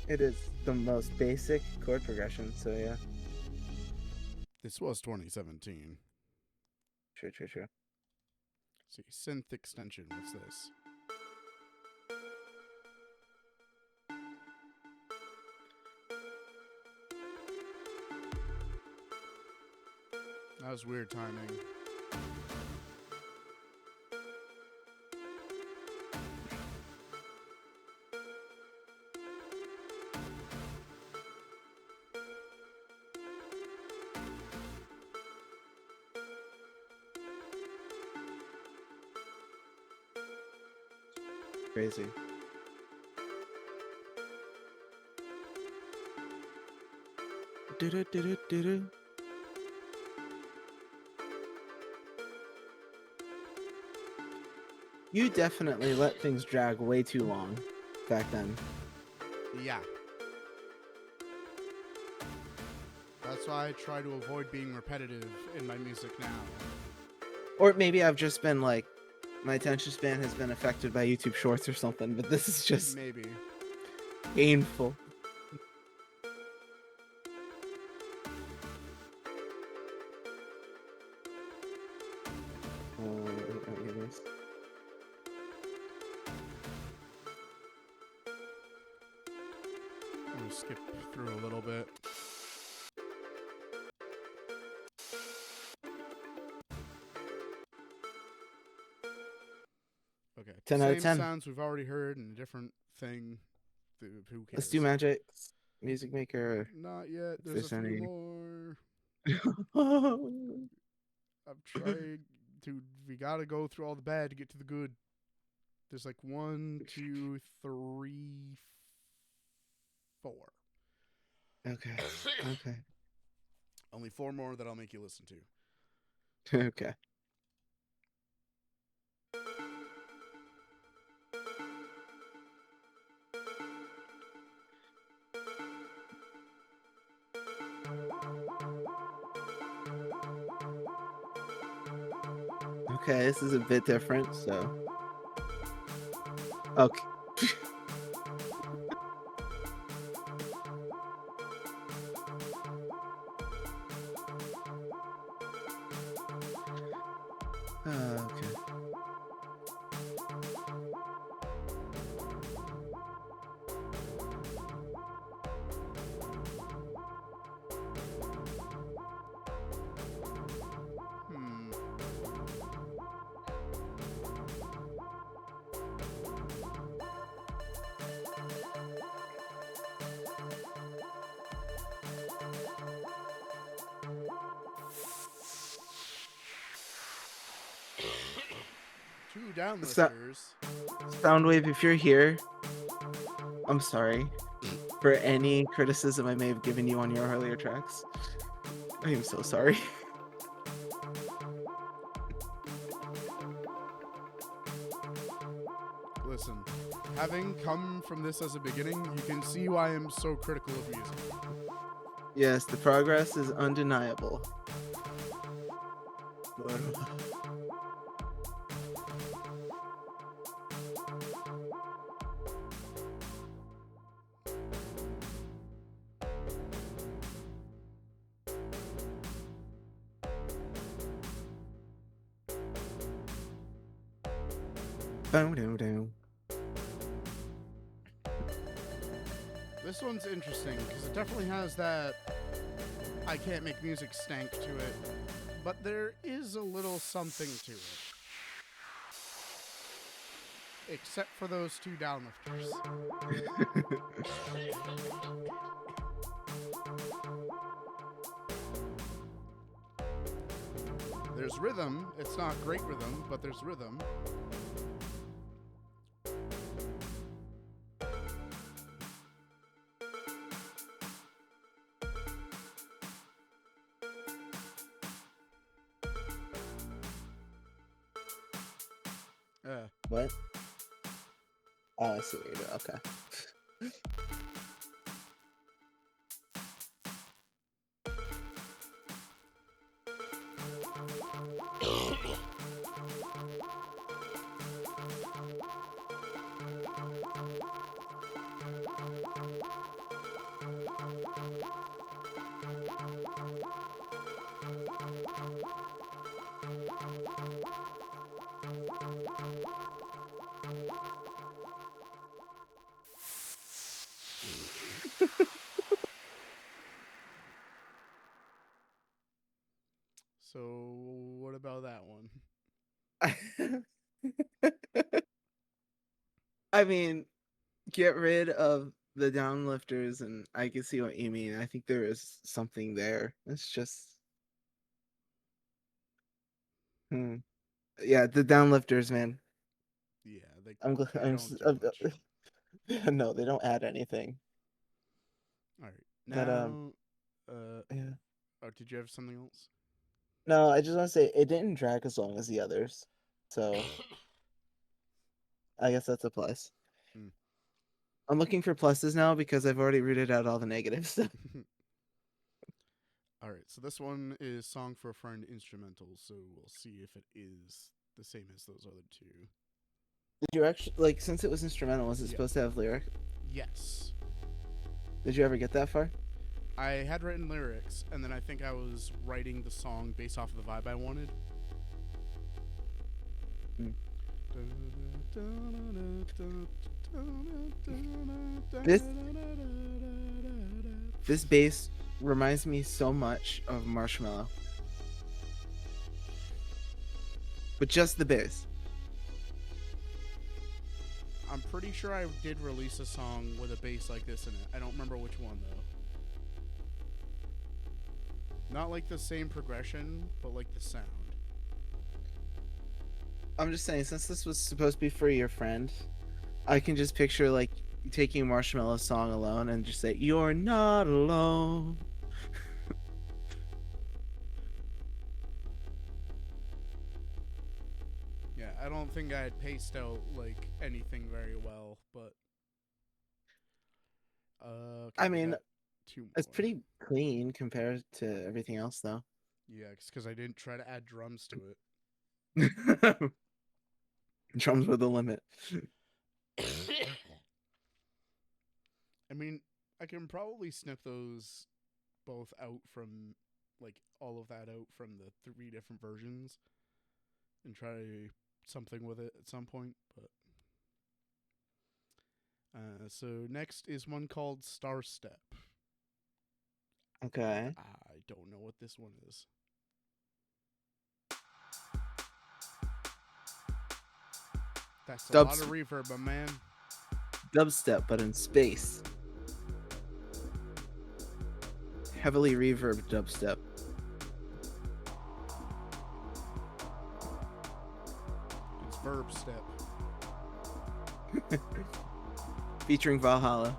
It is the most basic chord progression, so yeah. This was 2017. True. See, synth extension, what's this? That was weird timing. Crazy. Do-do-do-do-do-do. You definitely let things drag way too long back then. Yeah. That's why I try to avoid being repetitive in my music now. Or maybe I've just been like, my attention span has been affected by YouTube Shorts or something, but this is just Maybe. painful. Oh my goodness. I'm gonna skip through a little bit. Okay. 10 out of 10. Sounds we've already heard and a different thing. Who cares? Let's do Magic Music Maker. Not yet. If There's a there's few any- more. I'm trying to. We gotta go through all the bad to get to the good. There's like 1, 2, 3, 4. Okay. Okay. Only 4 more that I'll make you listen to. Okay. Okay, this is a bit different, so. Okay. Okay. Hmm. Two So- downlifters. Soundwave, if you're here, I'm sorry for any criticism I may have given you on your earlier tracks. I am so sorry. Listen, having come from this as a beginning, you can see why I'm so critical of music. Yes, the progress is undeniable. Boom. This one's interesting because it definitely has that I can't make music stank to it, but there is a little something to it. Except for those two downlifters. There's rhythm. It's not great rhythm, but there's rhythm. What? Oh, I see what you're doing. Okay. So, what about that one? I mean, get rid of the downlifters, and I can see what you mean. I think there is something there. It's just, yeah, the downlifters, man. Yeah, they, I'm glad. they I'm. don't do much. No, they don't add anything. All right. But Now, yeah. oh, did you have something else? No, I just want to say it didn't drag as long as the others, so I guess that's a plus. Hmm. I'm looking for pluses now because I've already rooted out all the negatives. All right, so this one is Song for a Friend instrumental, so we'll see if it is the same as those other two. Did you actually, like, since it was instrumental, was it Yeah. supposed to have lyric? Yes. Did you ever get that far? I had written lyrics, and then I think I was writing the song based off of the vibe I wanted. Hmm. This bass reminds me so much of Marshmello. But just the bass. I'm pretty sure I did release a song with a bass like this in it. I don't remember which one, though. Not like the same progression, but like the sound. I'm just saying, since this was supposed to be for your friend, I can just picture like taking Marshmallow's song alone and just say, "You're not alone." Yeah, I don't think I'd paced out like anything very well, but okay, I we mean, got two more. it's pretty clean compared to everything else, though. Yeah, because I didn't try to add drums to it. Drums were the limit. I mean, I can probably snip those both out from like all of that out from the 3 different versions and try something with it at some point, but so next is one called Star Step. Okay. I don't know what this one is. That's a lot of reverb, my man. Dubstep, but in space. Heavily reverb dubstep. It's Verb Step. Featuring Valhalla.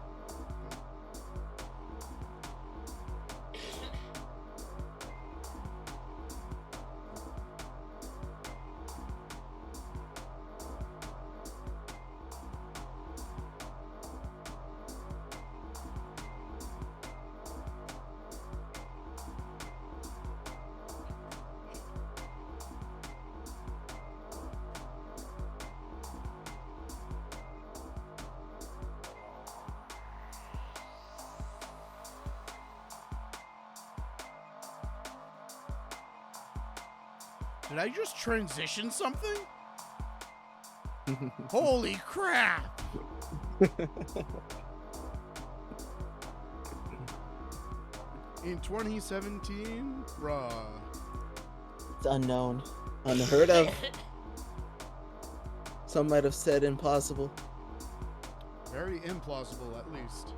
Did I just transition something? Holy crap! In 2017, bruh. It's unknown. Unheard of. Some might have said impossible. Very implausible, at least.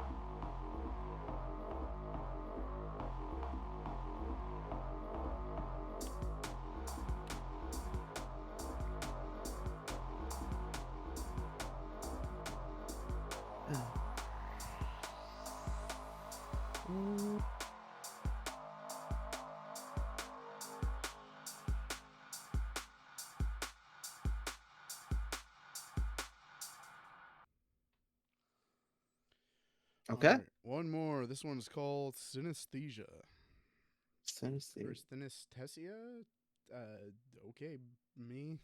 Okay. Alright, one more. This one's called Synesthesia. Or Synesthesia? Okay, me.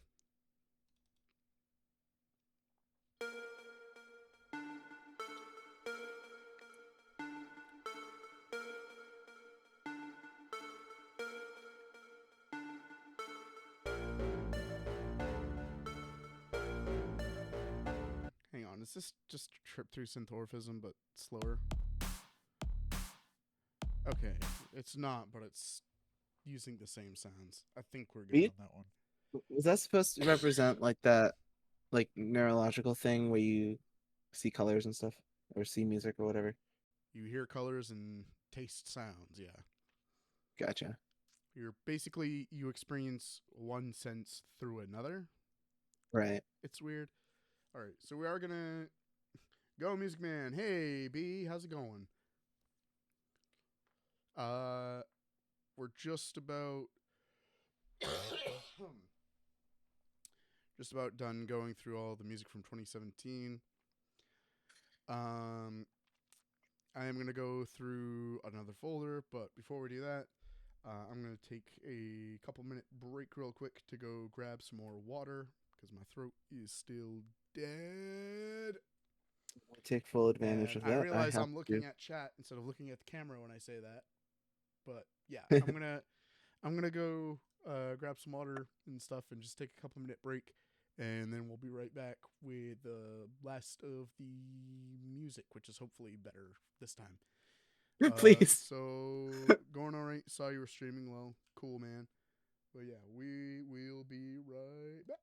Hang on, is this just a trip through synthorphism but slower? Okay, it's not, but it's using the same sounds. I think we're good on that one. Was that supposed to represent like that, like neurological thing where you see colors and stuff, or see music or whatever? You hear colors and taste sounds, yeah. Gotcha. You experience one sense through another. Right. It's weird. All right, so we are gonna go, Music Man. Hey, B, how's it going? We're just about done going through all the music from 2017. I am gonna go through another folder, but before we do that, I'm gonna take a couple minute break real quick to go grab some more water because my throat is still dead. Take full advantage And of that. I realize have I'm looking to. at chat instead of looking at the camera when I say that. But yeah, I'm gonna go grab some water and stuff and just take a couple minute break, and then we'll be right back with the last of the music, which is hopefully better this time. Please. So going all right. Saw you were streaming well. Cool, man. But yeah, we will be right back.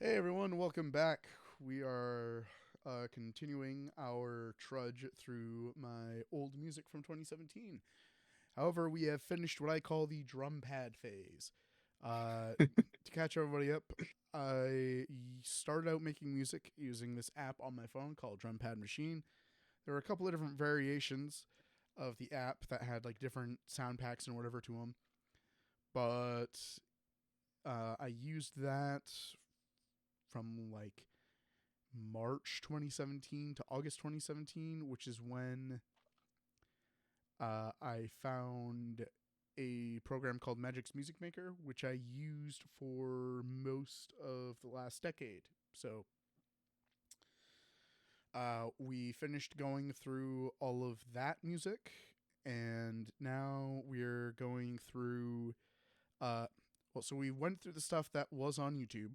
Hey everyone, welcome back. We are continuing our trudge through my old music from 2017. However, we have finished what I call the drum pad phase. To catch everybody up, I started out making music using this app on my phone called Drum Pad Machine. There were a couple of different variations of the app that had like different sound packs and whatever to them, but I used that from like March 2017 to August 2017, which is when I found a program called Magic's Music Maker, which I used for most of the last decade. So we finished going through all of that music, and now we're going through. So we went through the stuff that was on YouTube,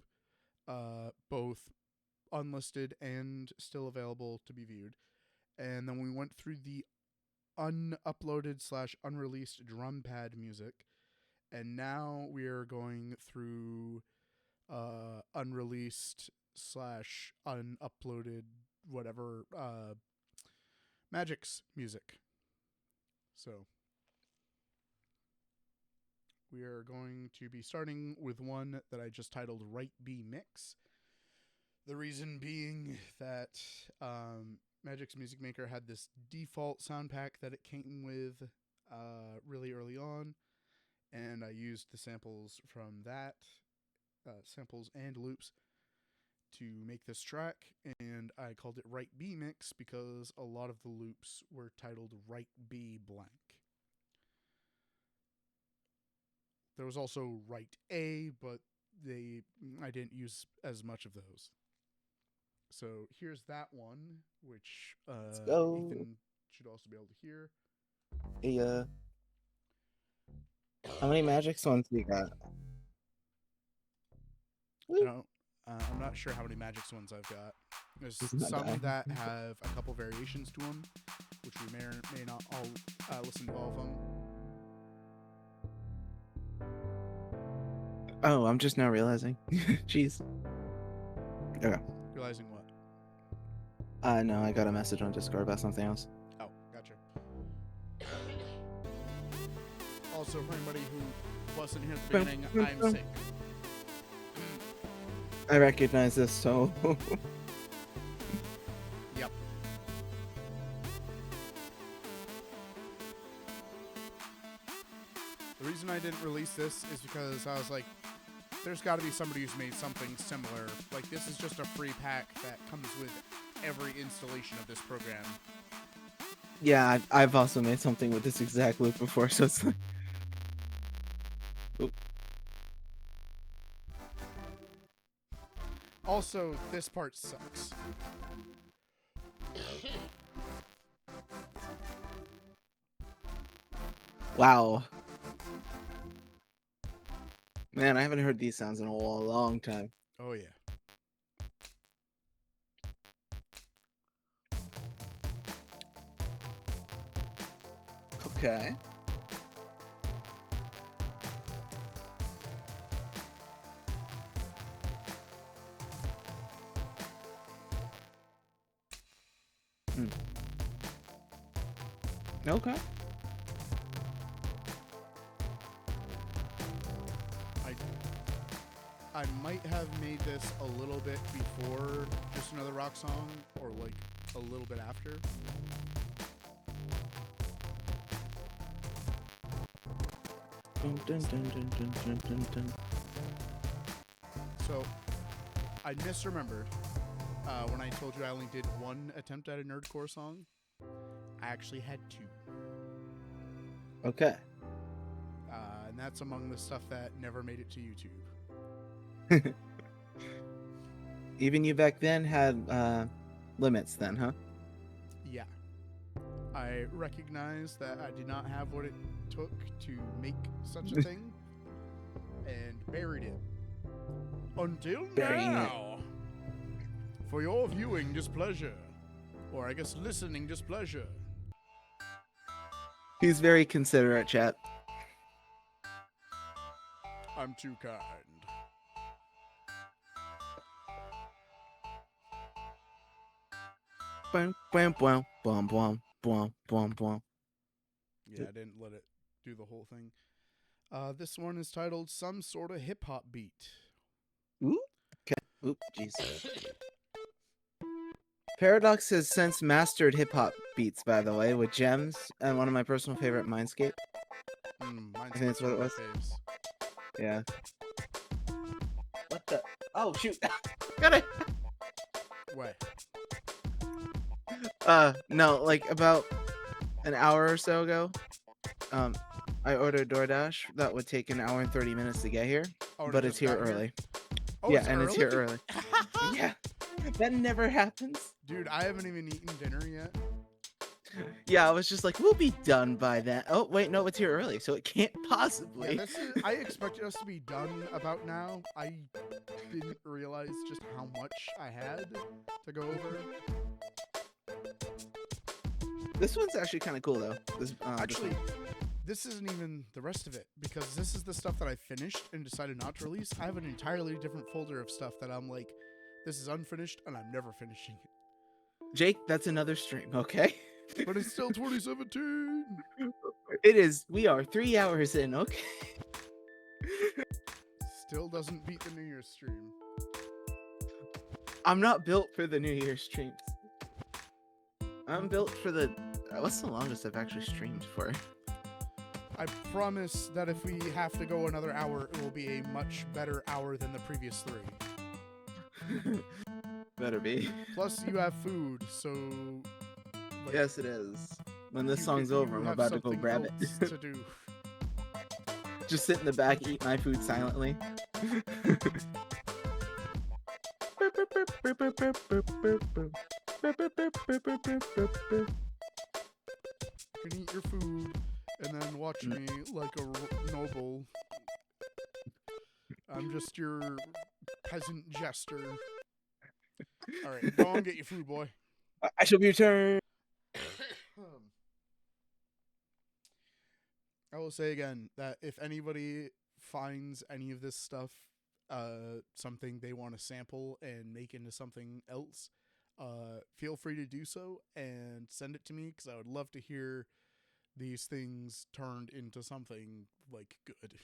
both unlisted and still available to be viewed, and then we went through the unuploaded / unreleased drum pad music, and now we are going through unreleased / unuploaded whatever Magic's music. So we are going to be starting with one that I just titled Right B Mix. The reason being that Magic's Music Maker had this default sound pack that it came with really early on, and I used the samples from that, samples and loops, to make this track, and I called it Right B Mix because a lot of the loops were titled Right B blank. There was also Right A, but I didn't use as much of those. So here's that one, which Let's go. Ethan should also be able to hear. Hey, how many Magic's ones we got? I'm not sure how many Magic's ones I've got. There's He's not some dying. that have a couple variations to them, which we may or may not all listen to all of them. Oh, I'm just now realizing. Jeez. Okay. Realizing what? No, I got a message on Discord about something else. Oh, gotcha. Also, for anybody who wasn't here at the beginning, I'm sick. I recognize this, so. Yep. The reason I didn't release this is because I was like, there's got to be somebody who's made something similar. Like, this is just a free pack that comes with every installation of this program. Yeah, I've also made something with this exact loop before, so it's like. Oop. Also, this part sucks. Wow. Man, I haven't heard these sounds in a long time. Oh, yeah. Okay. Okay. I might have made this a little bit before Just Another Rock Song, or like a little bit after. Dun, dun, dun, dun, dun, dun, dun, dun. So, I misremembered when I told you I only did one attempt at a nerdcore song. I actually had two. Okay. And that's among the stuff that never made it to YouTube. Even you back then had limits then, huh? Yeah. I recognized that I did not have what it took to make such a thing, and buried it. Until Burying now. For your viewing displeasure. Or I guess listening displeasure. He's very considerate, chat. I'm too kind. Bum, bum, bum, bum, bum, bum, bum, bum. Yeah, I didn't let it do the whole thing. This one is titled Some Sort of Hip Hop Beat. Ooh. Okay. Oop, jeez. Paradox has since mastered hip hop beats, by the way, with Gems and one of my personal favorite, Mindscape. Mine's think that's what it was. faves. Yeah. What the? Oh shoot! Got it. Way. No, like about an hour or so ago, I ordered DoorDash. That would take an hour and 30 minutes to get here, Oh, and it but it's just here got here? early. Oh, Yeah, it's and it's here early? early. Yeah, that never happens. Dude, I haven't even eaten dinner yet. Yeah, I was just like, we'll be done by then. Oh wait, no, it's here early, so it can't Yeah, possibly. I expected us to be done about now. I didn't realize just how much I had to go over. This one's actually kind of cool though. This Actually, one. this isn't even the rest of it, because this is the stuff that I finished and decided not to release. I have an entirely different folder of stuff that I'm like, this is unfinished and I'm never finishing it. Jake, that's another stream, okay? But it's still 2017. It is. We are 3 hours in, okay? Still doesn't beat the New Year's stream. I'm not built for the New Year's streams. I'm built for the. What's the longest I've actually streamed for? I promise that if we have to go another hour, it will be a much better hour than the previous 3. Better be. Plus, you have food, so. Like, Yes, it is. When this you song's you over, I'm have about to go something grab it. else to do. Just sit in the back, eat my food silently. You can eat your food and then watch me like a noble. I'm just your peasant jester. Alright, go and get your food, boy. I shall be returned. I will say again that if anybody finds any of this stuff something they want to sample and make into something else, feel free to do so and send it to me, because I would love to hear these things turned into something like good.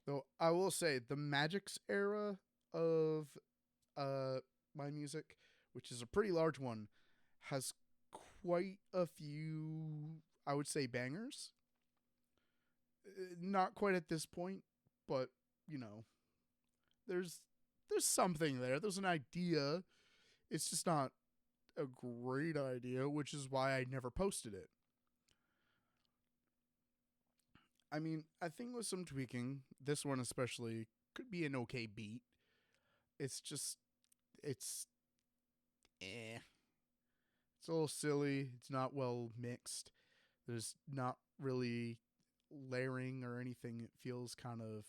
Though I will say the Magix era of my music, which is a pretty large one, has quite a few, I would say, bangers. Not quite at this point, but you know, there's something there. There's an idea. It's just not a great idea, which is why I never posted it. I mean, I think with some tweaking, this one especially could be an okay beat. It's just, it's It's a little silly. It's not well mixed. There's not really layering or anything. It feels kind of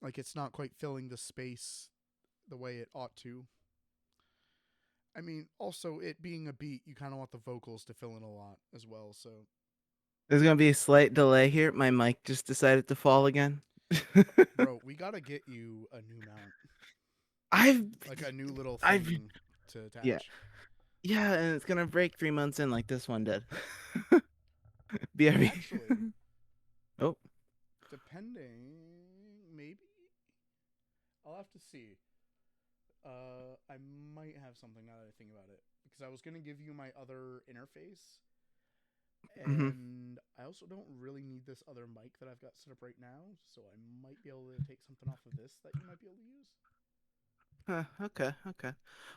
like it's not quite filling the space the way it ought to. I mean, also, it being a beat, you kind of want the vocals to fill in a lot as well, so. There's gonna be a slight delay here. My mic just decided to fall again. Bro, we gotta get you a new mount. Like a new little thing to attach. Yeah, and it's gonna break 3 months in like this one did. BRB. Actually, Oh. depending, maybe? I'll have to see. I might have something now that I think about it. Because I was going to give you my other interface. And I also don't really need this other mic that I've got set up right now. So I might be able to take something off of this that you might be able to use. Okay.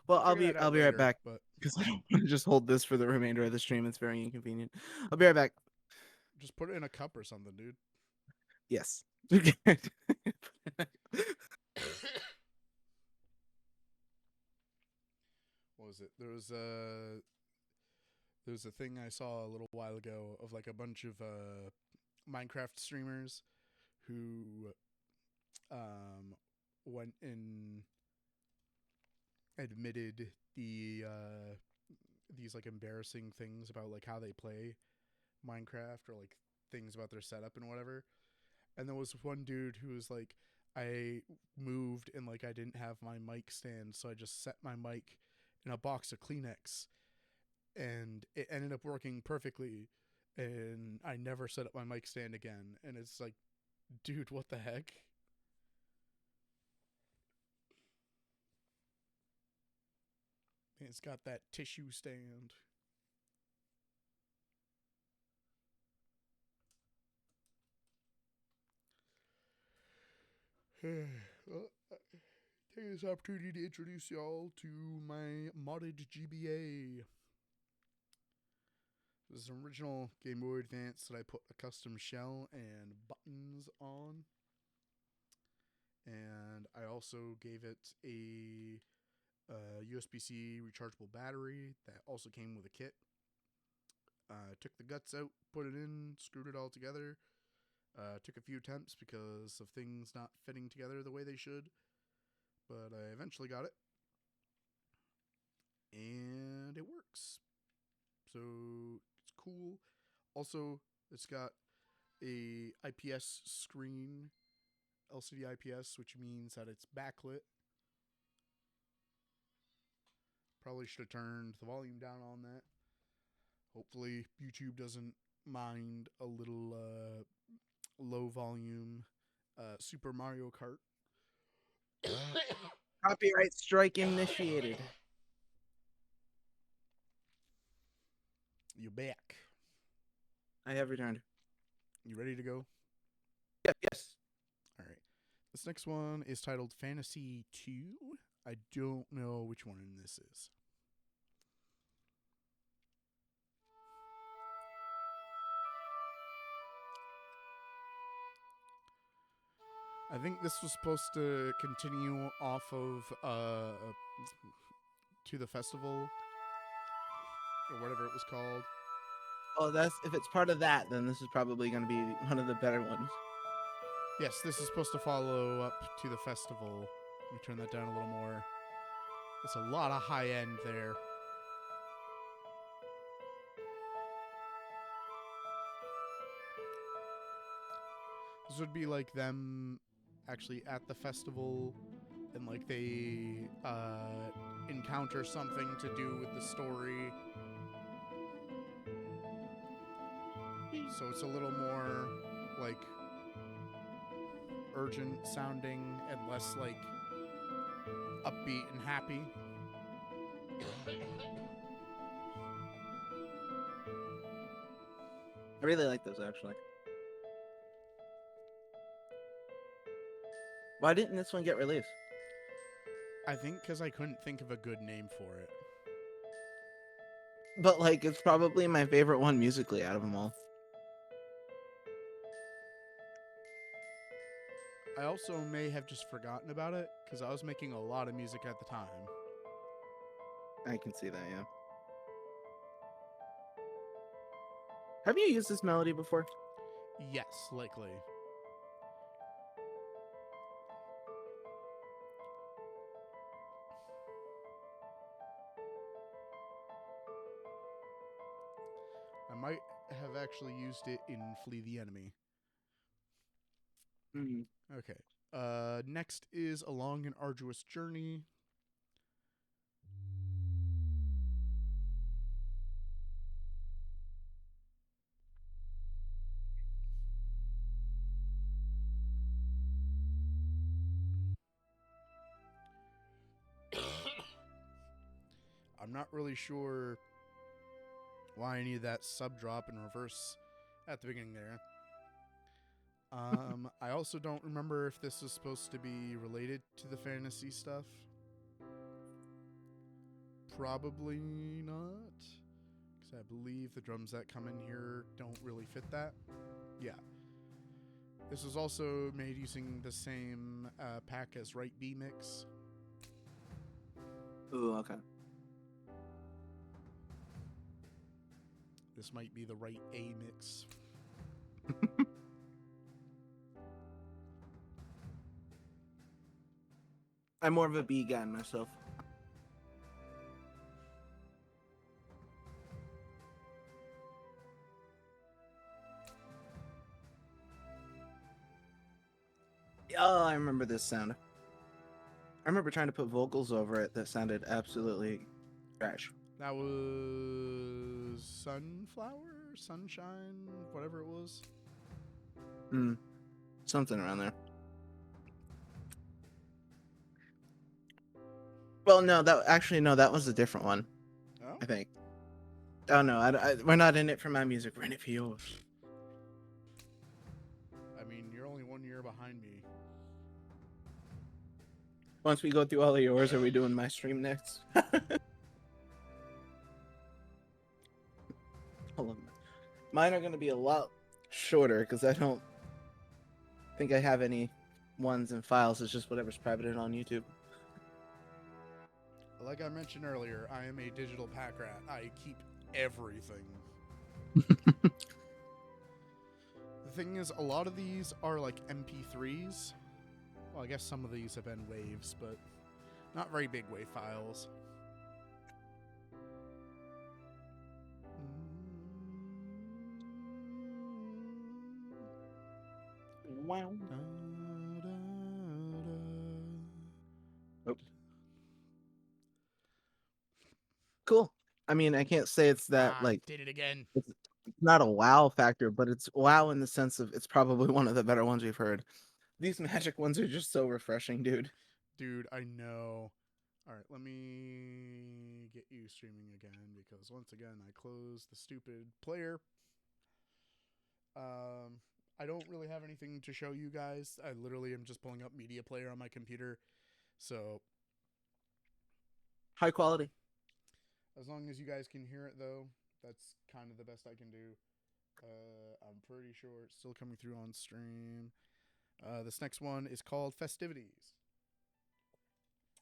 Well, I'll be right back But because I don't want to just hold this for the remainder of the stream. It's very inconvenient. I'll be right back. just put it in a cup or something, dude. Yes. What was it? There was a thing I saw a little while ago of like a bunch of Minecraft streamers who went and admitted these like embarrassing things about like how they play Minecraft, or like things about their setup and whatever. And there was one dude who was like, I moved and like I didn't have my mic stand, so I just set my mic in a box of Kleenex, and it ended up working perfectly. And I never set up my mic stand again. And it's like, dude, what the heck? And it's got that tissue stand. Well, take this opportunity to introduce y'all to my modded GBA. This is an original Game Boy Advance that I put a custom shell and buttons on. And I also gave it a USB-C rechargeable battery that also came with a kit. Took the guts out, put it in, screwed it all together. Took a few attempts because of things not fitting together the way they should. But I eventually got it. And it works. So it's cool. Also, it's got a IPS screen, LCD IPS, which means that it's backlit. Probably should have turned the volume down on that. Hopefully YouTube doesn't mind a little low volume Super Mario Kart. Copyright strike initiated. You're back. I have returned. You ready to go? Yep, yes. All right. This next one is titled Fantasy 2. I don't know which one this is. I think this was supposed to continue off of To the Festival or whatever it was called. Oh, that's if it's part of that, then this is probably going to be one of the better ones. Yes, this is supposed to follow up To the Festival. Let me turn that down a little more. It's a lot of high end there. This would be like them actually at the festival and like they encounter something to do with the story. So it's a little more like urgent sounding and less like upbeat and happy. I really like those, actually. Why didn't this one get released? I think because I couldn't think of a good name for it. But, like, it's probably my favorite one musically out of them all. I also may have just forgotten about it because I was making a lot of music at the time. I can see that, yeah. Have you used this melody before? Yes, likely. I might have actually used it in Flee the Enemy. Mm. Okay. Next is A Long and Arduous Journey. I'm not really sure why I needed that sub drop and reverse at the beginning there. I also don't remember if this was supposed to be related to the fantasy stuff. Probably not, because I believe the drums that come in here don't really fit that. Yeah. This was also made using the same pack as Right B Mix. Ooh, okay. This might be the Right A Mix. I'm more of a B guy myself. Oh, I remember this sound. I remember trying to put vocals over it that sounded absolutely Trash. That was Sunflower, Sunshine, whatever it was. Something around there. Well, no, that was a different one. Oh, I think. Oh no, we're not in it for my music. We're in it for yours. I mean, you're only 1 year behind me. Once we go through all of yours, are we doing my stream next? Hold on. Mine are going to be a lot shorter because I don't think I have any ones and files. It's just whatever's privated on YouTube. Like I mentioned earlier, I am a digital pack rat. I keep everything. The thing is, a lot of these are like MP3s. Well, I guess some of these have been waves, but not very big wave files. Wow. Oh. Cool. I mean, I can't say it's that like did it again. it's not a wow factor, but it's wow in the sense of it's probably one of the better ones we've heard. These magic ones are just so refreshing, dude. Dude, I know. All right, let me get you streaming again because once again I closed the stupid player. I don't really have anything to show you guys. I literally am just pulling up media player on my computer. So High quality. as long as you guys can hear it though, that's kind of the best I can do. I'm pretty sure it's still coming through on stream. This next one is called Festivities.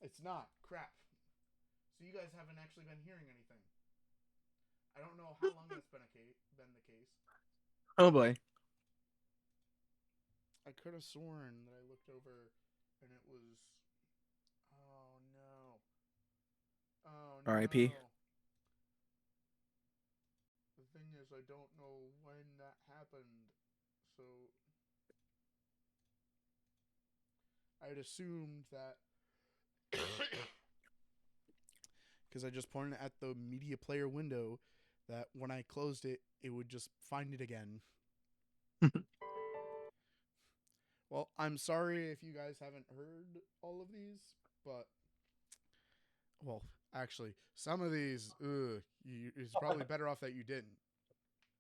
It's not. Crap. So you guys haven't actually been hearing anything. I don't know how long that's been the case. Oh boy. I could have sworn that I looked over and it was... Oh, no. Oh, no. R.I.P. The thing is, I don't know when that happened. So... I'd assumed that... Because I just pointed at the media player window that when I closed it, it would just find it again. Well, I'm sorry if you guys haven't heard all of these, but... Well, actually, some of these, it's probably better off that you didn't.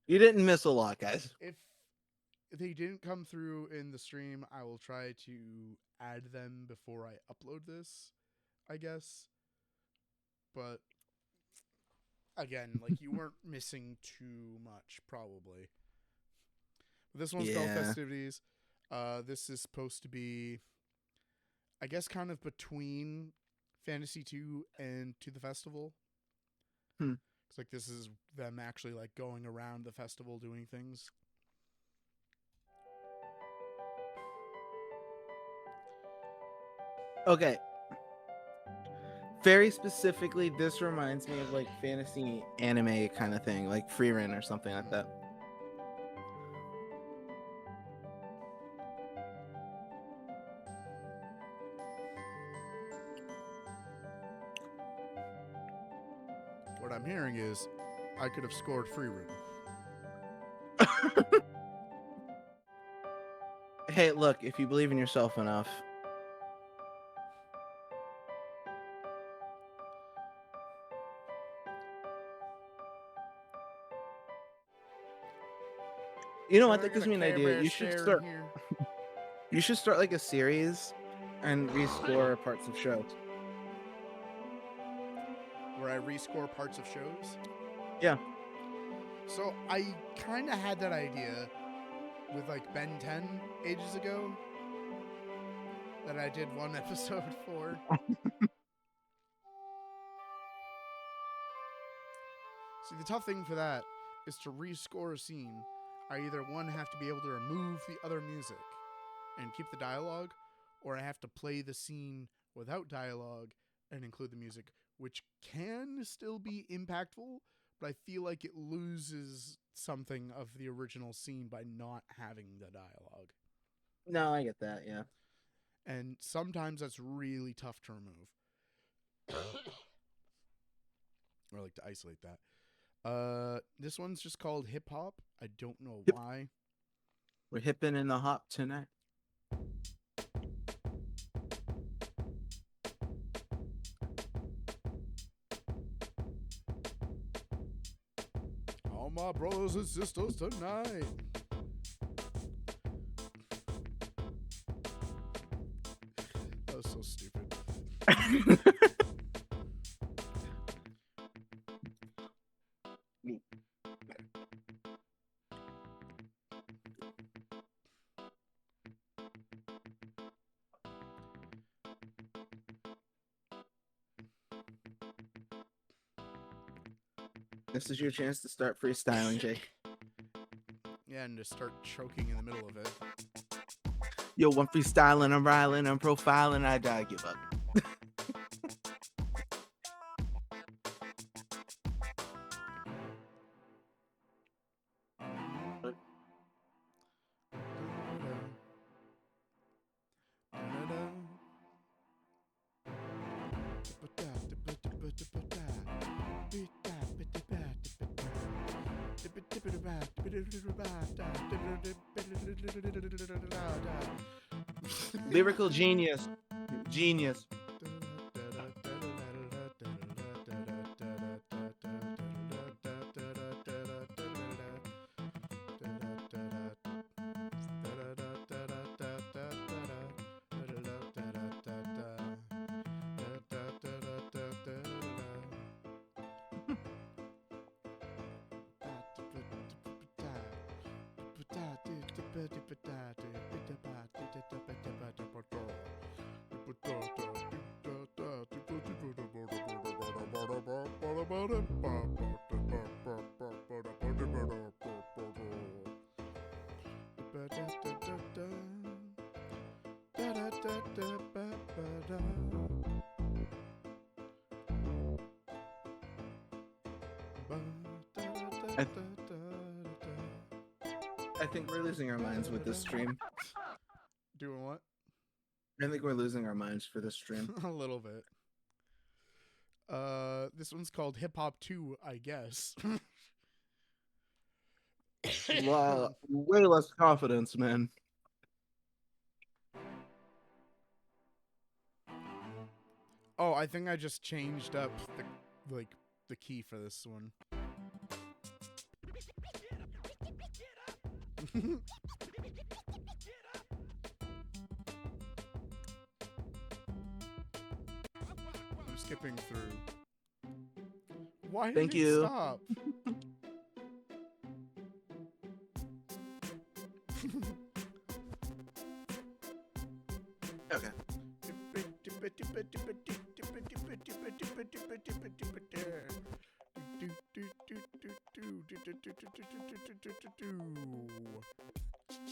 You didn't miss a lot, guys. If they didn't come through in the stream, I will try to add them before I upload this, I guess. But, again, like, you weren't missing too much, probably. This one's called Festivities. This is supposed to be, I guess, kind of between Fantasy 2 and To the Festival. It's like this is them actually like going around the festival doing things. Okay. Very specifically, this reminds me of like fantasy anime kind of thing, like Frieren or something like that. What I'm hearing is I could have scored Frieren. Hey, look, if you believe in yourself enough. You know what? That gives me an idea. You should start. You should start like a series, and rescore parts of shows. Where I rescore parts of shows. Yeah. So I kind of had that idea with like Ben 10 ages ago that I did one episode for. See, the tough thing for that is to rescore a scene. I either one have to be able to remove the other music and keep the dialogue, or I have to play the scene without dialogue and include the music, which can still be impactful, but I feel like it loses something of the original scene by not having the dialogue. No, I get that, yeah. And sometimes that's really tough to remove. Or I like to isolate that. This one's just called hip hop. I don't know Yep. why. We're hipping in the hop tonight. All my brothers and sisters tonight. That was so stupid. This is your chance to start freestyling, Jay. Yeah, and to start choking in the middle of it. Yo, I'm freestyling, I'm riling, I'm profiling, I die, give up. Lyrical genius. Genius. I think we're losing our minds with this stream. Doing what? I think we're losing our minds for this stream. A little bit. This one's called Hip Hop 2, I guess. Wow, way less confidence, man. Oh, I think I just changed up the key for this one. I'm skipping through. Why did Thank it you. stop? Okay.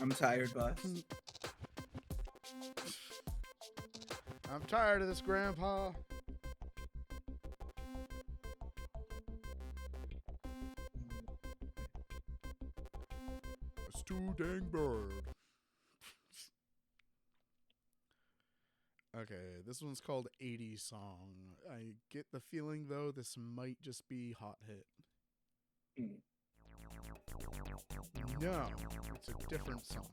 I'm tired, boss. I'm tired of this, Grandpa. It's too dang bird. Okay, this one's called 80s Song. I get the feeling, though, this might just be Hot Hit. No, it's a different song.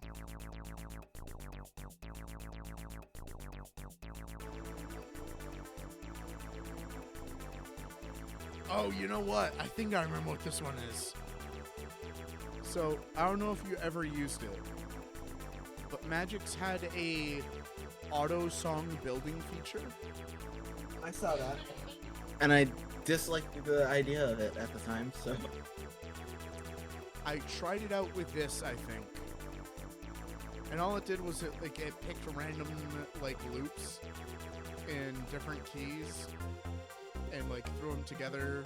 Oh, you know what? I think I remember what this one is. So, I don't know if you ever used it, but Magix had a auto song building feature. I saw that. And I disliked the idea of it at the time, so. I tried it out with this, I think. And all it did was it picked random loops in different keys and threw them together,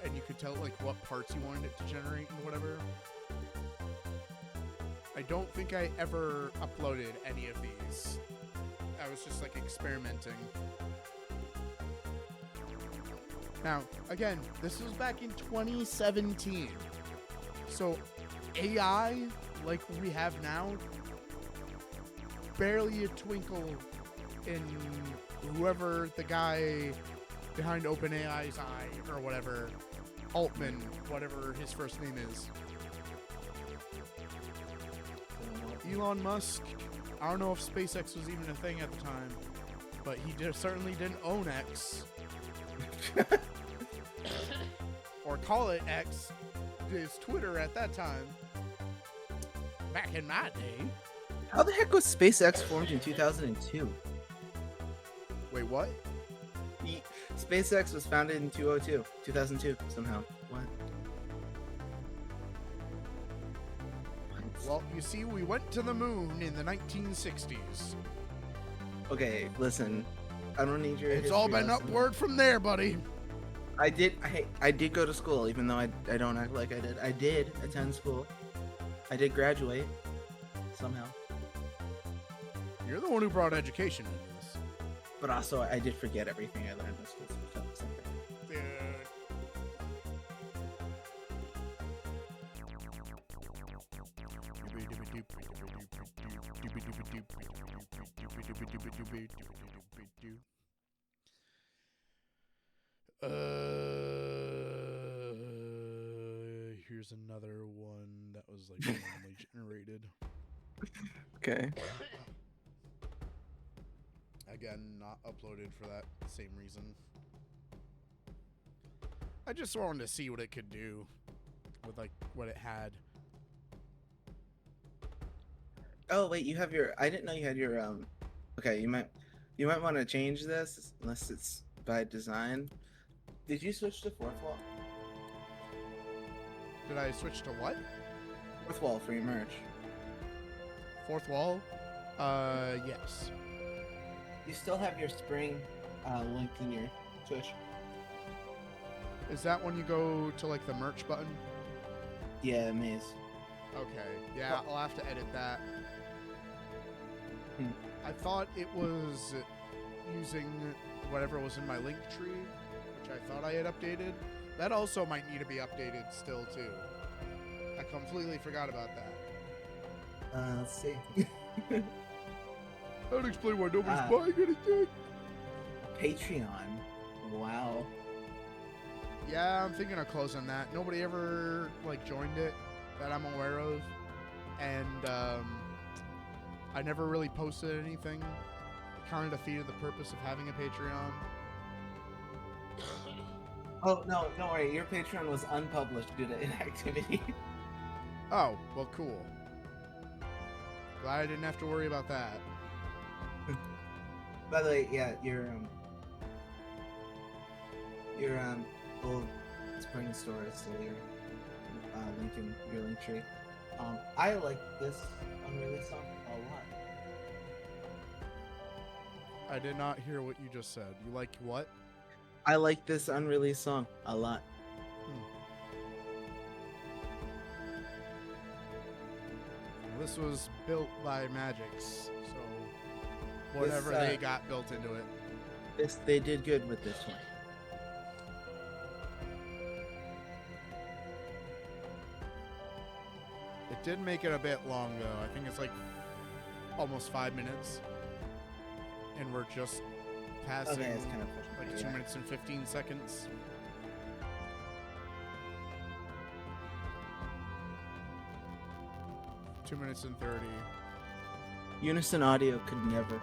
and you could tell what parts you wanted it to generate and whatever. I don't think I ever uploaded any of these. I was just experimenting. Now, again, this was back in 2017. So AI, like we have now, barely a twinkle in whoever the guy behind OpenAI's eye or whatever, Altman, whatever his first name is. Elon Musk, I don't know if SpaceX was even a thing at the time, but he certainly didn't own X. Or call it X, his Twitter at that time. Back in my day. How the heck was SpaceX formed in 2002? Wait, what? SpaceX was founded in 2002 somehow. What? Well, you see, we went to the moon in the 1960s. Okay, listen. I don't need your. It's all history been lesson. upward from there, buddy. I did go to school, even though I don't act like I did. I did attend school. I did graduate somehow. You're the one who brought education into this. But also, I did forget everything I learned in school. So it's okay. Dude. Here's another one that was like randomly generated. Okay. Again, not uploaded for that same reason. I just wanted to see what it could do with like what it had. Oh wait, you have your. I didn't know you had your. Okay, you might want to change this unless it's by design. Did you switch to fourth wall? Did I switch to what? Fourth wall for your merch. Fourth wall? Yes. You still have your spring linked in your Twitch. Is that when you go to like the merch button? Yeah, maze. Okay. Yeah, I'll have to edit that. Hmm. I thought it was using whatever was in my link tree, which I thought I had updated. That also might need to be updated still too. I completely forgot about that. Let's see. That'd explain why nobody's buying anything. Patreon. Wow. Yeah, I'm thinking of closing that. Nobody ever like joined it that I'm aware of, and I never really posted anything. It kind of defeated the purpose of having a Patreon. Oh no, don't worry. Your Patreon was unpublished due to inactivity. Oh, well, cool. Glad I didn't have to worry about that. By the way, yeah, your old spring store is still your link in your link tree. I like this unreleased song a lot. I did not hear what you just said. You like what? I like this unreleased song a lot. This was built by Magix, so whatever they got built into it. They did good with this one. It did make it a bit long though. I think it's like almost 5 minutes, and we're just passing Okay, it's kind of pushing like through, 2 yeah. minutes and 15 seconds. Two minutes and 30. Unison Audio could never.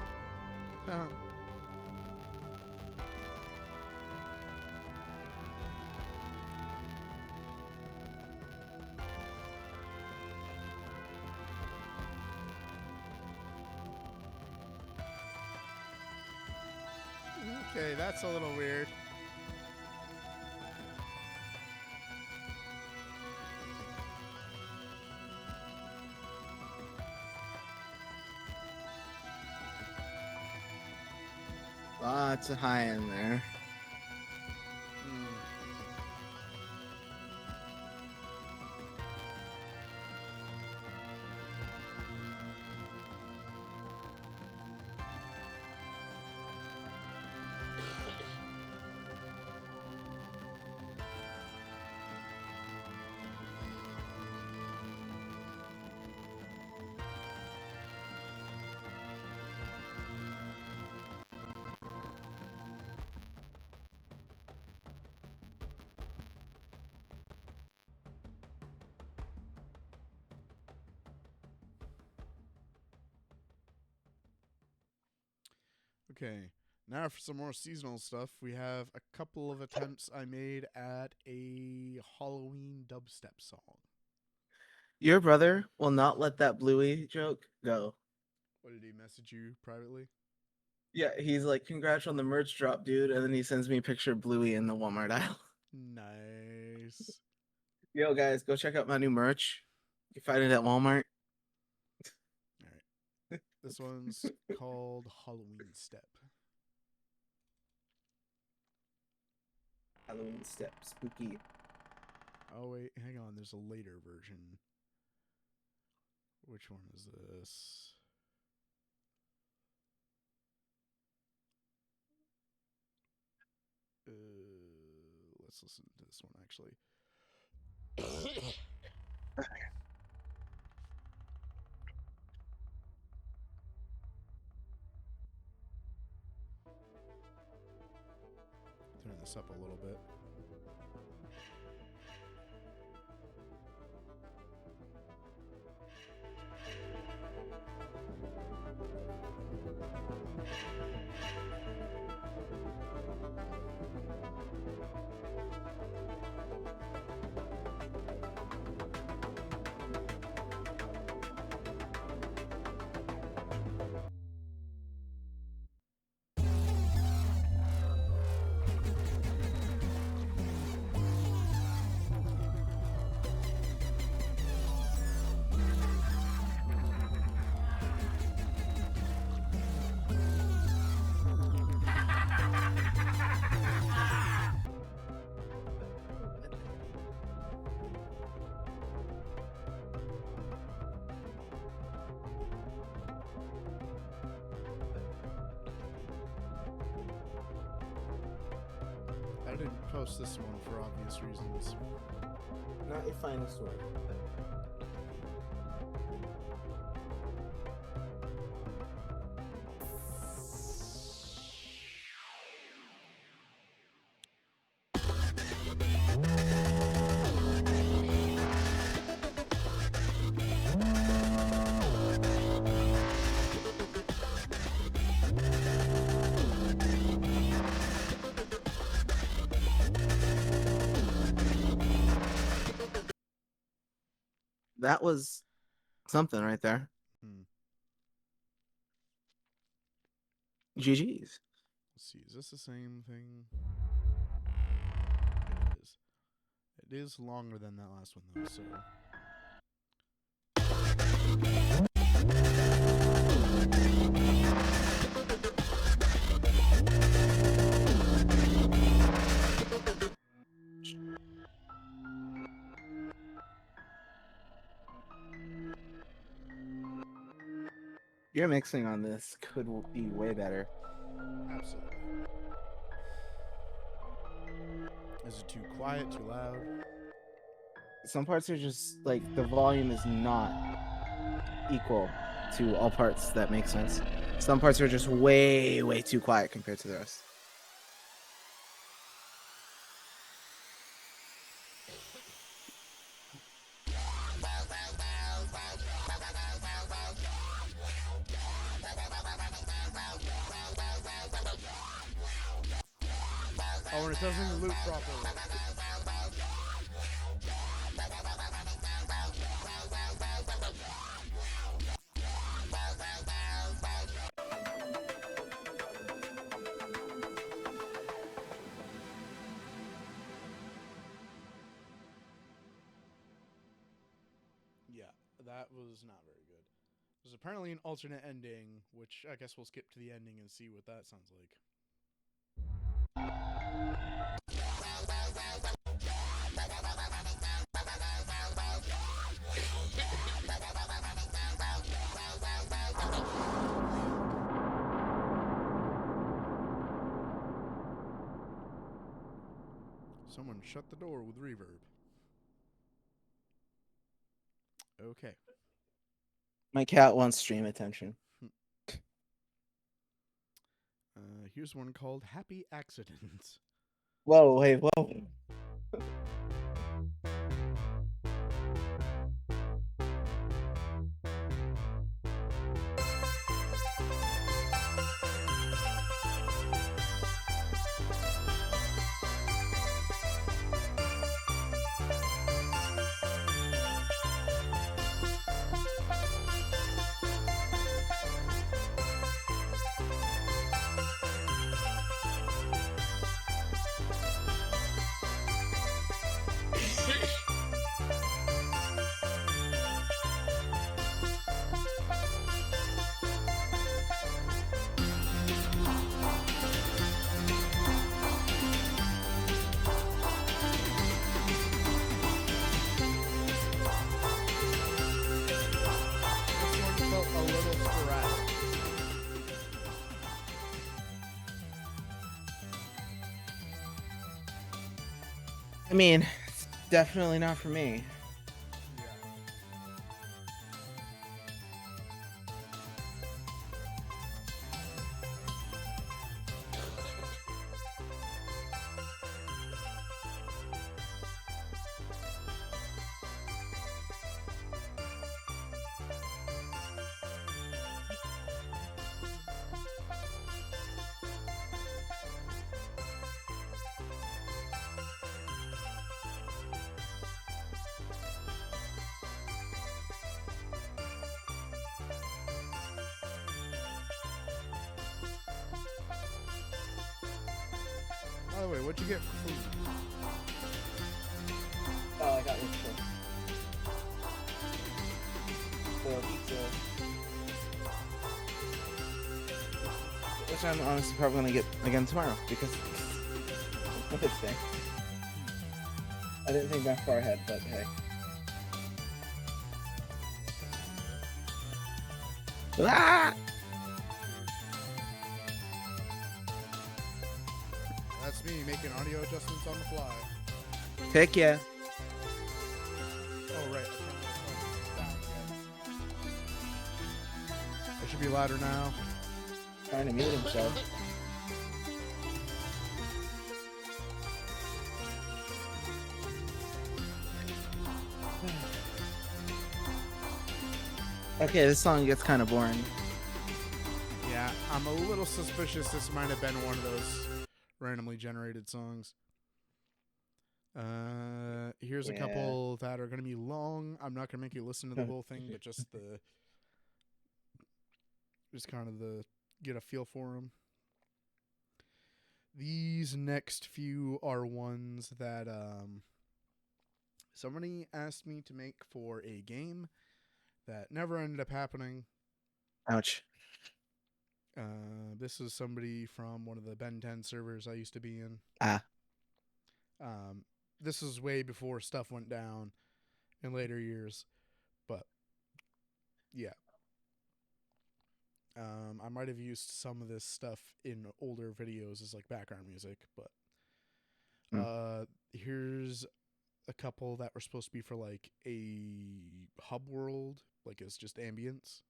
Okay, that's a little weird. Lots of high in there. Okay. Now for some more seasonal stuff, we have a couple of attempts I made at a Halloween dubstep song. Your brother will not let that Bluey joke go. What did he message you privately? Yeah, he's like, "Congrats on the merch drop, dude," and then he sends me a picture of Bluey in the Walmart aisle. Nice. Yo, guys, go check out my new merch. You can find it at Walmart. All right. This one's called Halloween Step. Halloween step, spooky. Oh wait, hang on. There's a later version. Which one is this? Let's listen to this one actually. Turn this up a little bit. I didn't post this one for obvious reasons. Not your finest work. That was something right there. Hmm. GG's. Let's see, is this the same thing? It is. It is longer than that last one though, so. Your mixing on this could be way better. Absolutely. Is it too quiet, too loud? Some parts are just like the volume is not equal to all parts. That makes sense. Some parts are just way, way too quiet compared to the rest. Oh, and it doesn't loop properly. Yeah, that was not very good. There's apparently an alternate ending, which I guess we'll skip to the ending and see what that sounds like. Someone shut the door with reverb. Okay. My cat wants stream attention. Here's one called Happy Accidents. Whoa, wait, whoa. I mean, it's definitely not for me. Yeah. By the way, what'd you get for food? Oh, I got this shit. So pizza. Which I'm honestly probably gonna get again tomorrow because it's Mother's Day. I didn't think that far ahead, but hey. Ah! That's me making audio adjustments on the fly. Heck yeah. Oh, right. I turned my phone down again. It should be louder now. Trying to mute himself. Okay, this song gets kind of boring. Yeah, I'm a little suspicious this might have been one of those randomly generated songs. Here's a Yeah. couple that are going to be long. I'm not going to make you listen to the whole thing, but just kind of the get a feel for them. These next few are ones that somebody asked me to make for a game that never ended up happening. Ouch. This is somebody from one of the Ben 10 servers I used to be in. Ah. This is way before stuff went down in later years, but yeah. I might have used some of this stuff in older videos as like background music, but here's a couple that were supposed to be for like a hub world, like it's just ambience.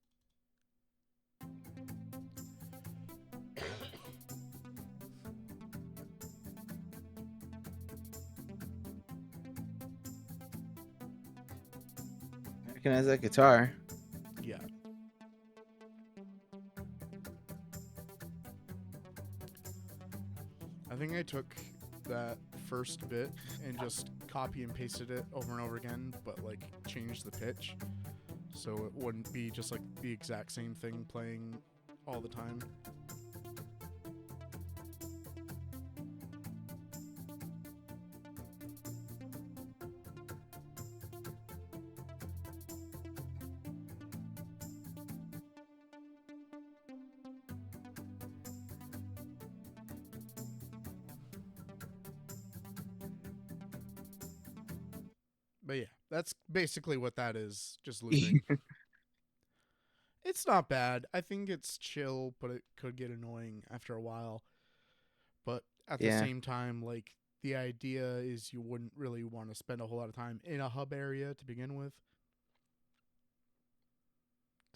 I recognize that guitar. Yeah. I think I took that first bit and just copy and pasted it over and over again, but like changed the pitch so it wouldn't be just like the exact same thing playing all the time. But yeah, that's basically what that is, just looping. It's not bad. I think it's chill, but it could get annoying after a while. But at the Yeah. same time, like, the idea is you wouldn't really want to spend a whole lot of time in a hub area to begin with.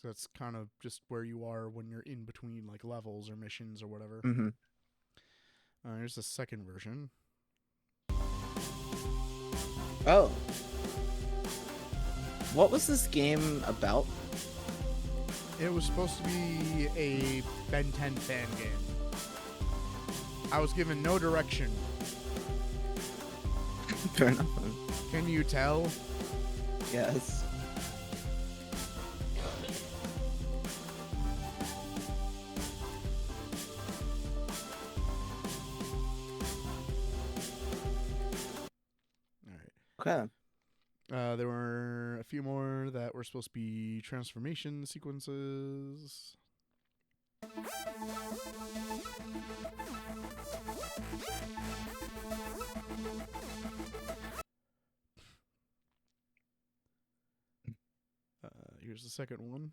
So that's kind of just where you are when you're in between, like, levels or missions or whatever. Mm-hmm. Here's the second version. Oh. What was this game about? It was supposed to be a Ben 10 fan game. I was given no direction. Fair enough. Can you tell? Yes. All right. Okay. There were a few more that were supposed to be transformation sequences. Here's the second one.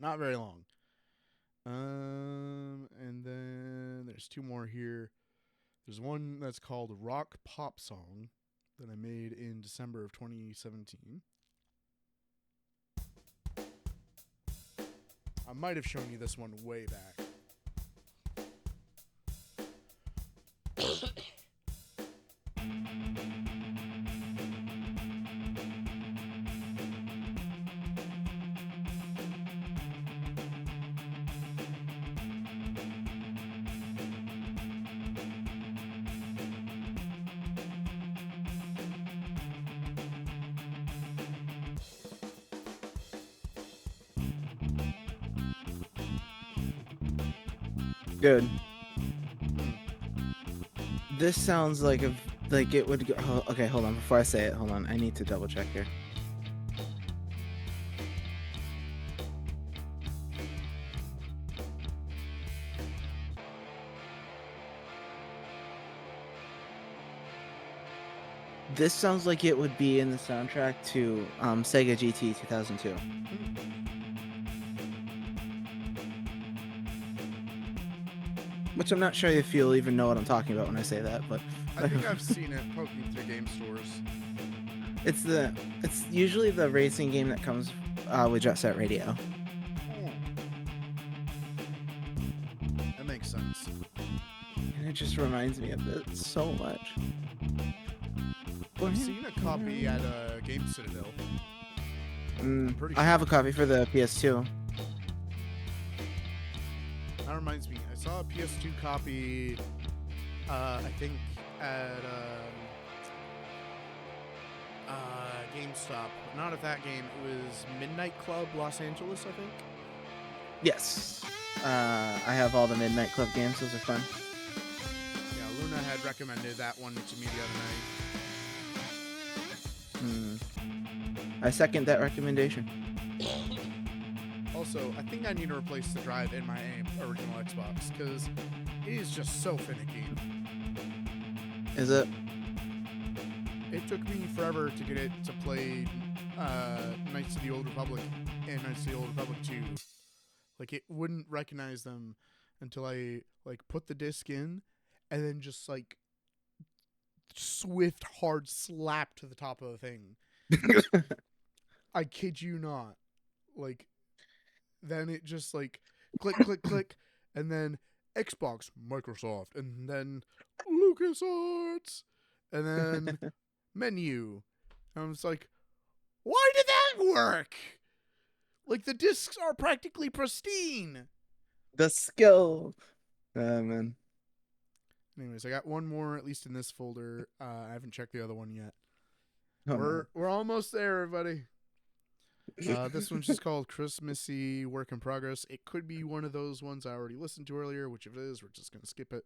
Not very long. And then there's two more here. There's one that's called Rock Pop Song that I made in December of 2017. I might have shown you this one way back. Dude, this sounds like it would go. Oh, okay, hold on. Before I say it, hold on. I need to double check here. This sounds like it would be in the soundtrack to Sega GT 2002. Which I'm not sure if you'll even know what I'm talking about when I say that, but I think I've seen it poking through game stores. it's usually the racing game that comes with Jet Set Radio. That makes sense. And it just reminds me of it so much. I've seen a copy at Game Citadel. pretty I have a copy for the PS2. That reminds me, I saw a PS2 copy, I think at GameStop. Not at that game. It was Midnight Club Los Angeles, I think. Yes. I have all the Midnight Club games. Those are fun. Yeah, Luna had recommended that one to me the other night. I second that recommendation. Also, I think I need to replace the drive in my original Xbox because it is just so finicky. Is it? It took me forever to get it to play Knights of the Old Republic and Knights of the Old Republic 2. Like, it wouldn't recognize them until I, like, put the disc in and then just, like, swift, hard slap to the top of the thing. I kid you not. Like, then it just, like, click, click, click, and then Xbox, Microsoft, and then LucasArts, and then menu. And I was like, why did that work? Like, the discs are practically pristine. The skill. Man. Anyways, I got one more, at least in this folder. I haven't checked the other one yet. Oh, We're almost there, everybody. This one's just called Christmassy Work in Progress. It could be one of those ones I already listened to earlier, which if it is, we're just going to skip it.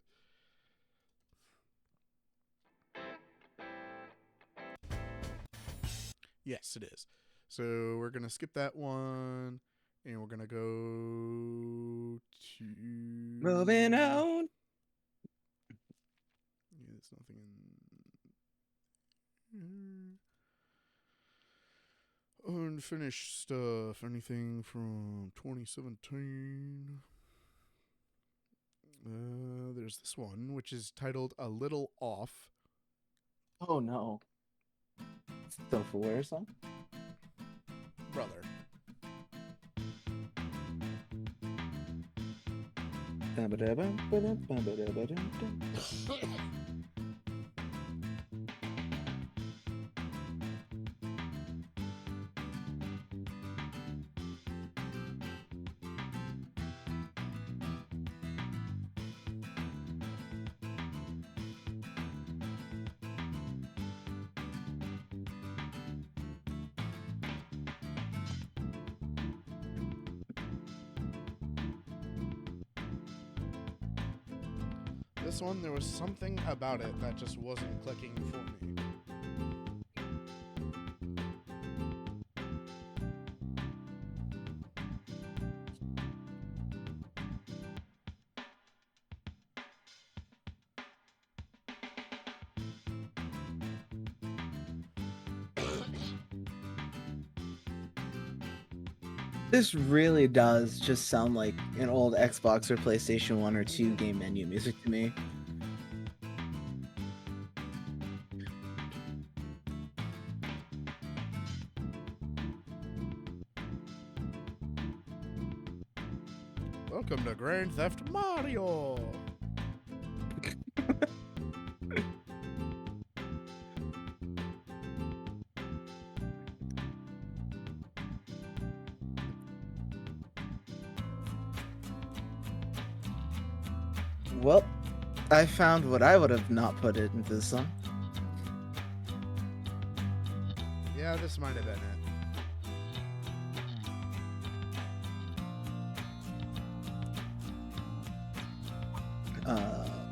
Yes, it is. So we're going to skip that one, and we're going to go to... Moving on. Yeah, there's nothing in... Unfinished stuff. Anything from 2017? There's this one, which is titled A Little Off. Oh no. Self-aware song? Brother. This one, there was something about it that just wasn't clicking for me. This really does just sound like an old Xbox or PlayStation 1 or 2 game menu music to me. Welcome to Grand Theft Mario. Well, I found what I would have not put it into this song. Yeah, this might have been it.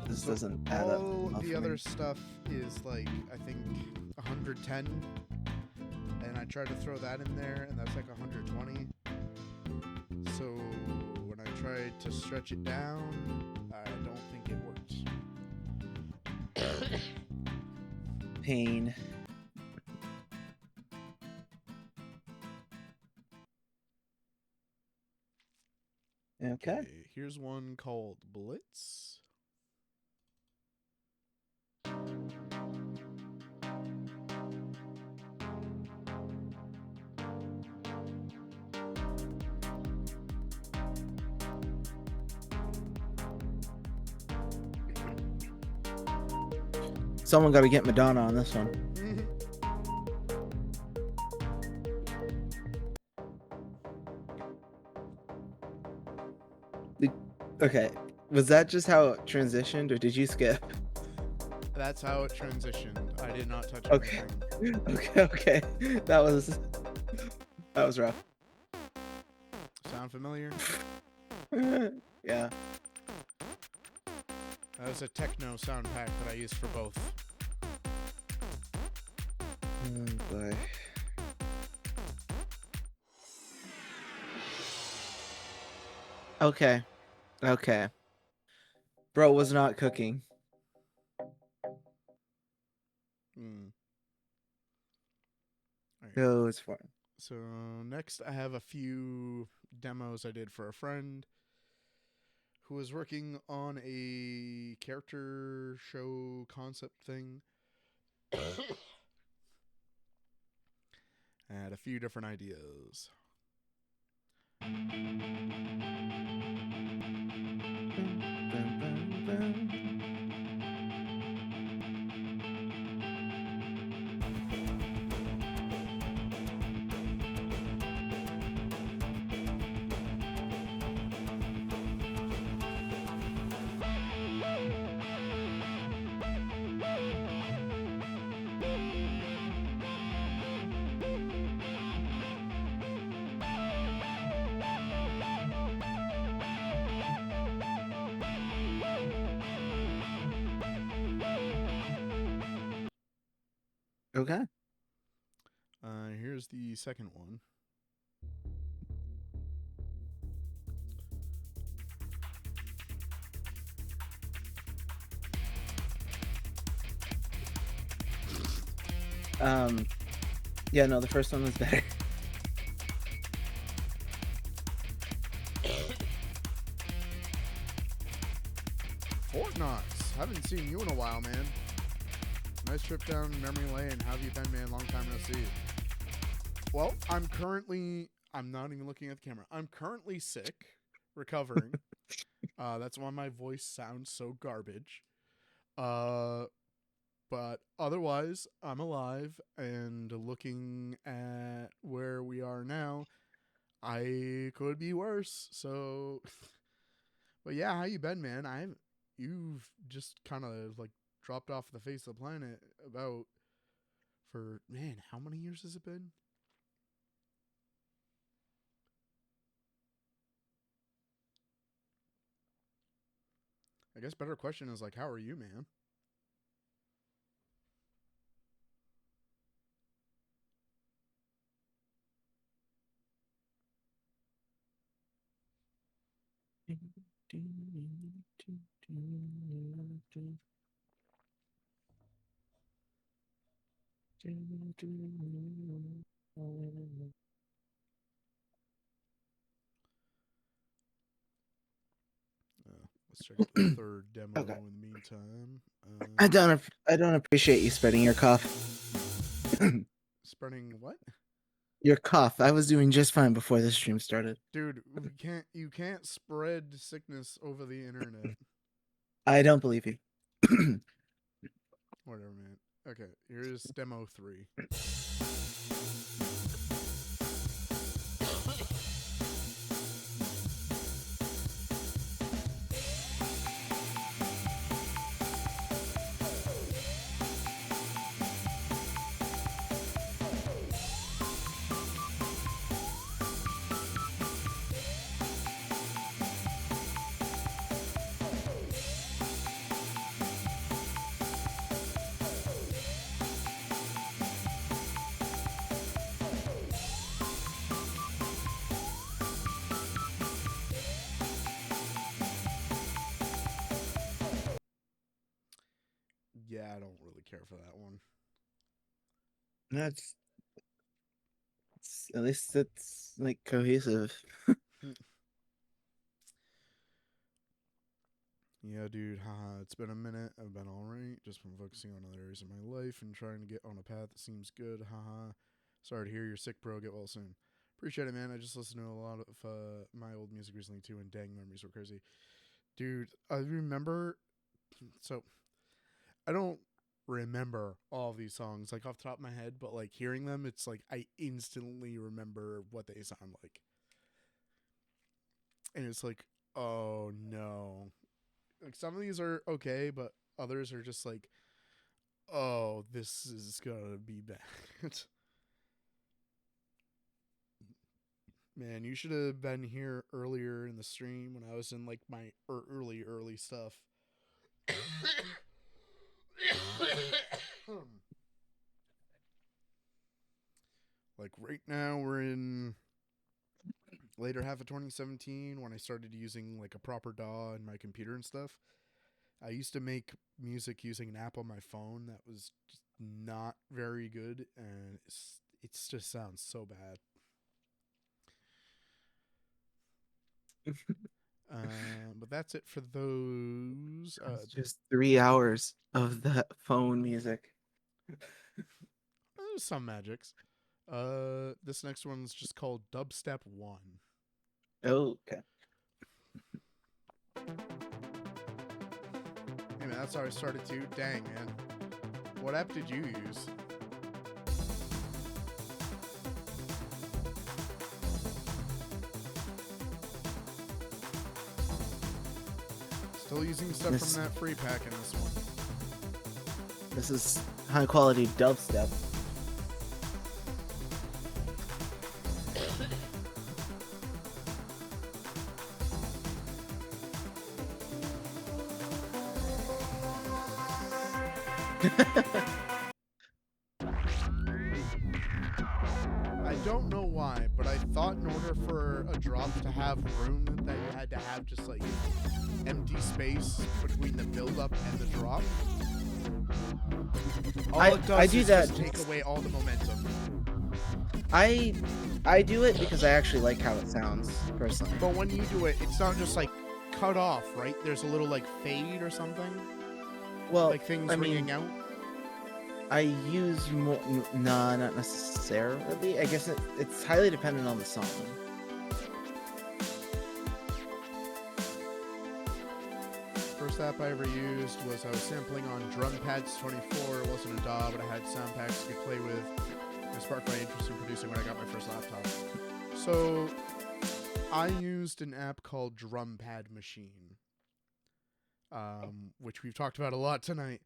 This So doesn't add up. all enough the for other me. stuff is like, I think 110, and I tried to throw that in there, and that's like 120. So when I tried to stretch it down, I don't think it worked. Pain. Okay. Here's one called Blitz. Someone got to get Madonna on this one. Okay. Was that just how it transitioned, or did you skip? That's how it transitioned. I did not touch Okay. anything. Okay. That was rough. Sound familiar? Yeah. That was a techno sound pack that I used for both. Oh boy. Okay. Okay. Bro was not cooking. Hmm. Alright. No, it's fine. So next I have a few demos I did for a friend who was working on a character show concept thing. I had a few different ideas. Okay. Here's the second one. Yeah, no, the first one was better. Fort Knox. Haven't seen you in a while, man. Nice trip down memory lane. How have you been, man? Long time no see. Well, I'm not even looking at the camera. I'm currently sick, recovering. That's why my voice sounds so garbage. But otherwise, I'm alive, and looking at where we are now, I could be worse. So, but yeah, how you been, man? You've just kind of like dropped off the face of the planet for man, how many years has it been? I guess better question is like, how are you, man? Let's check out the third demo Okay. in the meantime. I don't appreciate you spreading your cough. Spreading what? Your cough. I was doing just fine before the stream started. Dude, you can't spread sickness over the internet. I don't believe you. Whatever, man. Okay, here's demo 3. Yeah, I don't really care for that one. That's at least it's like cohesive. Yeah, dude, haha, it's been a minute. I've been alright. Just been focusing on other areas of my life and trying to get on a path that seems good. Haha. Sorry to hear you're sick, bro. Get well soon. Appreciate it, man. I just listened to a lot of my old music recently, too, and dang, memories were crazy. Dude, I remember. So, I don't remember all of these songs, like, off the top of my head, but, like, hearing them, it's like I instantly remember what they sound like. And it's like, oh, no. Like, some of these are okay, but others are just like, oh, this is gonna be bad. Man, you should have been here earlier in the stream when I was in like my early stuff. Like right now we're in later half of 2017 when I started using like a proper DAW in my computer and stuff. I used to make music using an app on my phone that was just not very good, and it just sounds so bad. But that's it for those. It's just 3 hours of that phone music. There's some magics. This next one's just called Dubstep 1. Oh, okay. Hey man, that's how I started too. Dang, man. What app did you use? Still using stuff This- from that free pack in this one. This is high quality dubstep. I don't know why, but I thought in order for a drop to have room that you had to have just like empty space between the build up and the drop. All it does I do is that. just take away all the momentum. I do it because I actually like how it sounds personally. But when you do it, it's not just like cut off, right? There's a little like fade or something, Well, like things I mean, ringing out. I use more. Nah, not necessarily. I guess it's highly dependent on the song. First app I ever used was I was sampling on Drum Pads 24. It wasn't a DAW, but I had sound packs you could play with. It sparked my interest in producing when I got my first laptop. So I used an app called Drum Pad Machine, which we've talked about a lot tonight,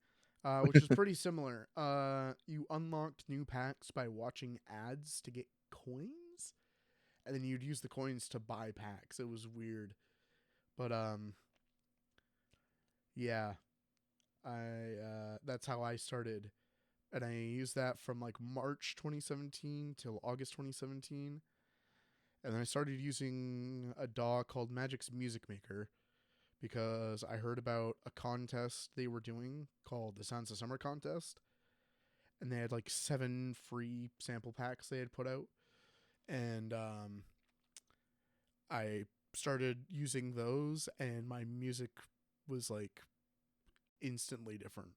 which is pretty similar. You unlocked new packs by watching ads to get coins, and then you'd use the coins to buy packs. It was weird, but yeah, that's how I started, and I used that from like March 2017 till August 2017, and then I started using a DAW called Magic's Music Maker because I heard about a contest they were doing called the Sounds of Summer contest, and they had like 7 free sample packs they had put out, and I started using those, and my music was like instantly different.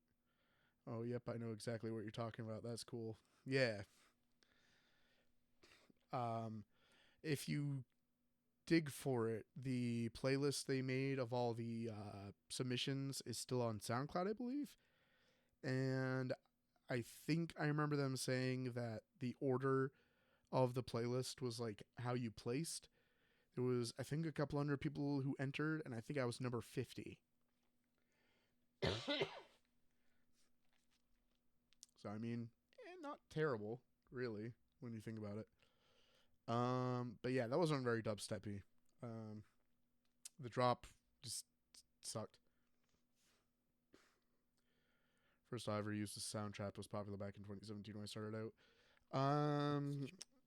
Oh, yep, I know exactly what you're talking about. That's cool. Yeah. If you dig for it, the playlist they made of all the submissions is still on SoundCloud, I believe. And I think I remember them saying that the order of the playlist was like how you placed. There was, I think, a couple hundred people who entered, and I think I was number 50. So, I mean, not terrible, really, when you think about it. But yeah, that wasn't very dubsteppy. The drop just sucked. First I ever used the Soundtrap was popular back in 2017 when I started out.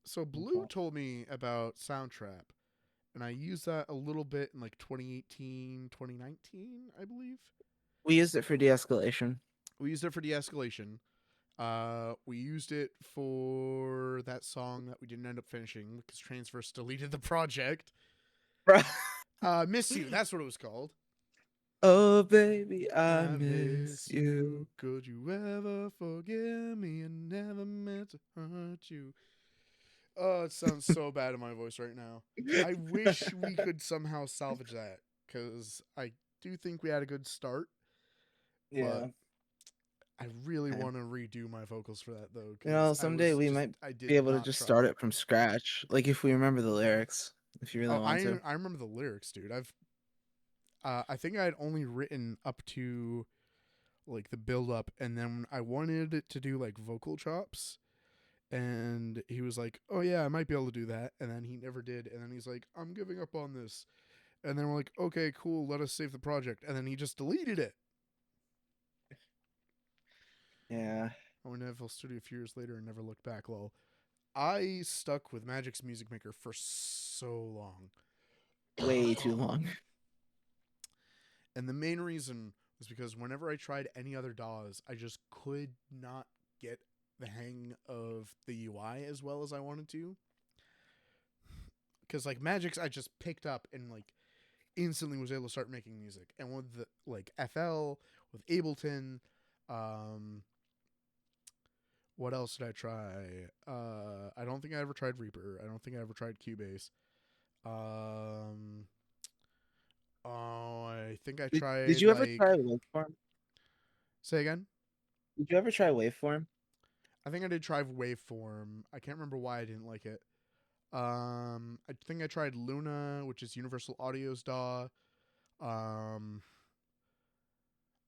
So Blue told me about Soundtrap, and I used that a little bit in like 2018, 2019, I believe. We used it for de-escalation. We used it for de-escalation. We used it for that song that we didn't end up finishing because Transverse deleted the project. Miss You, that's what it was called. Oh baby, I miss you. Could you ever forgive me? I never meant to hurt you. Oh, it sounds so bad in my voice right now. I wish we could somehow salvage that because I do think we had a good start. Yeah. But I really Okay. want to redo my vocals for that though. You know, someday we might be able to just start it from scratch. Like if we remember the lyrics, if you really want to. I remember the lyrics, dude. I think I had only written up to like the build up, and then I wanted it to do like vocal chops, and he was like, "Oh yeah, I might be able to do that," and then he never did, and then he's like, "I'm giving up on this," and then we're like, "Okay, cool, let us save the project," and then he just deleted it. Yeah. I went to FL Studio a few years later and never looked back. Lol. I stuck with Magic's Music Maker for so long. Way too long. And the main reason was because whenever I tried any other DAWs, I just could not get the hang of the UI as well as I wanted to. Because like Magic's, I just picked up and like instantly was able to start making music. And with the like FL, with Ableton, what else did I try? I don't think I ever tried Reaper. I don't think I ever tried Cubase. Oh, I think I tried. Did you ever try Waveform? Say again? Did you ever try Waveform? I think I did try Waveform. I can't remember why I didn't like it. I think I tried Luna, which is Universal Audio's DAW. I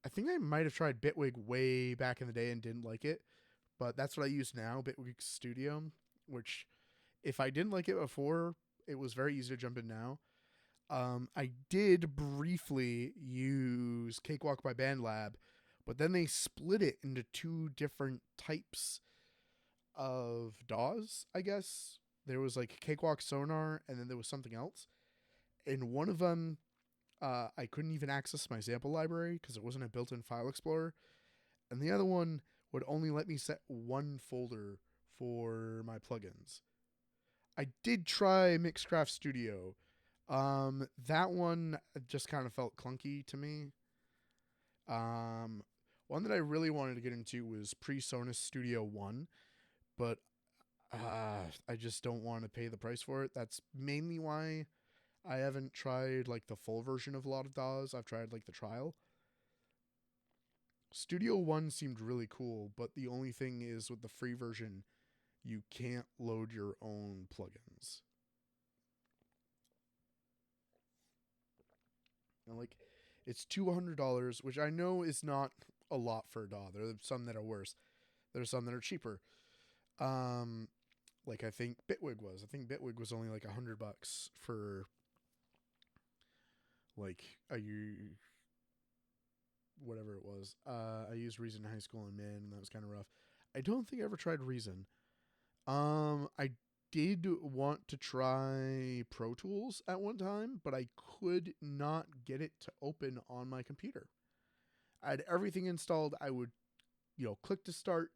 think I might have tried Bitwig way back in the day and didn't like it, but that's what I use now, Bitwig Studio, which if I didn't like it before, it was very easy to jump in now. I did briefly use Cakewalk by BandLab, but then they split it into two different types of DAWs, I guess. There was like Cakewalk Sonar, and then there was something else. And one of them, I couldn't even access my sample library because it wasn't a built-in file explorer. And the other one would only let me set one folder for my plugins. I did try Mixcraft Studio. That one just kind of felt clunky to me. One that I really wanted to get into was PreSonus Studio One, but I just don't want to pay the price for it. That's mainly why I haven't tried like the full version of a lot of DAWs. I've tried like the trial. Studio One seemed really cool, but the only thing is with the free version, you can't load your own plugins. And like, it's $200, which I know is not a lot for a DAW. There are some that are worse. There's some that are cheaper. Like I think Bitwig was. I think Bitwig was only like $100 for like whatever it was. I used Reason in high school and man, and that was kind of rough. I don't think I ever tried Reason. I did want to try Pro Tools at one time, but I could not get it to open on my computer. I had everything installed. I would, click to start,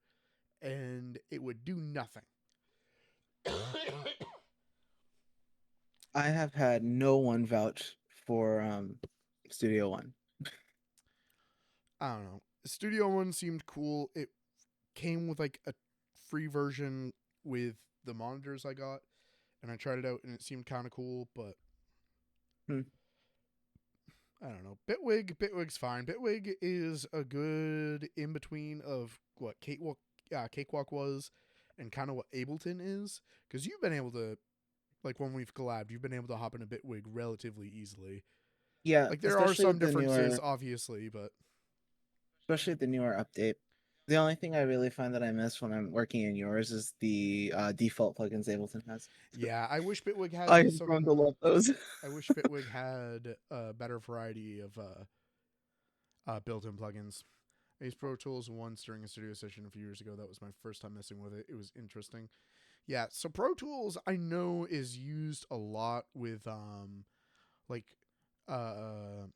and it would do nothing. I have had no one vouch for Studio One. I don't know. Studio One seemed cool. It came with like a free version with the monitors I got, and I tried it out, and it seemed kind of cool. But Hmm. I don't know. Bitwig's fine. Bitwig is a good in between of what Cakewalk was, and kind of what Ableton is. Because you've been able to, like when we've collabed, you've been able to hop into Bitwig relatively easily. Yeah, Like there are especially some with the differences, newer, obviously, but especially the newer update. The only thing I really find that I miss when I'm working in yours is the default plugins Ableton has. yeah, I wish Bitwig I had have grown to some. love those. I wish Bitwig had a better variety of built-in plugins. I used Pro Tools once during a studio session a few years ago. That was my first time messing with it. It was interesting. Yeah, so Pro Tools I know is used a lot with like uh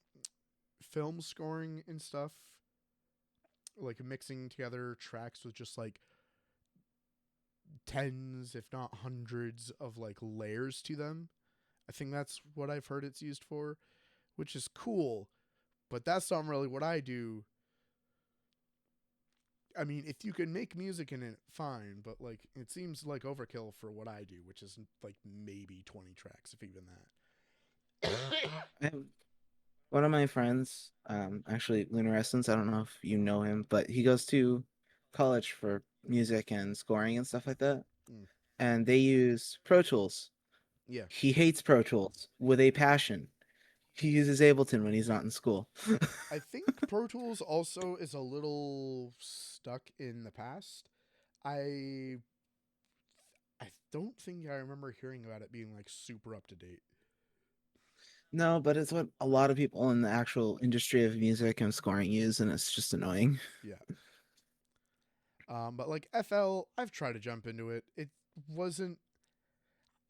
film scoring and stuff, like mixing together tracks with just like tens if not hundreds of like layers to them. I think that's what I've heard it's used for, which is cool, but that's not really what I do. I mean, if you can make music in it, fine, but like it seems like overkill for what I do, which is like maybe 20 tracks, if even that. I have one of my friends, actually Lunarescence. I don't know if you know him, but he goes to college for music and scoring and stuff like that. Mm. And they use Pro Tools. Yeah. He hates Pro Tools with a passion. He uses Ableton when he's not in school. I think Pro Tools also is a little stuck in the past. I I don't think I remember hearing about it being like super up to date. No, but it's what a lot of people in the actual industry of music and scoring use, and it's just annoying. Yeah. But like FL, I've tried to jump into it. It wasn't.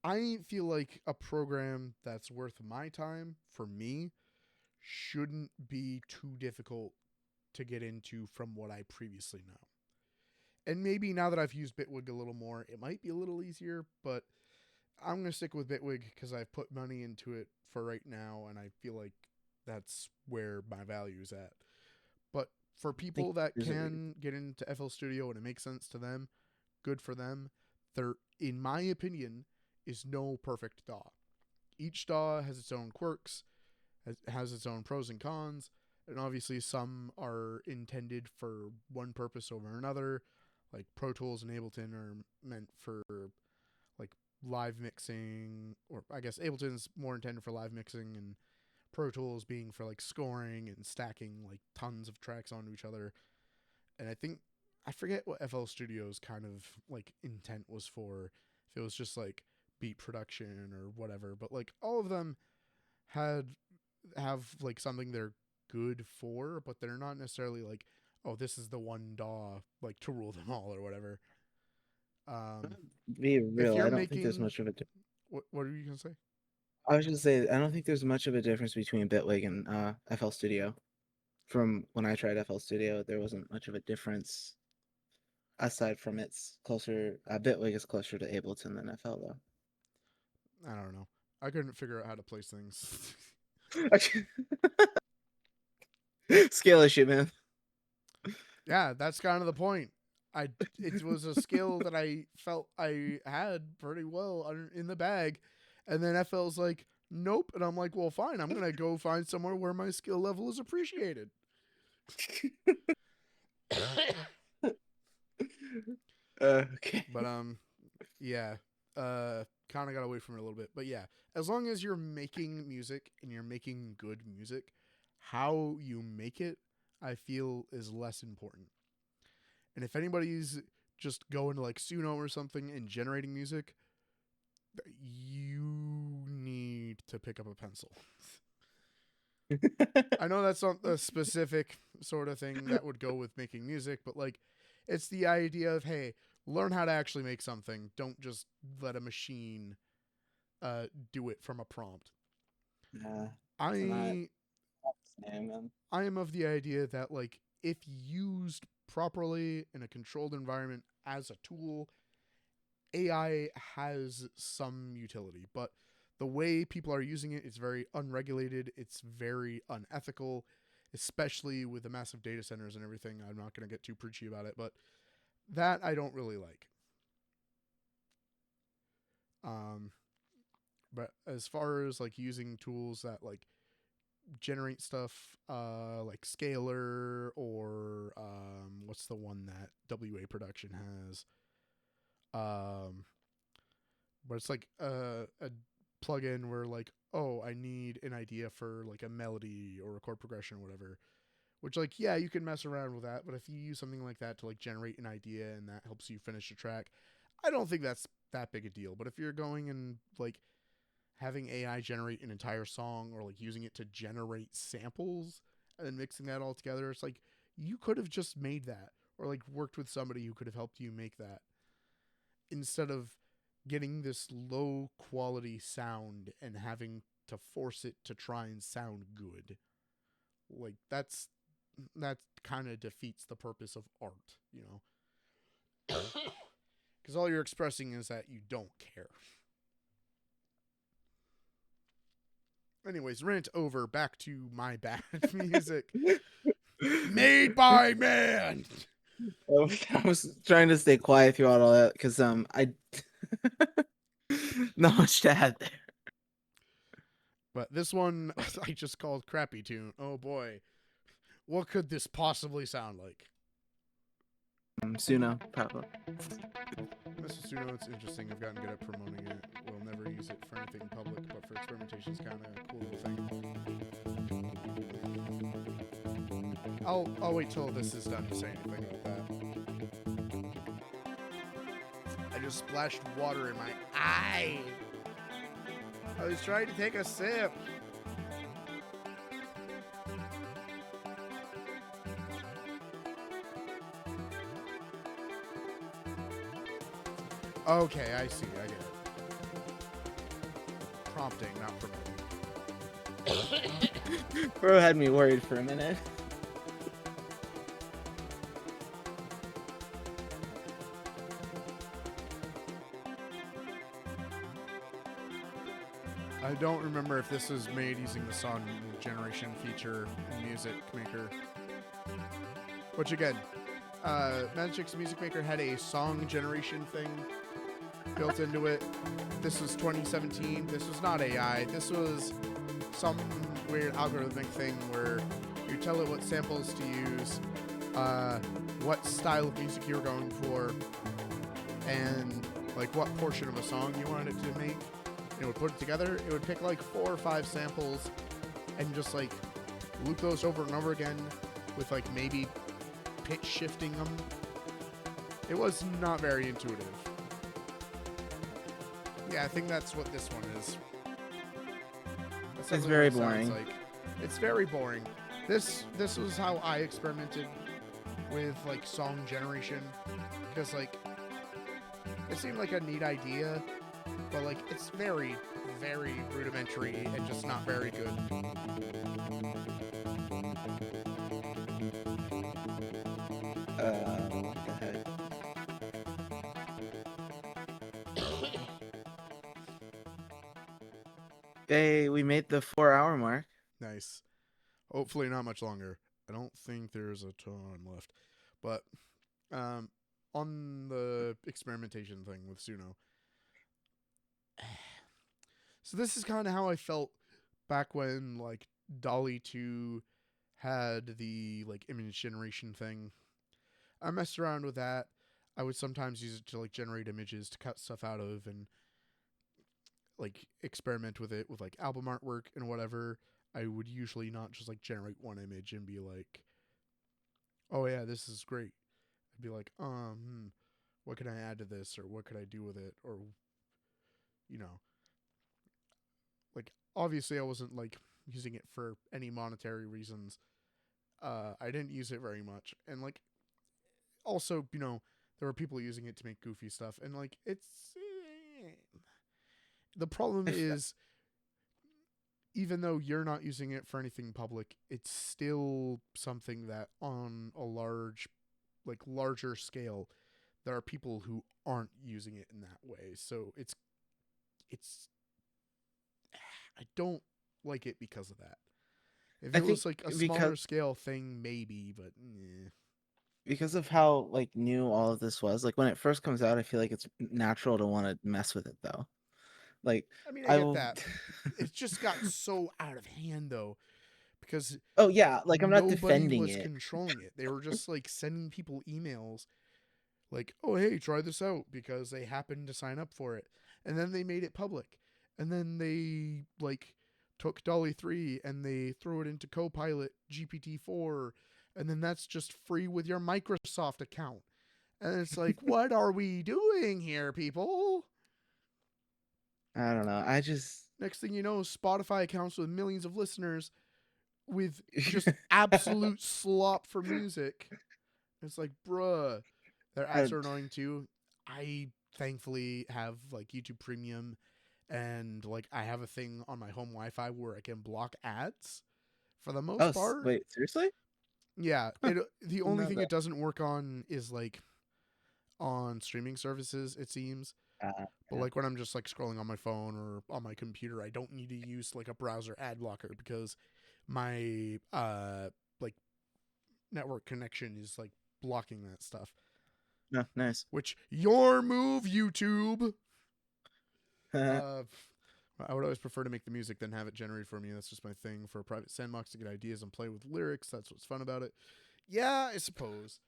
I feel like a program that's worth my time for me shouldn't be too difficult to get into from what I previously know. And maybe now that I've used Bitwig a little more, it might be a little easier, but I'm going to stick with Bitwig because I've put money into it for right now, and I feel like that's where my value is at. But for I think people that there's a can get into FL Studio and it makes sense to them, good for them. There, in my opinion, is no perfect DAW. Each DAW has its own quirks, has its own pros and cons, and obviously some are intended for one purpose over another. Like Pro Tools and Ableton are meant for like live mixing, or I guess Ableton's more intended for live mixing, and Pro Tools being for like scoring and stacking like tons of tracks onto each other. And I think I forget what FL Studio's kind of like intent was for. If it was just like beat production or whatever, but like all of them had have like something they're good for, but they're not necessarily like, oh, this is the one DAW like to rule them all or whatever. Um, Be if real, you're I don't think there's making much of a. what are you gonna say? I was gonna say I don't think there's much of a difference between Bitwig and FL Studio. From when I tried FL Studio, there wasn't much of a difference aside from it's closer. Bitwig is closer to Ableton than FL I don't know. I couldn't figure out how to place things. though. Scale issue, man. Yeah, that's kind of the point. It was a skill that I felt I had pretty well in the bag, and then FL's like, nope, and I'm like, well, fine, I'm gonna go find somewhere where my skill level is appreciated. Okay. But yeah, kind of got away from it a little bit, but yeah, as long as you're making music and you're making good music, how you make it, I feel, is less important. And if anybody's just going to like Suno or something and generating music, you need to pick up a pencil. I know that's not a specific sort of thing that would go with making music, but like it's the idea of, hey, learn how to actually make something. Don't just let a machine do it from a prompt. Yeah, it's not I the same, man. I am of the idea that like if used properly in a controlled environment as a tool, AI has some utility, but the way people are using it is very unregulated. It's very unethical. especially with the massive data centers and everything. I'm not going to get too preachy about it, but that I don't really like. But as far as like using tools that like generate stuff, like Scalar or what's the one that WA Production has? But it's like a plugin where like, oh, I need an idea for like a melody or a chord progression or whatever. Which like, yeah, you can mess around with that, but if you use something like that to like generate an idea and that helps you finish a track, I don't think that's that big a deal. But if you're going and like having AI generate an entire song or like using it to generate samples and then mixing that all together, it's like you could have just made that or like worked with somebody who could have helped you make that instead of getting this low quality sound and having to force it to try and sound good. Like that kind of defeats the purpose of art, you know? Because all you're expressing is that you don't care. Anyways, rant over. Back to my bad music. Made by man. I was trying to stay quiet throughout all that because I not much to add there. But this one I just called Crappy Tune. Oh boy. What could this possibly sound like? Suno, Pablo. Mr. Suno, it's interesting. I've gotten good at promoting it. We'll never use it for anything public, but for experimentation, it's kind of a cool little thing. I'll wait till this is done to say anything about that. I just splashed water in my eye. I was trying to take a sip. Okay, I see. I get it. Prompting, not promoting. Bro had me worried for a minute. I don't remember if this is made using the song generation feature in Music Maker. Which again, Magic's Music Maker had a song generation thing built into it. This was 2017. This was not AI. This was some weird algorithmic thing where you tell it what samples to use, what style of music you're going for, and like what portion of a song you wanted it to make. It would put it together. It would pick like 4 or 5 samples and just like loop those over and over again with like maybe pitch shifting them. It was not very intuitive. Yeah, I think that's what this one is. It's very boring. Like. It's very boring. This was how I experimented with like song generation, because like it seemed like a neat idea, but like it's very, very rudimentary and just not very good. What the heck? Hey, we made the 4-hour mark. Nice. Hopefully not much longer. I don't think there's a ton left. But on the experimentation thing with Suno. So this is kind of how I felt back when like DALL-E 2 had the like image generation thing. I messed around with that. I would sometimes use it to like generate images to cut stuff out of and like experiment with it with like album artwork and whatever. I would usually not just like generate one image and be like, oh yeah, this is great. I'd be like, what can I add to this, or what could I do with it, or you know, like obviously I wasn't like using it for any monetary reasons. I didn't use it very much, and like also, you know, there were people using it to make goofy stuff, and like it's the problem is, even though you're not using it for anything public, it's still something that on a larger scale, there are people who aren't using it in that way. So it's I don't like it because of that. If I it think was like a because smaller scale thing, maybe, but because of how like new all of this was, like when it first comes out, I feel like it's natural to want to mess with it though. Like I mean, I I get will. that. It just got so out of hand though, because Oh yeah, like I'm not nobody defending was it. controlling it. They were just like sending people emails like, "Oh, hey, try this out," because they happened to sign up for it. And then they made it public. And then they like took Dolly 3 and they threw it into Copilot GPT-4, and then that's just free with your Microsoft account. And it's like, what are we doing here, people? I don't know. I just Next thing you know, Spotify accounts with millions of listeners with just absolute slop for music. It's like, bruh, their ads I, are annoying too. I thankfully have like YouTube Premium, and like I have a thing on my home Wi-Fi where I can block ads for the most part. wait, seriously? Yeah, Huh, the didn't only know thing that. it doesn't work on is like on streaming services, it seems. But Yeah. like when I'm just like scrolling on my phone or on my computer, I don't need to use like a browser ad blocker because my like network connection is like blocking that stuff. No, nice. Which your move, YouTube. I would always prefer to make the music than have it generated for me. That's just my thing. For a private sandbox to get ideas and play with lyrics, that's what's fun about it. Yeah, I suppose.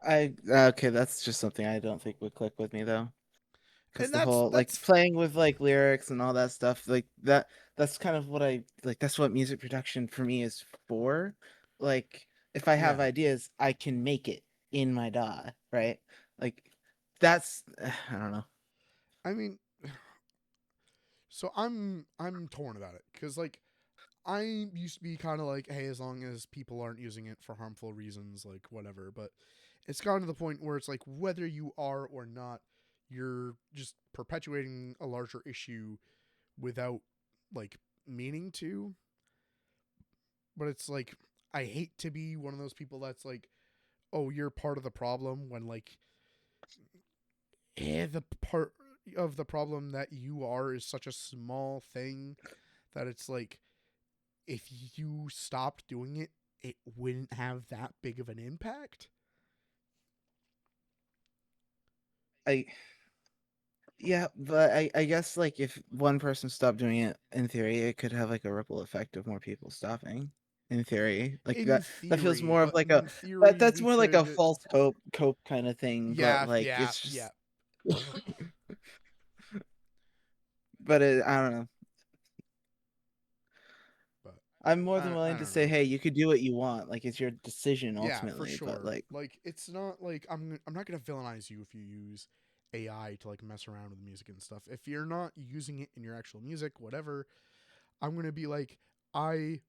I okay, that's just something I don't think would click with me though. Because And the whole like that's playing with like lyrics and all that stuff, like that's kind of what I like. That's what music production for me is for. Like if I have yeah. ideas, I can make it in my DAW, right? Like that's I don't know. I mean, so I'm torn about it because like I used to be kind of like, hey, as long as people aren't using it for harmful reasons, like whatever. But it's gotten to the point where it's like whether you are or not, you're just perpetuating a larger issue without like meaning to. But it's like I hate to be one of those people that's like, oh, you're part of the problem when like the part of the problem that you are is such a small thing that it's like if you stopped doing it, it wouldn't have that big of an impact. I Yeah, but I guess like if one person stopped doing it, in theory, it could have like a ripple effect of more people stopping. In theory, like In that feels theory, more of but like a in theory, that's we more like a could. false cope kind of thing. But Yeah, like yeah, it's yeah. just, but I don't know. But I'm more than I willing to don't say, know. hey, you could do what you want. Like it's your decision Yeah, for ultimately. But sure. like, Like it's not like I'm not gonna villainize you if you use AI to like mess around with music and stuff. If you're not using it in your actual music, whatever, I'm gonna be like, I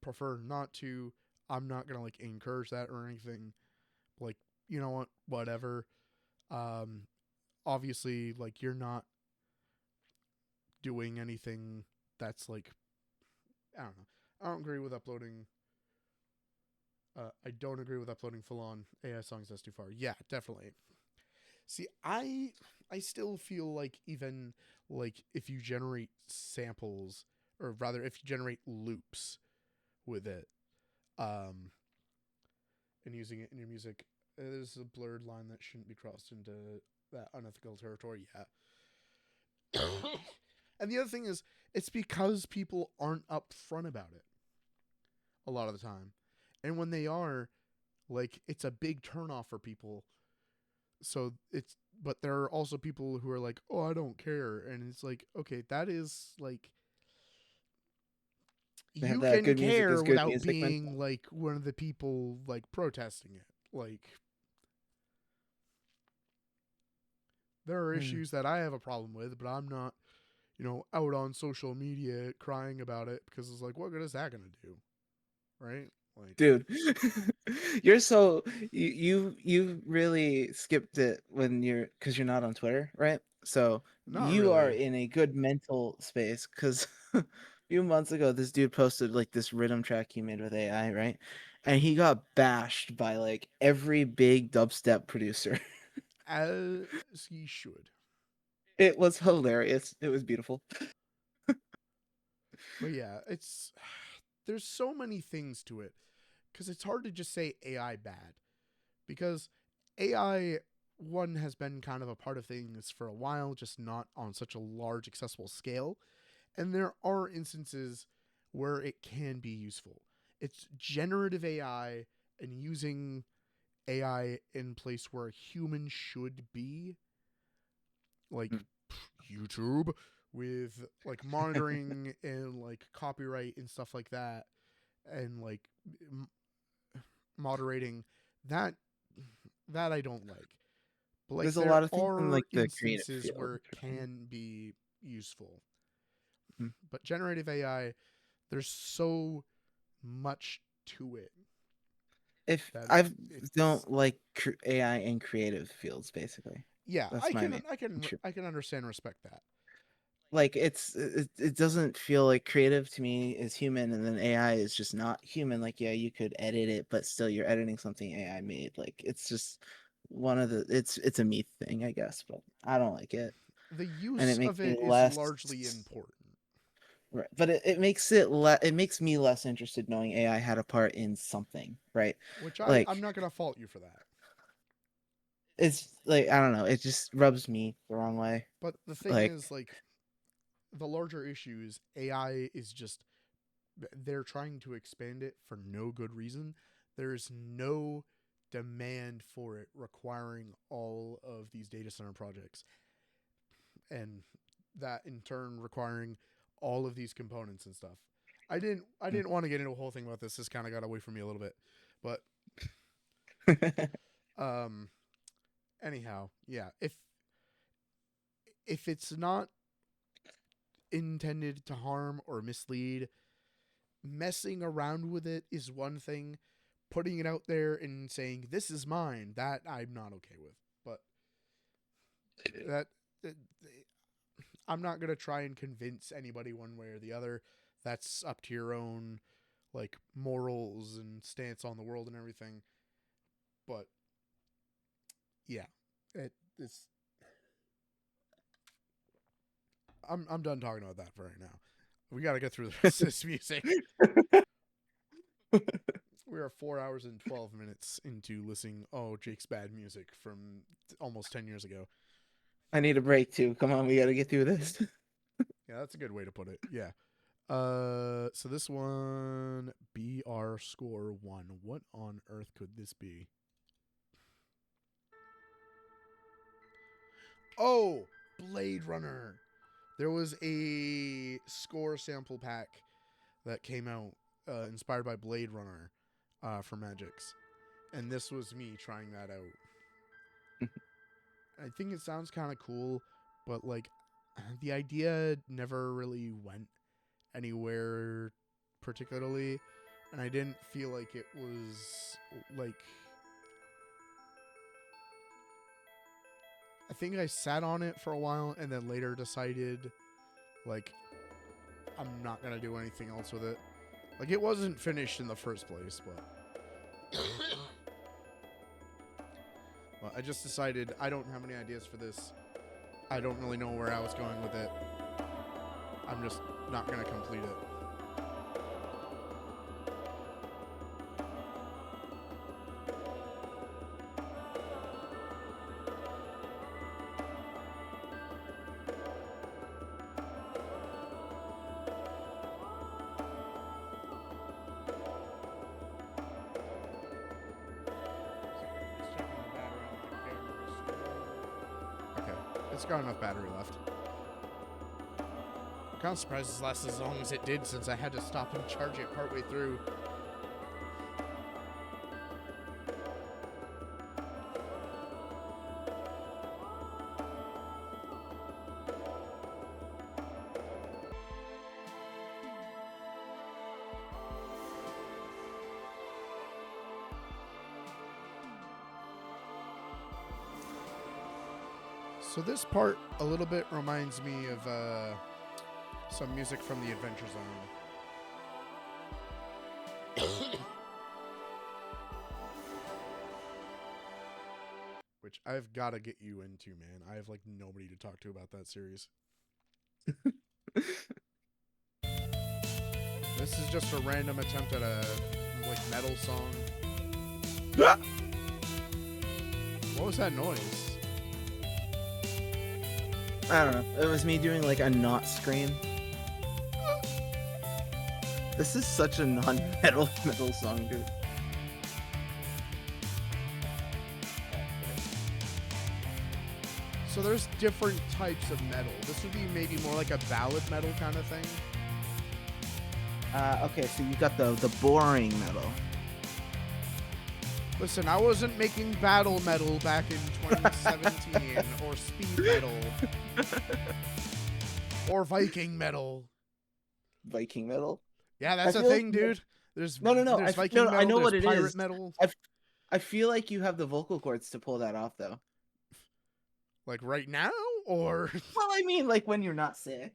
prefer not to. I'm not gonna like encourage that or anything. Like, you know what, whatever. Um, obviously, like you're not doing anything that's like, I don't know. I don't agree with uploading. I don't agree with uploading full on AI songs. That's too far. Yeah, definitely. See, I still feel like even like if you generate samples, or rather if you generate loops with it, um, and using it in your music, there's a blurred line that shouldn't be crossed into that unethical territory. Yeah. And the other thing is, it's because people aren't upfront about it a lot of the time, and when they are, like, it's a big turnoff for people. So it's, but there are also people who are like, oh, I don't care, and it's like, okay, that is like, they have you that can good music is care good without music being like one of the people like protesting it. Like, there are mentality. issues that I have a problem with, but I'm not, out on social media crying about it because it's like, what good is that gonna do, right? Like, Dude, you're so you really skipped it when because you're not on Twitter, right? So not you are really. in a good mental space because a few months ago this dude posted like this rhythm track he made with AI, right? And he got bashed by like every big dubstep producer. As he should. It was hilarious. It was beautiful. But yeah, it's there's so many things to it because it's hard to just say AI bad because AI one has been kind of a part of things for a while, just not on such a large accessible scale, and there are instances where it can be useful. It's generative AI and using AI in place where a human should be, like Mm. YouTube with like monitoring and like copyright and stuff like that, and like m- moderating that I don't like. But like There's a there lot of things in are like the creative instances field. where it for sure. can be useful. Mhm. But generative AI, there's so much to it If that I it's don't like AI in creative fields, basically, yeah, that's my main. I can understand and respect that. Like it doesn't feel like creative to me is human, and then AI is just not human. Like yeah, you could edit it, but still you're editing something AI made. Like it's just one of the it's a me thing, I guess, but I don't like it, The and use it makes of me it is less. largely important, Right, but it makes me less interested knowing AI had a part in something, right? which I'm Like not gonna fault you for that. it's like I don't know, it just rubs me the wrong way. But the thing Like is, like, the larger issue is AI is just they're trying to expand it for no good reason. There's no demand for it requiring all of these data center projects, and that in turn requiring all of these components and stuff. I didn't want to get into a whole thing about this. This kind of got away from me a little bit, but um anyhow, yeah, if it's not intended to harm or mislead, messing around with it is one thing. Putting it out there and saying this is mine, that I'm not okay with. But that, that I'm not gonna try and convince anybody one way or the other. That's up to your own like morals and stance on the world and everything. But yeah, it's I'm done talking about that for right now. We got to get through the rest of this music. We are 4 hours and 12 minutes into listening. Oh, Jake's bad music from almost 10 years ago. I need a break too. Come on, we gotta get through this. Yeah, that's a good way to put it. Yeah. So this one, BR score 1. What on earth could this be? Oh, Blade Runner. There was a score sample pack that came out inspired by Blade Runner for Magix. And this was me trying that out. I think it sounds kind of cool, but like the idea never really went anywhere particularly, and I didn't feel like it was like I think I sat on it for a while and then later decided like I'm not going to do anything else with it. Like it wasn't finished in the first place, but well, I just decided I don't have any ideas for this. I don't really know where I was going with it. I'm just not going to complete it. Okay, it's got enough battery left. I'm kind of surprised this lasted as long as it did since I had to stop and charge it partway through. So this part a little bit reminds me of some music from the Adventure Zone. Which I've got to get you into, man. I have like nobody to talk to about that series. This is just a random attempt at a like metal song. What was that noise? I don't know. It was me doing like a not scream. This is such a non-metal metal song, dude. So there's different types of metal. This would be maybe more like a ballad metal kind of thing. Okay, so you got the boring metal. Listen, I wasn't making battle metal back in 2017 or speed metal or Viking metal. Viking metal. Yeah, that's I a feel thing, like- dude. There's No. There's Viking metal. I know what there's it pirate is. metal. I feel like you have the vocal cords to pull that off, though. Like right now, or Well, I mean, like when you're not sick.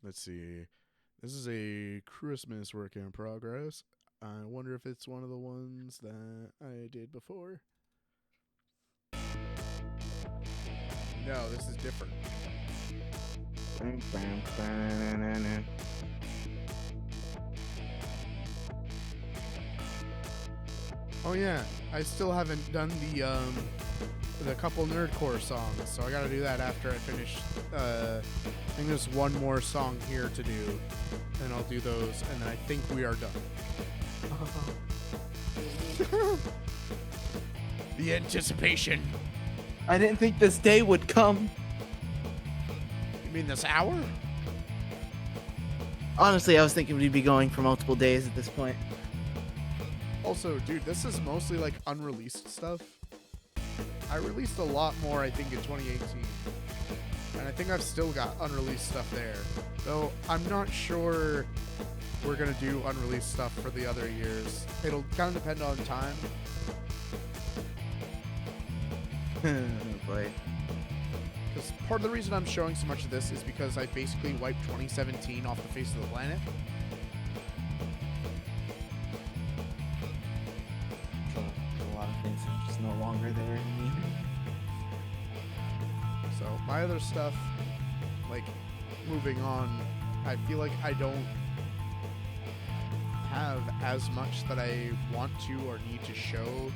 let's see. This is a Christmas work in progress. I wonder if it's one of the ones that I did before. No, this is different. Oh yeah, I still haven't done the couple nerdcore songs, so I gotta do that after I finish. I think there's one more song here to do, and I'll do those, and then I think we are done. The anticipation. I didn't think this day would come. You mean this hour? Honestly, I was thinking we'd be going for multiple days at this point. Also, dude, this is mostly like unreleased stuff. I released a lot more, I think, in 2018. And I think I've still got unreleased stuff there. Though I'm not sure we're going to do unreleased stuff for the other years. It'll kind of depend on time. Oh boy. Because part of the reason I'm showing so much of this is because I basically wiped 2017 off the face of the planet. A lot of things are just no longer there anymore. So my other stuff, like moving on, I feel like I don't have as much that I want to or need to show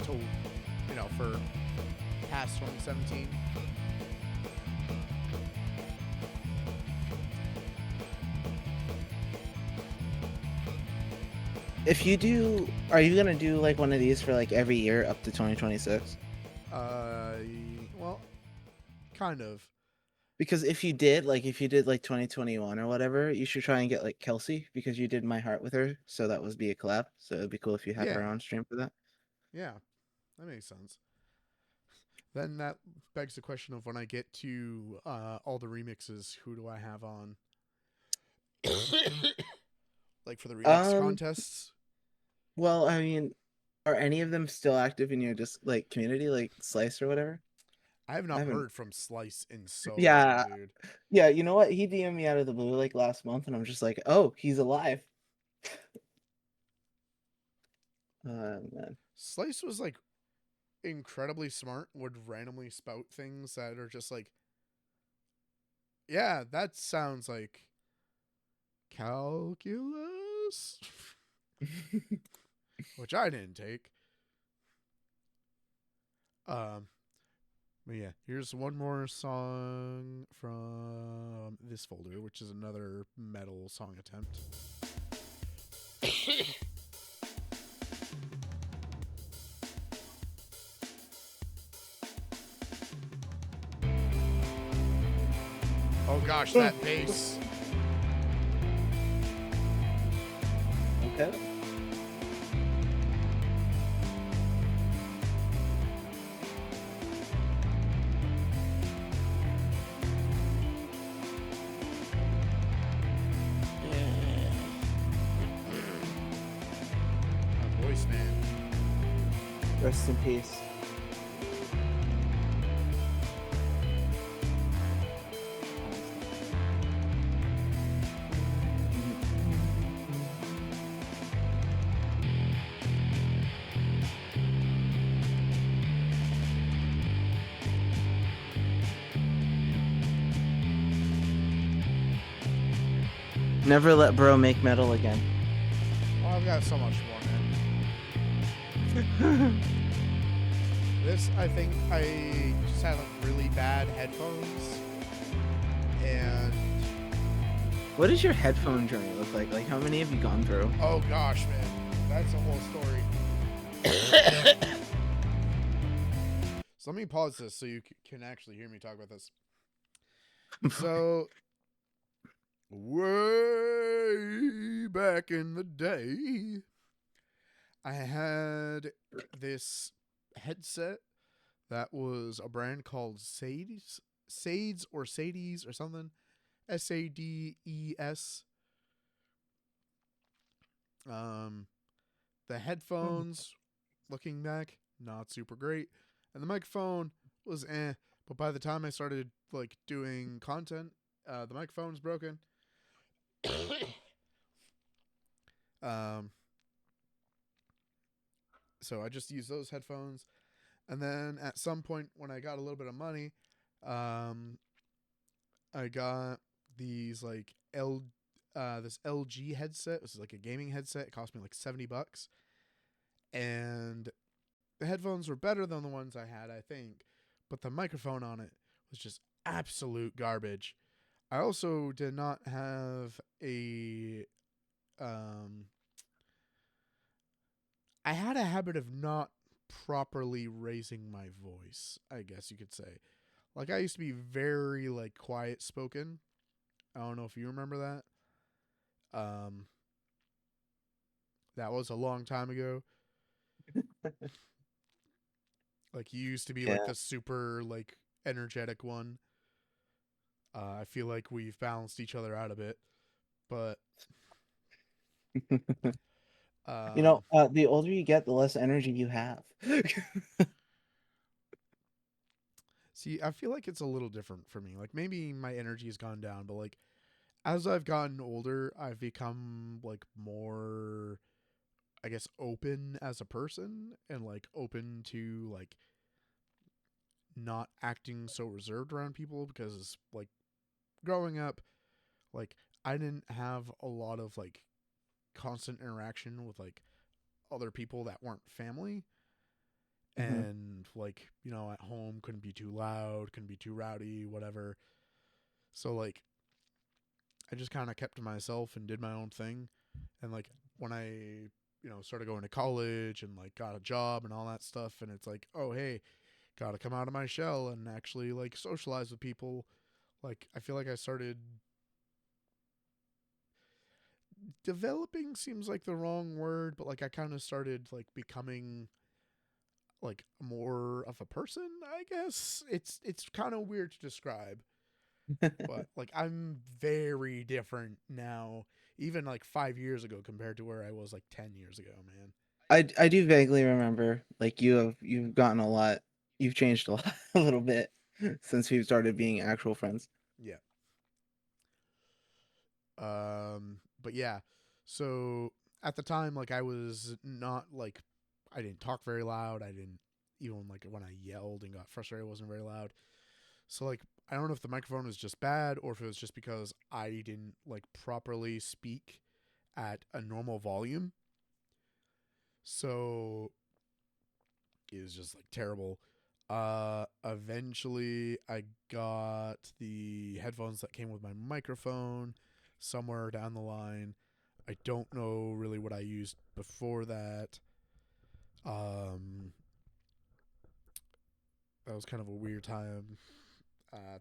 to, you know, for past 2017. If you do, are you gonna do like one of these for like every year up to 2026? Well, kind of. Because if you did like 2021 or whatever, you should try and get like Kelsey because you did My Heart with her, so that would be a collab. So it'd be cool if you had her Yeah. on stream for that. Yeah, that makes sense. Then that begs the question of when I get to all the remixes, who do I have on? Like for the remix contests? Well, I mean, are any of them still active in your just like community, like Slice or whatever? I have not haven't- heard from Slice in so Yeah. long, dude. Yeah, you know what? He DM'd me out of the blue like last month, and I'm just like, oh, he's alive. Man. Slice was like incredibly smart, would randomly spout things that are just like, yeah, that sounds like calculus, which I didn't take. But yeah, here's one more song from this folder, which is another metal song attempt. Oh gosh, that bass. Okay. My voice, man. Rest in peace. Never let bro make metal again. Oh, I've got so much more, man. This, I think, I just had like really bad headphones, and What does your headphone journey look like? Like, how many have you gone through? oh gosh, man, that's a whole story. So let me pause this so you can actually hear me talk about this. So, way back in the day, I had this headset that was a brand called Sades or Sades or something. SADES. The headphones, looking back, not super great, and the microphone was eh. But by the time I started like doing content, the microphone's broken. So I just used those headphones, and then at some point when I got a little bit of money, I got these like this LG headset. This is like a gaming headset. It cost me like $70, and the headphones were better than the ones I had, I think, but the microphone on it was just absolute garbage. I also did not have a I had a habit of not properly raising my voice, I guess you could say. Like I used to be very like quiet spoken. I don't know if you remember that. That was a long time ago. Like you used to be like Yeah. the super like energetic one. I feel like we've balanced each other out a bit, but The older you get, the less energy you have. see, I feel like it's a little different for me. Like maybe my energy has gone down, but like as I've gotten older, I've become like more, I guess, open as a person and like open to like not acting so reserved around people because like growing up, like I didn't have a lot of like constant interaction with like other people that weren't family. Mhm. And like, you know, at home couldn't be too loud, couldn't be too rowdy, whatever. So like I just kind of kept to myself and did my own thing. And like when I, you know, started going to college and like got a job and all that stuff, and it's like, oh hey, gotta come out of my shell and actually like socialize with people. Like I feel like I started developing, seems like the wrong word, but like I kind of started like becoming like more of a person, I guess. It's kind of weird to describe, but like I'm very different now, even like 5 years ago compared to where I was like 10 years ago, man. I do vaguely remember, like, you've gotten a lot, you've changed a lot, a little bit since we've started being actual friends. Yeah. But yeah. So at the time, like I was not like I didn't talk very loud. I didn't even like when I yelled and got frustrated, I wasn't very loud. So like I don't know if the microphone was just bad or if it was just because I didn't like properly speak at a normal volume. So it was just like terrible. Eventually I got the headphones that came with my microphone somewhere down the line. I don't know really what I used before that. That was kind of a weird time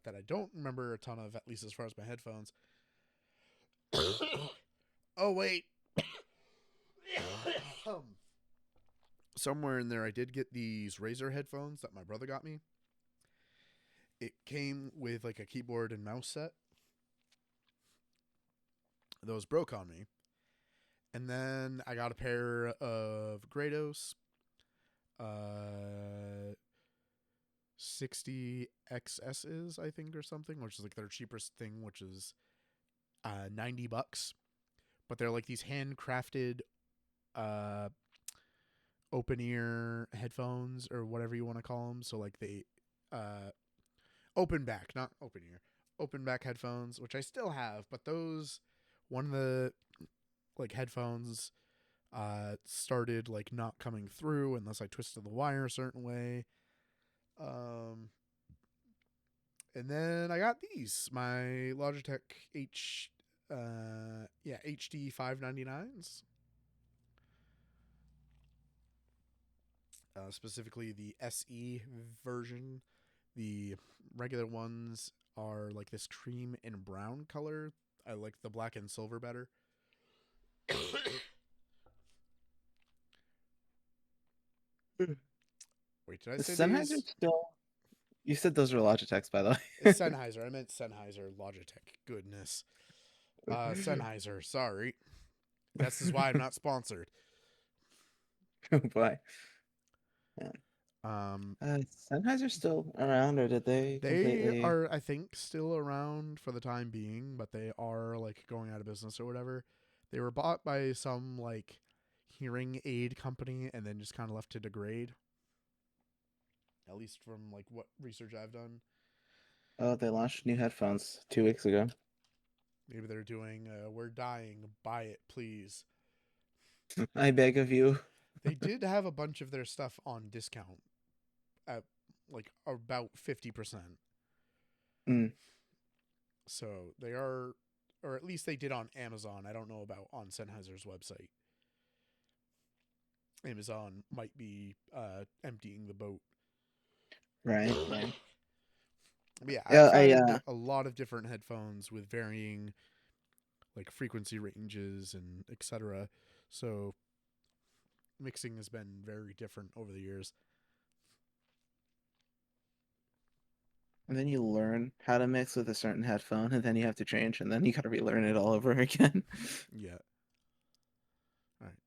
that I don't remember a ton of, at least as far as my headphones. Oh wait. Somewhere in there I did get these Razer headphones that my brother got me. It came with like a keyboard and mouse set. Those broke on me. And then I got a pair of Grados 60 XS's, I think, or something, which is like their cheapest thing, which is $90. But they're like these handcrafted uh, open ear headphones or whatever you want to call them. So like they open back, not open ear, open back headphones, which I still have, but those one of the like headphones started like not coming through unless I twisted the wire a certain way. And then I got these, my Logitech HD 599s. Specifically the SE version. The regular ones are like this cream and brown color. I like the black and silver better. Wait, did I The say Sennheiser these? still. You said those were Logitechs, by the way. It's Sennheiser. I meant Sennheiser. Logitech. Goodness. Sennheiser. Sorry. This is why I'm not sponsored. Oh boy. Um, Sennheiser still around, or did they? they completely... are, I think, still around for the time being, but they are like going out of business or whatever. They were bought by some like hearing aid company and then just kind of left to degrade. At least from like what research I've done. Oh, they launched new headphones 2 weeks ago. Maybe they're doing, we're dying, buy it, please. I beg of you. They did have a bunch of their stuff on discount at like about 50%. Mm. So they are, or at least they did on Amazon. I don't know about on Sennheiser's website. Amazon might be emptying the boat. Right. But yeah, Yeah, I've had a lot of different headphones with varying like frequency ranges and etc. So mixing has been very different over the years. And then you learn how to mix with a certain headphone, and then you have to change, and then you gotta relearn it all over again. Yeah. All right.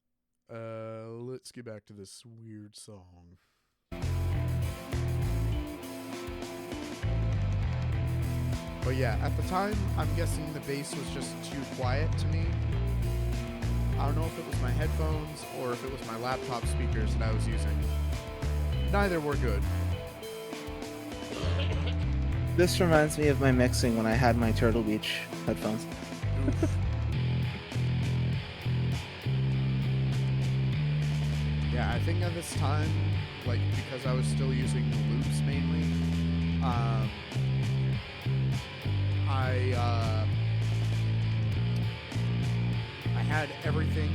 Let's get back to this weird song. But yeah, at the time, I'm guessing the bass was just too quiet to me. I don't know if it was my headphones or if it was my laptop speakers that I was using. Neither were good. This reminds me of my mixing when I had my Turtle Beach headphones. Oof. Yeah, I think at this time, like, because I was still using loops mainly, I had everything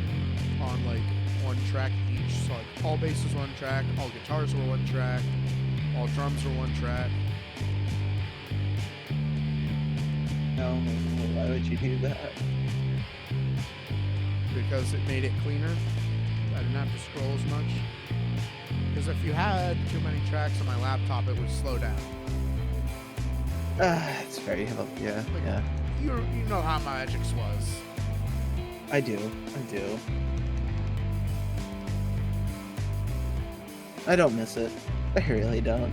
on like one track each. So like all bass was one track, all guitars were one track, all drums were one track. No, why would you do that? Because it made it cleaner. I didn't have to scroll as much. Because if you had too many tracks on my laptop, it would slow down. It's very helpful. Yeah, Like, yeah. You know how Magix was. I do. I don't miss it. I really don't.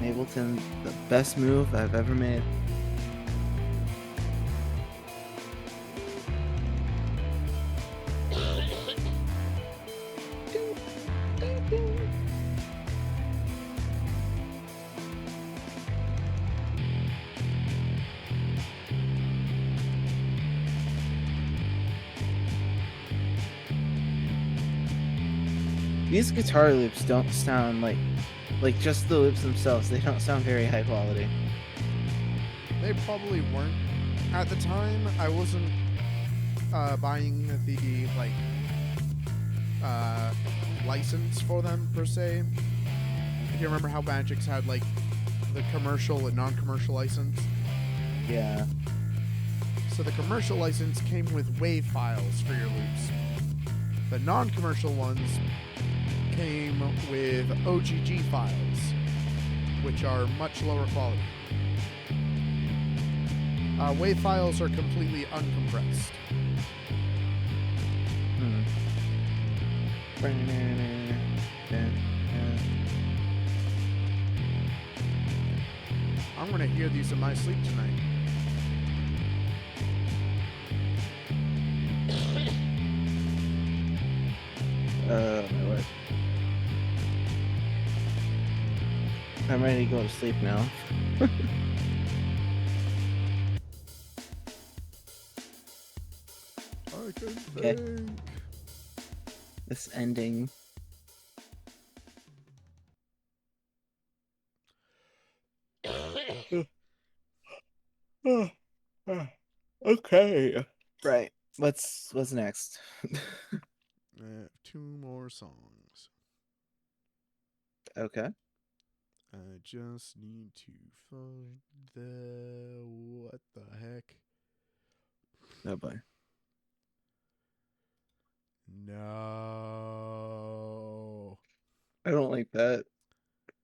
Ableton, the best move I've ever made. These guitar loops don't sound like just the loops themselves. They don't sound very high quality. They probably weren't at the time. I wasn't buying the like license for them per se. If you remember how Magix had like the commercial and non-commercial license. Yeah. So the commercial license came with WAV files for your loops. The non-commercial ones came with OGG files, which are much lower quality. WAV files are completely uncompressed. I'm gonna hear these in my sleep tonight. My word. I'm ready to go to sleep now. I can Okay. think. This ending. Okay. Right. What's next? Two more songs. Okay. I just need to find the what the heck? Oh boy. No. I don't like that.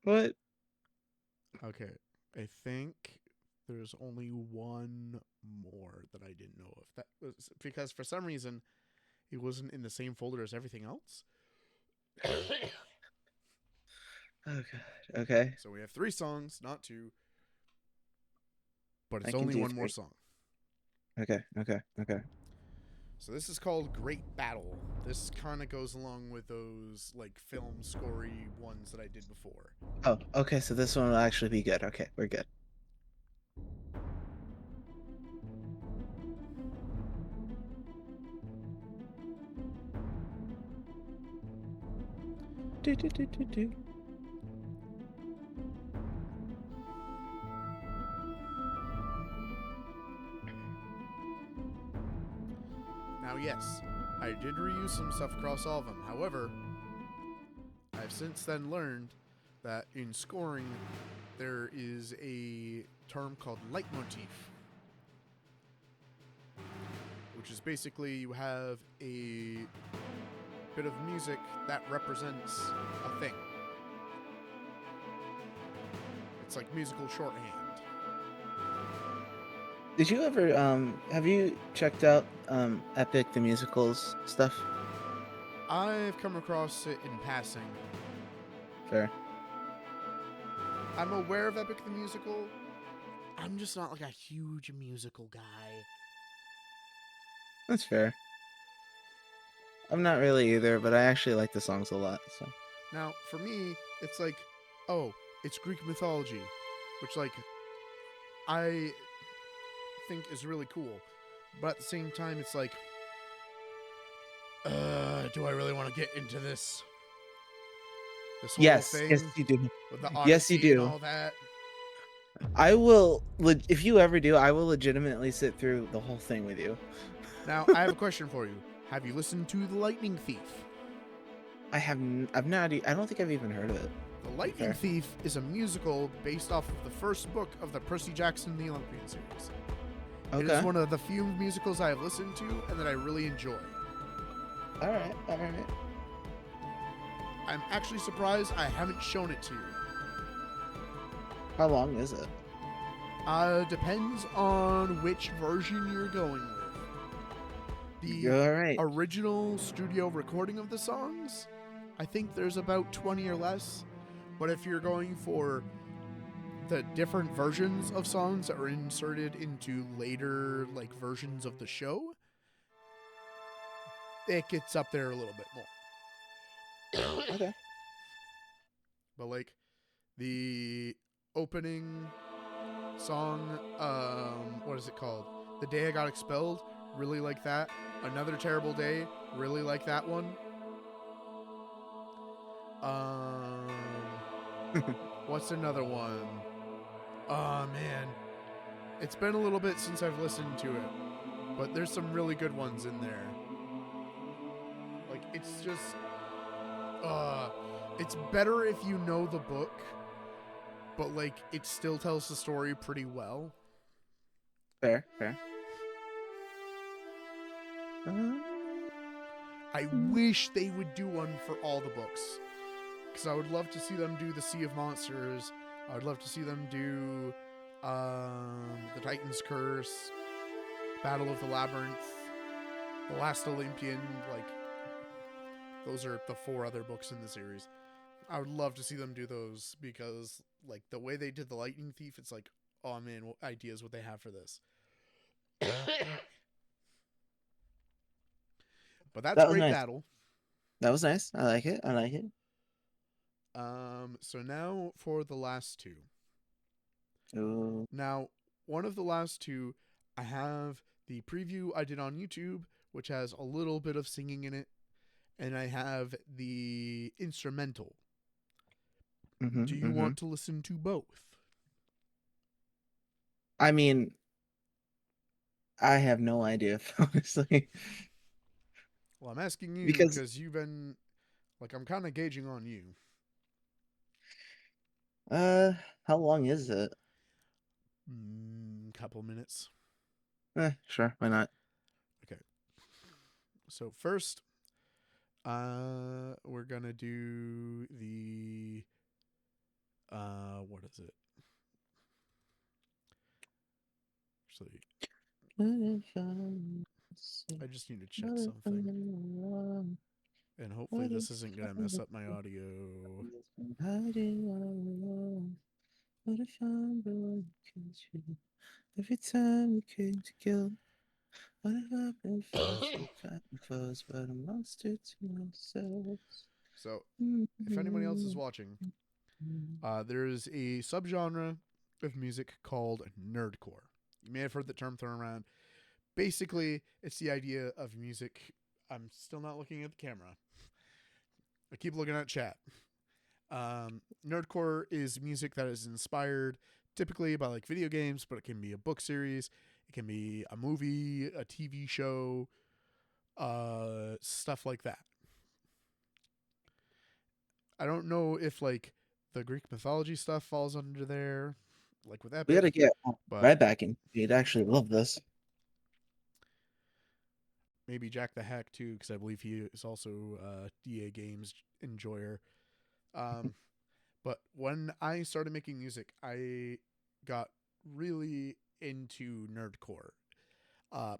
What? Okay. I think there's only one more that I didn't know of. That was because for some reason it wasn't in the same folder as everything else. Oh god. Okay. So we have 3 songs, not 2. But I it's can only do one more 3. song. Okay. So this is called Great Battle. This kind of goes along with those like film scorey ones that I did before. Oh, okay, so this one will actually be good. Okay, we're good. Do. Now, yes, I did reuse some stuff across all of them. However, I've since then learned that in scoring, there is a term called leitmotif, which is basically you have a bit of music that represents a thing. It's like musical shorthand. Did you ever have you checked out Epic the Musical's stuff? I've come across it in passing. Fair. I'm aware of Epic the Musical. I'm just not like a huge musical guy. That's fair. I'm not really either, but I actually like the songs a lot, so. Now, for me, it's like, oh, it's Greek mythology, which, like, I think is really cool. But at the same time, it's like, do I really want to get into this? This whole Yes, thing yes you do. with the Yes, you Odyssey and do. all that? I will if you ever do, I will legitimately sit through the whole thing with you. Now, I have a question for you. Have you listened to The Lightning Thief? I've not I don't think I've even heard of it. The Lightning Fair. Thief is a musical based off of the first book of the Percy Jackson The Olympian series. It Okay. is one of the few musicals I have listened to and that I really enjoy. All right. I'm actually surprised I haven't shown it to you. How long is it? Depends on which version you're going with. The All right. original studio recording of the songs, I think there's about 20 or less. But if you're going for the different versions of songs that are inserted into later like versions of the show, it gets up there a little bit more. Okay. But like the opening song, what is it called? The Day I Got Expelled, really like that. Another Terrible Day, really like that one. What's another one? Oh man, it's been a little bit since I've listened to it, but there's some really good ones in there. Like it's just, it's better if you know the book, but like it still tells the story pretty well. Fair. I wish they would do one for all the books, because I would love to see them do the Sea of Monsters. I would love to see them do the Titan's Curse, Battle of the Labyrinth, The Last Olympian. Like those are the 4 other books in the series. I would love to see them do those, because like the way they did the Lightning Thief, it's like, oh man, what ideas would they have for this? But that's That was Great nice. Battle. That was nice. I like it. So now for the last two. Ooh. Now, one of the last two, I have the preview I did on YouTube, which has a little bit of singing in it, and I have the instrumental. Mhm, Do you mhm. want to listen to both? I mean, I have no idea, honestly. Well, I'm asking you Because because you've been, like, I'm kind of gauging on you. how long is it? Couple minutes. Sure, why not? Okay. So first, we're gonna do the, what is it? Actually, I just need to check something. And hopefully this isn't going to mess up my audio. Every time we came together, what happened first, but a monster to ourselves. So, if anybody else is watching, there's a subgenre of music called nerdcore. You may have heard the term thrown around. Basically, it's the idea of music. I'm still not looking at the camera. I keep looking at chat. Nerdcore is music that is inspired typically by like video games, but it can be a book series, it can be a movie, a TV show, stuff like that. I don't know if like the Greek mythology stuff falls under there, like with Epic. We gotta get but right back in. You'd actually love this. maybe Jack the Hack too, because I believe he is also a DA Games enjoyer. But when I started making music, I got really into nerdcore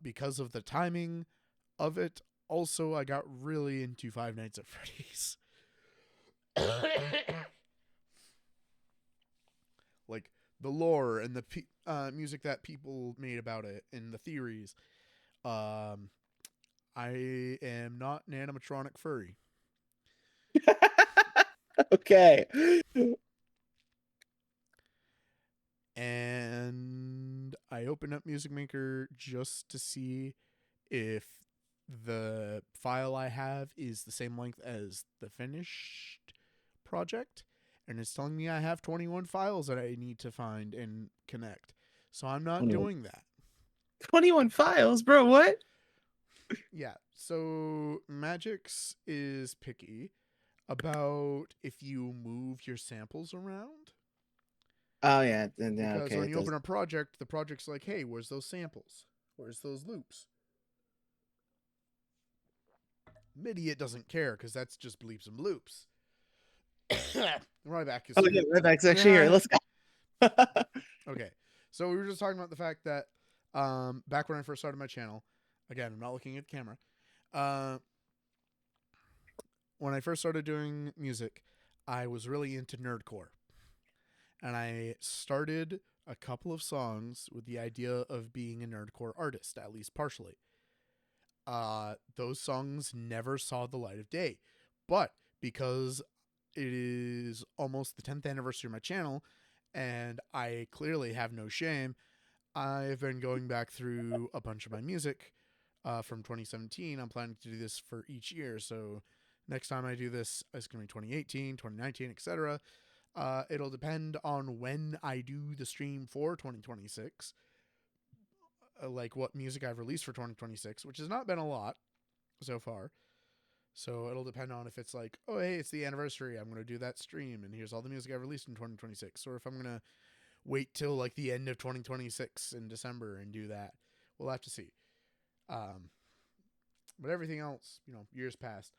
because of the timing of it. Also, I got really into Five Nights at Freddy's. Like the lore and the music that people made about it and the theories. I am not an animatronic furry. Okay. And I opened up Music Maker just to see if the file I have is the same length as the finished project. And it's telling me I have 21 files that I need to find and connect. So I'm not 21. doing that. 21 files, bro. What? Yeah. So Magix is picky about if you move your samples around. Oh yeah, then yeah. Because Okay. when It you does. open a project, the project's like, hey, where's those samples? Where's those loops? MIDI, it doesn't care because that's just bleeps and bloops. Ryback is Oh here. yeah, Redback's actually here. Let's go. Okay, so we were just talking about the fact that back when I first started my channel, again, I'm not looking at the camera. When I first started doing music, I was really into nerdcore, and I started a couple of songs with the idea of being a nerdcore artist, at least partially. Those songs never saw the light of day, but because it is almost the 10th anniversary of my channel, and I clearly have no shame, I've been going back through a bunch of my music from 2017. I'm planning to do this for each year, so next time I do this, it's going to be 2018, 2019, etc. It'll depend on when I do the stream for 2026, like what music I've released for 2026, which has not been a lot so far. So it'll depend on if it's like, oh, hey, it's the anniversary, I'm going to do that stream, and here's all the music I've released in 2026. Or if I'm going to wait till like the end of 2026 in December and do that. We'll have to see. But everything else, years past.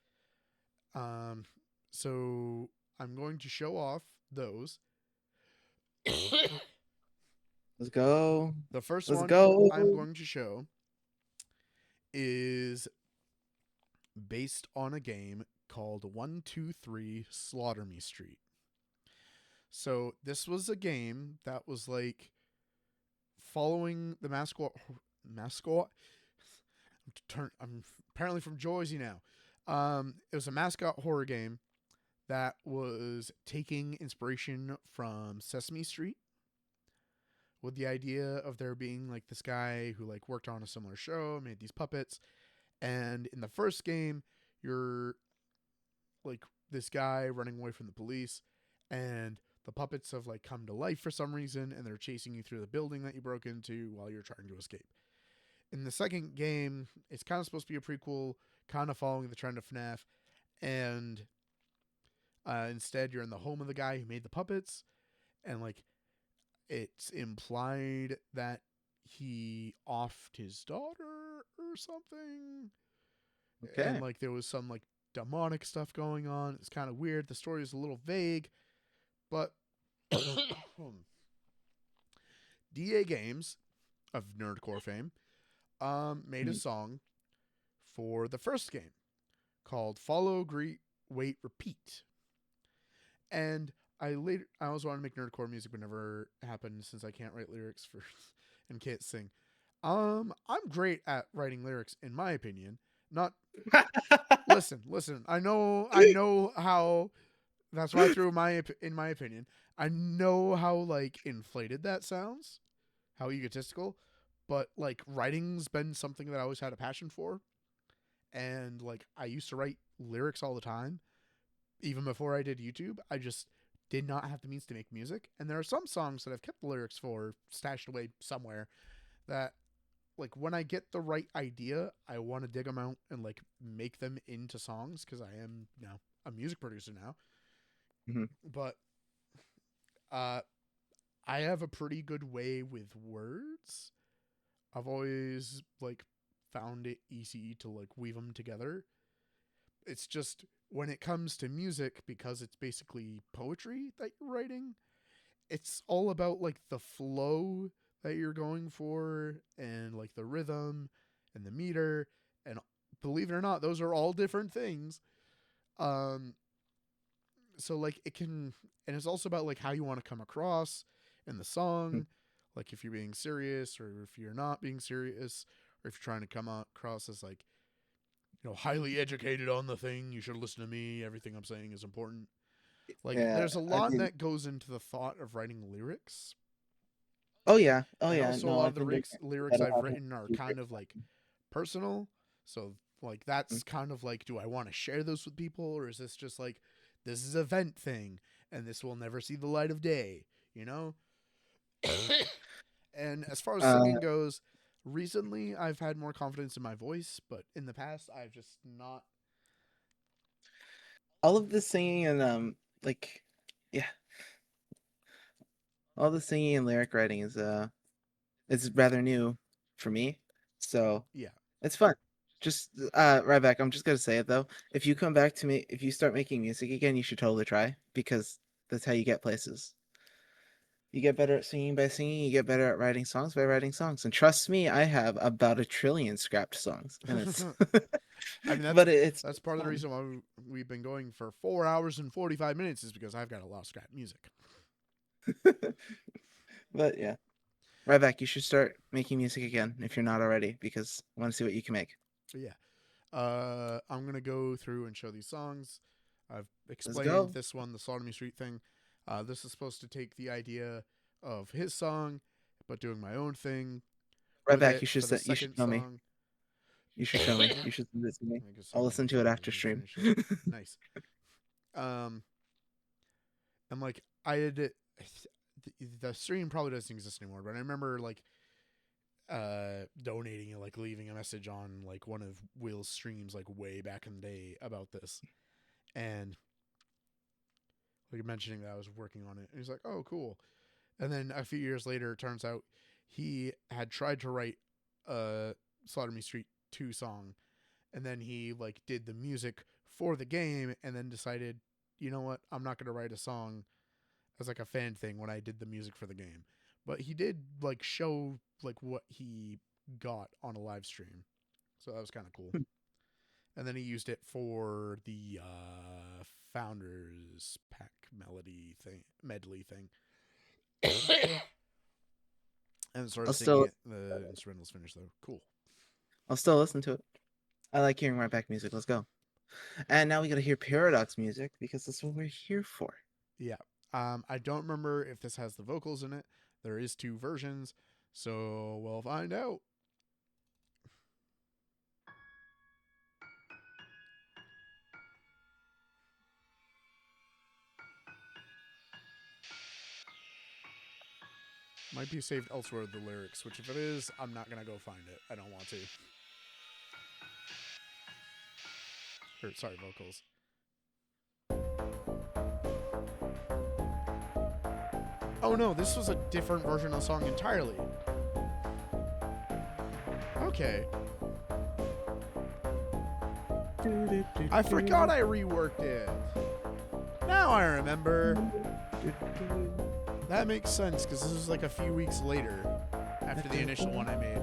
So I'm going to show off those. Let's go. The first Let's one go. I'm going to show is based on a game called 123 Slaughter Me Street. So this was a game that was like following the mascot. I'm apparently from Jersey now. It was a mascot horror game that was taking inspiration from Sesame Street, with the idea of there being like this guy who like worked on a similar show, made these puppets, and in the first game, you're like this guy running away from the police, and the puppets have like come to life for some reason, and they're chasing you through the building that you broke into while you're trying to escape. In the second game, it's kind of supposed to be a prequel, kind of following the trend of FNAF, and instead you're in the home of the guy who made the puppets, and like it's implied that he offed his daughter or something. Okay. And like there was some like demonic stuff going on. It's kind of weird. The story is a little vague, but DA Games of Nerdcore fame made a song for the first game called Follow, Greet, Wait, Repeat. And I always wanted to make nerdcore music, but never happened since I can't write lyrics for and can't sing. I'm great at writing lyrics, in my opinion. Not listen. I know how. That's why I threw in my opinion. I know how like inflated that sounds, how egotistical, but like writing's been something that I always had a passion for, and like I used to write lyrics all the time, even before I did YouTube. I just did not have the means to make music, and there are some songs that I've kept the lyrics for stashed away somewhere that like when I get the right idea, I want to dig them out and like make them into songs, because I am now a music producer now. Mhm. But I have a pretty good way with words. I've always like found it easy to like weave them together. It's just when it comes to music, because it's basically poetry that you're writing, it's all about like the flow that you're going for, and like the rhythm and the meter, and believe it or not, those are all different things. So like it can, and it's also about like how you want to come across in the song, like if you're being serious or if you're not being serious, or if you're trying to come across as like, highly educated on the thing, you should listen to me, everything I'm saying is important. Like Yeah, there's a I lot think. that goes into the thought of writing lyrics. Oh yeah. Oh And yeah. also a No, lot I of the think lyrics that'll I've happen. written are kind of like personal. So like that's kind of like, do I want to share those with people, or is this just like, this is a vent thing and this will never see the light of day, you know? And as far as Uh, singing goes, recently I've had more confidence in my voice, but in the past I've just not. all of the singing and like, yeah, all the singing and lyric writing is rather new for me, so Yeah. it's fun. Just right back. I'm just gonna say it though. If you come back to me, if you start making music again, you should totally try, because that's how you get places. You get better at singing by singing. You get better at writing songs by writing songs. And trust me, I have about 1 trillion scrapped songs, and it's I mean, but it's that's part of the fun. reason why we've been going for 4 hours and 45 minutes, is because I've got a lot of scrap music. But yeah, right back. You should start making music again if you're not already, because I want to see what you can make. But yeah. I'm going to go through and show these songs. I've Let's explained go. this one, the Sodomy Street thing. This is supposed to take the idea of his song, but doing my own thing Right with back. it You should for the you should second show me. song. You should show me. Yeah. You should send it to me. I guess I'll listen to it after when we stream. finish it. Nice. And like I had the stream probably doesn't exist anymore, but I remember like donating and like leaving a message on like one of Will's streams like way back in the day about this, and like mentioning that I was working on it, and he's like, oh cool. And then a few years later, it turns out he had tried to write a Slaughter Me Street 2 song, and then he like did the music for the game, and then decided, you know what, I'm not going to write a song as like a fan thing when I did the music for the game. But he did like show like what he got on a live stream, so that was kind of cool. And then he used it for the Founders Pack medley thing. And started I'll singing still it. The instrumental's finished though. Cool. I'll still listen to it. I like hearing right back music. Let's go. And now we gotta hear Paradox music because that's what we're here for. Yeah. I don't remember if this has the vocals in it. There is 2 versions, so we'll find out. Might be saved elsewhere, the lyrics, which if it is, I'm not going to go find it. I don't want to. Or, sorry, vocals. Oh no, this was a different version of the song entirely. Okay. I forgot I reworked it. Now I remember. That makes sense, because this was like a few weeks later after the initial one I made.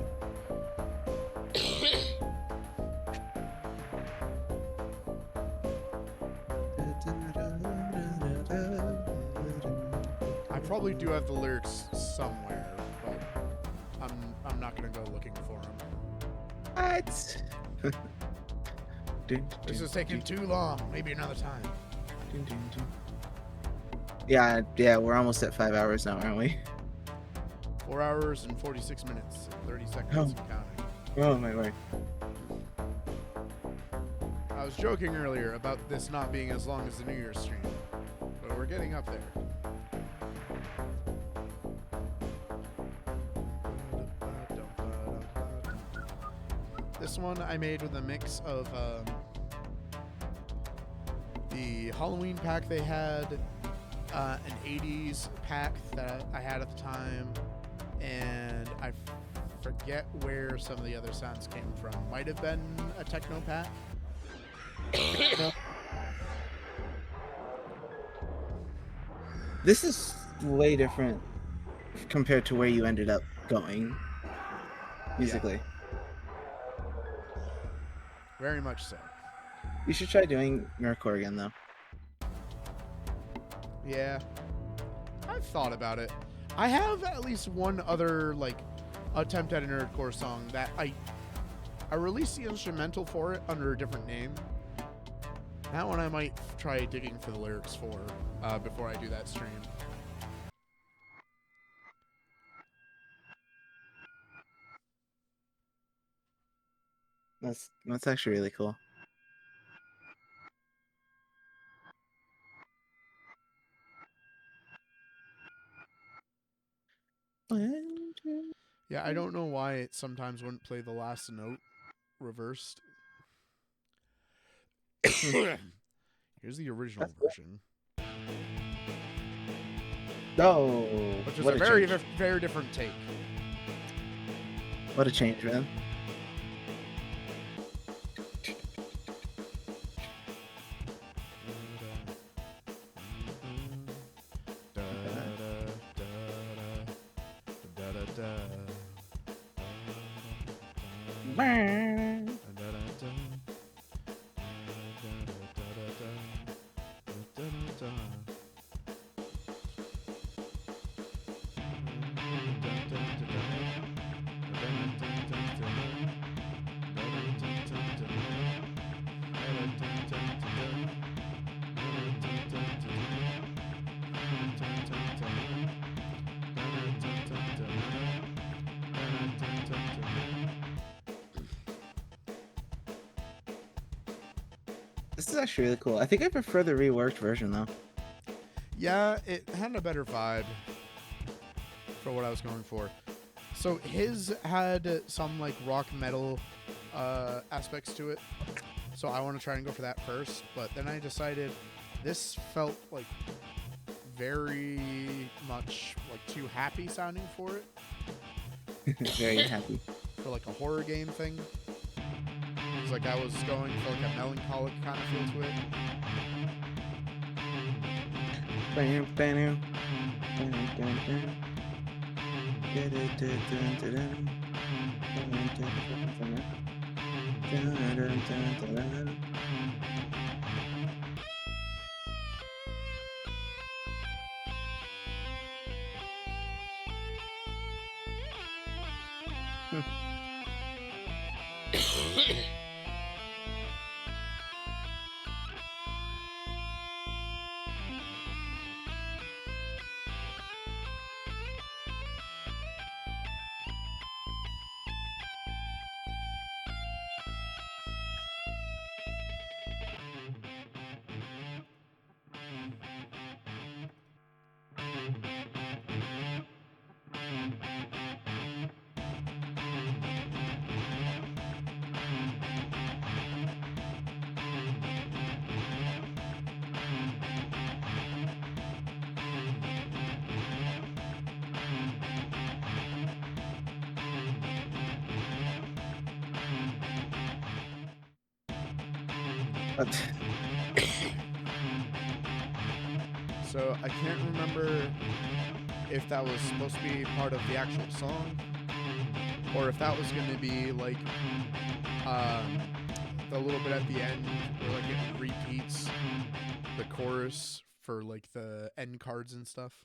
I probably do have the lyrics somewhere, but I'm not gonna go looking for them. What? This is taking too long. Maybe another time. Yeah, we're almost at 5 hours now, aren't we? 4 hours and 46 minutes, 30 seconds and counting. Oh my word. I was joking earlier about this not being as long as the New Year's stream, but we're getting up there. This one I made with a mix of the Halloween pack they had, an 80s pack that I had at the time, and I forget where some of the other sounds came from. Might have been a techno pack. This is way different compared to where you ended up going musically. Very much so. You should try doing Nerdcore again, though. Yeah. I've thought about it. I have at least one other, like, attempt at a nerdcore song that I released the instrumental for it under a different name. That one I might try digging for the lyrics for before I do that stream. That's actually really cool. Yeah, I don't know why it sometimes wouldn't play the last note reversed. Here's the original version. Oh, Which is what a very, change. very different take. What a change, man. This is actually really cool. I think I prefer the reworked version, though. Yeah, it had a better vibe for what I was going for. So his had some like rock metal aspects to it. So I want to try and go for that first. But then I decided this felt like very much like too happy sounding for it. Very happy. For like a horror game thing. It's like I was going for like a melancholic kind of feel to it. So I can't remember if that was supposed to be part of the actual song, or if that was going to be like the little bit at the end where like it repeats the chorus for like the end cards and stuff.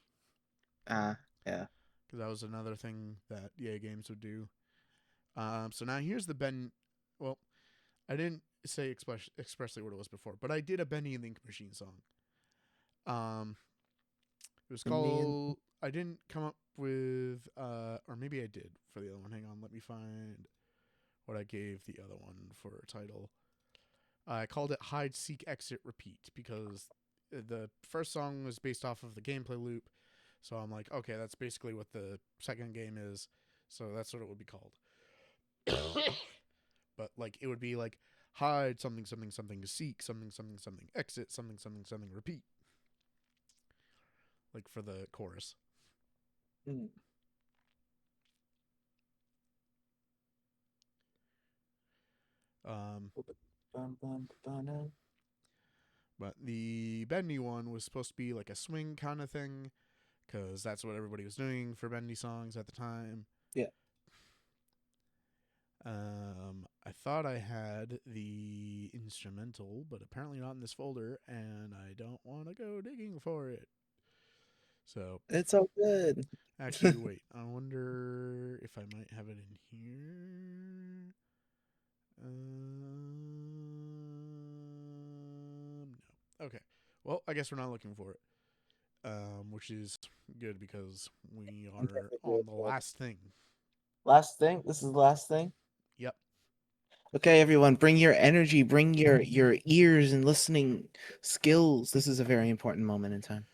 Yeah. Because that was another thing that EA Games would do. So now here's the Ben. Well, I didn't say expressly what it was before, but I did a Bendy and the Ink Machine song. It was called. I didn't come up with, or maybe I did for the other one. Hang on, let me find what I gave the other one for a title. I called it Hide, Seek, Exit, Repeat because the first song was based off of the gameplay loop. So I'm like, okay, that's basically what the second game is. So that's what it would be called. But like, it would be like hide something, something, something, seek something, something, something, exit something, something, something, repeat. Like for the chorus. But the Bendy one was supposed to be like a swing kind of thing, because that's what everybody was doing for Bendy songs at the time. Yeah. I thought I had the instrumental, but apparently not in this folder, and I don't want to go digging for it. So It's all good. actually, wait. I wonder if I might have it in here. No. Okay. Well, I guess we're not looking for it. Which is good because we are on the last thing. Last thing? This is the last thing? Yep. Okay, everyone, bring your energy, bring your ears and listening skills. This is a very important moment in time.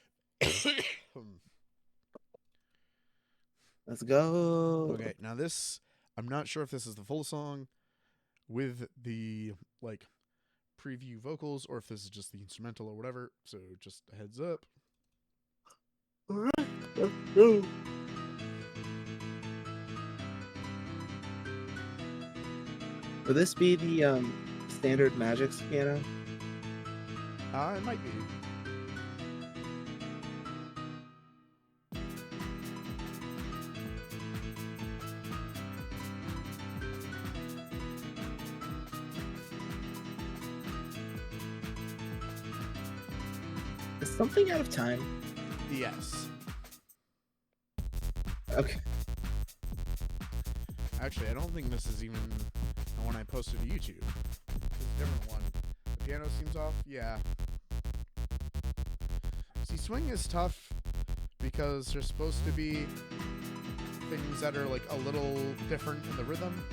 Let's go. Okay, now this, I'm not sure if this is the full song with the, like, preview vocals or if this is just the instrumental or whatever, so just a heads up. Alright, let's go. Would this be the standard Magic's piano? It might be. Is something out of time? Yes. Okay. Actually, I don't think this is even the one I posted to YouTube. It's a different one. The piano seems off? Yeah. See, swing is tough because there's supposed to be things that are like a little different in the rhythm,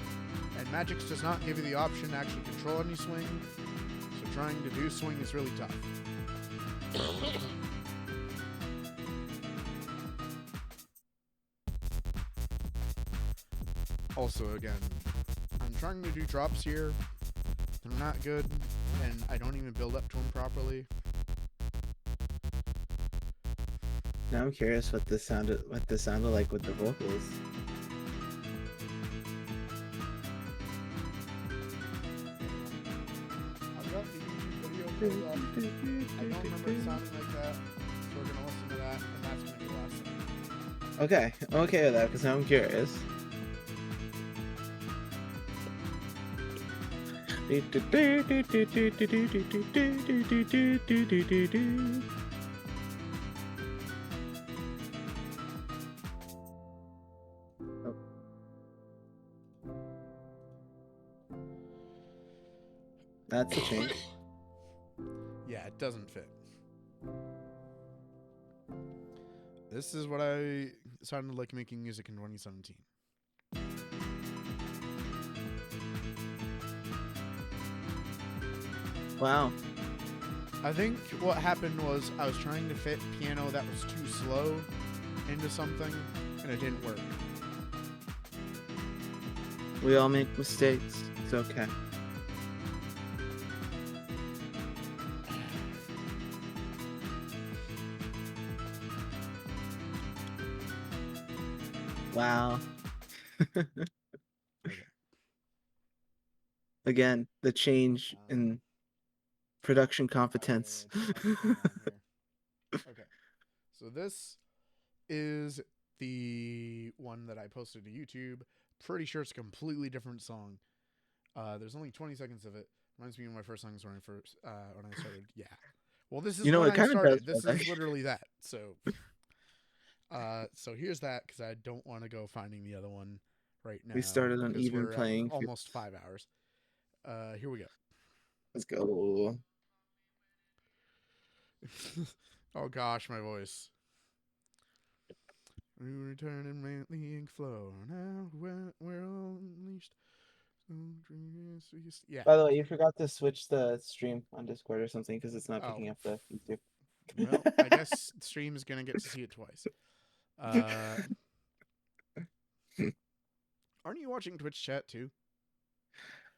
and Magix does not give you the option to actually control any swing, so trying to do swing is really tough. Also, again, I'm trying to do drops here. They're not good, and I don't even build up to them properly. Now I'm curious what this sounded like with the vocals. I've got the YouTube video pulled up. I don't remember it sounding like that, so we're gonna listen to that, and that's gonna be the last thing. Okay, I'm okay with that because now I'm curious. That's a change. Yeah, it doesn't fit. This is what I sounded like making music in 2017. Wow. I think what happened was I was trying to fit piano that was too slow into something and it didn't work. We all make mistakes. It's okay. Wow. Okay. Again, the change in production I competence. turn my thing on here. Okay. So this is the one that I posted to YouTube. Pretty sure it's a completely different song. There's only 20 seconds of it. Reminds me of my first songs when I started. Yeah. Well, this is You know, when it I kinda started. does This feel is like- literally that. So, so here's that because I don't want to go finding the other one right now. We started on because even we're at playing. almost 5 hours. Here we go. Let's go. Oh gosh, my voice. We return in manly ink flow. Now we're all unleashed. Yeah. By the way, you forgot to switch the stream on Discord or something because it's not Oh. picking up the YouTube. Well, I guess the stream is gonna get to see it twice. Aren't you watching Twitch chat too?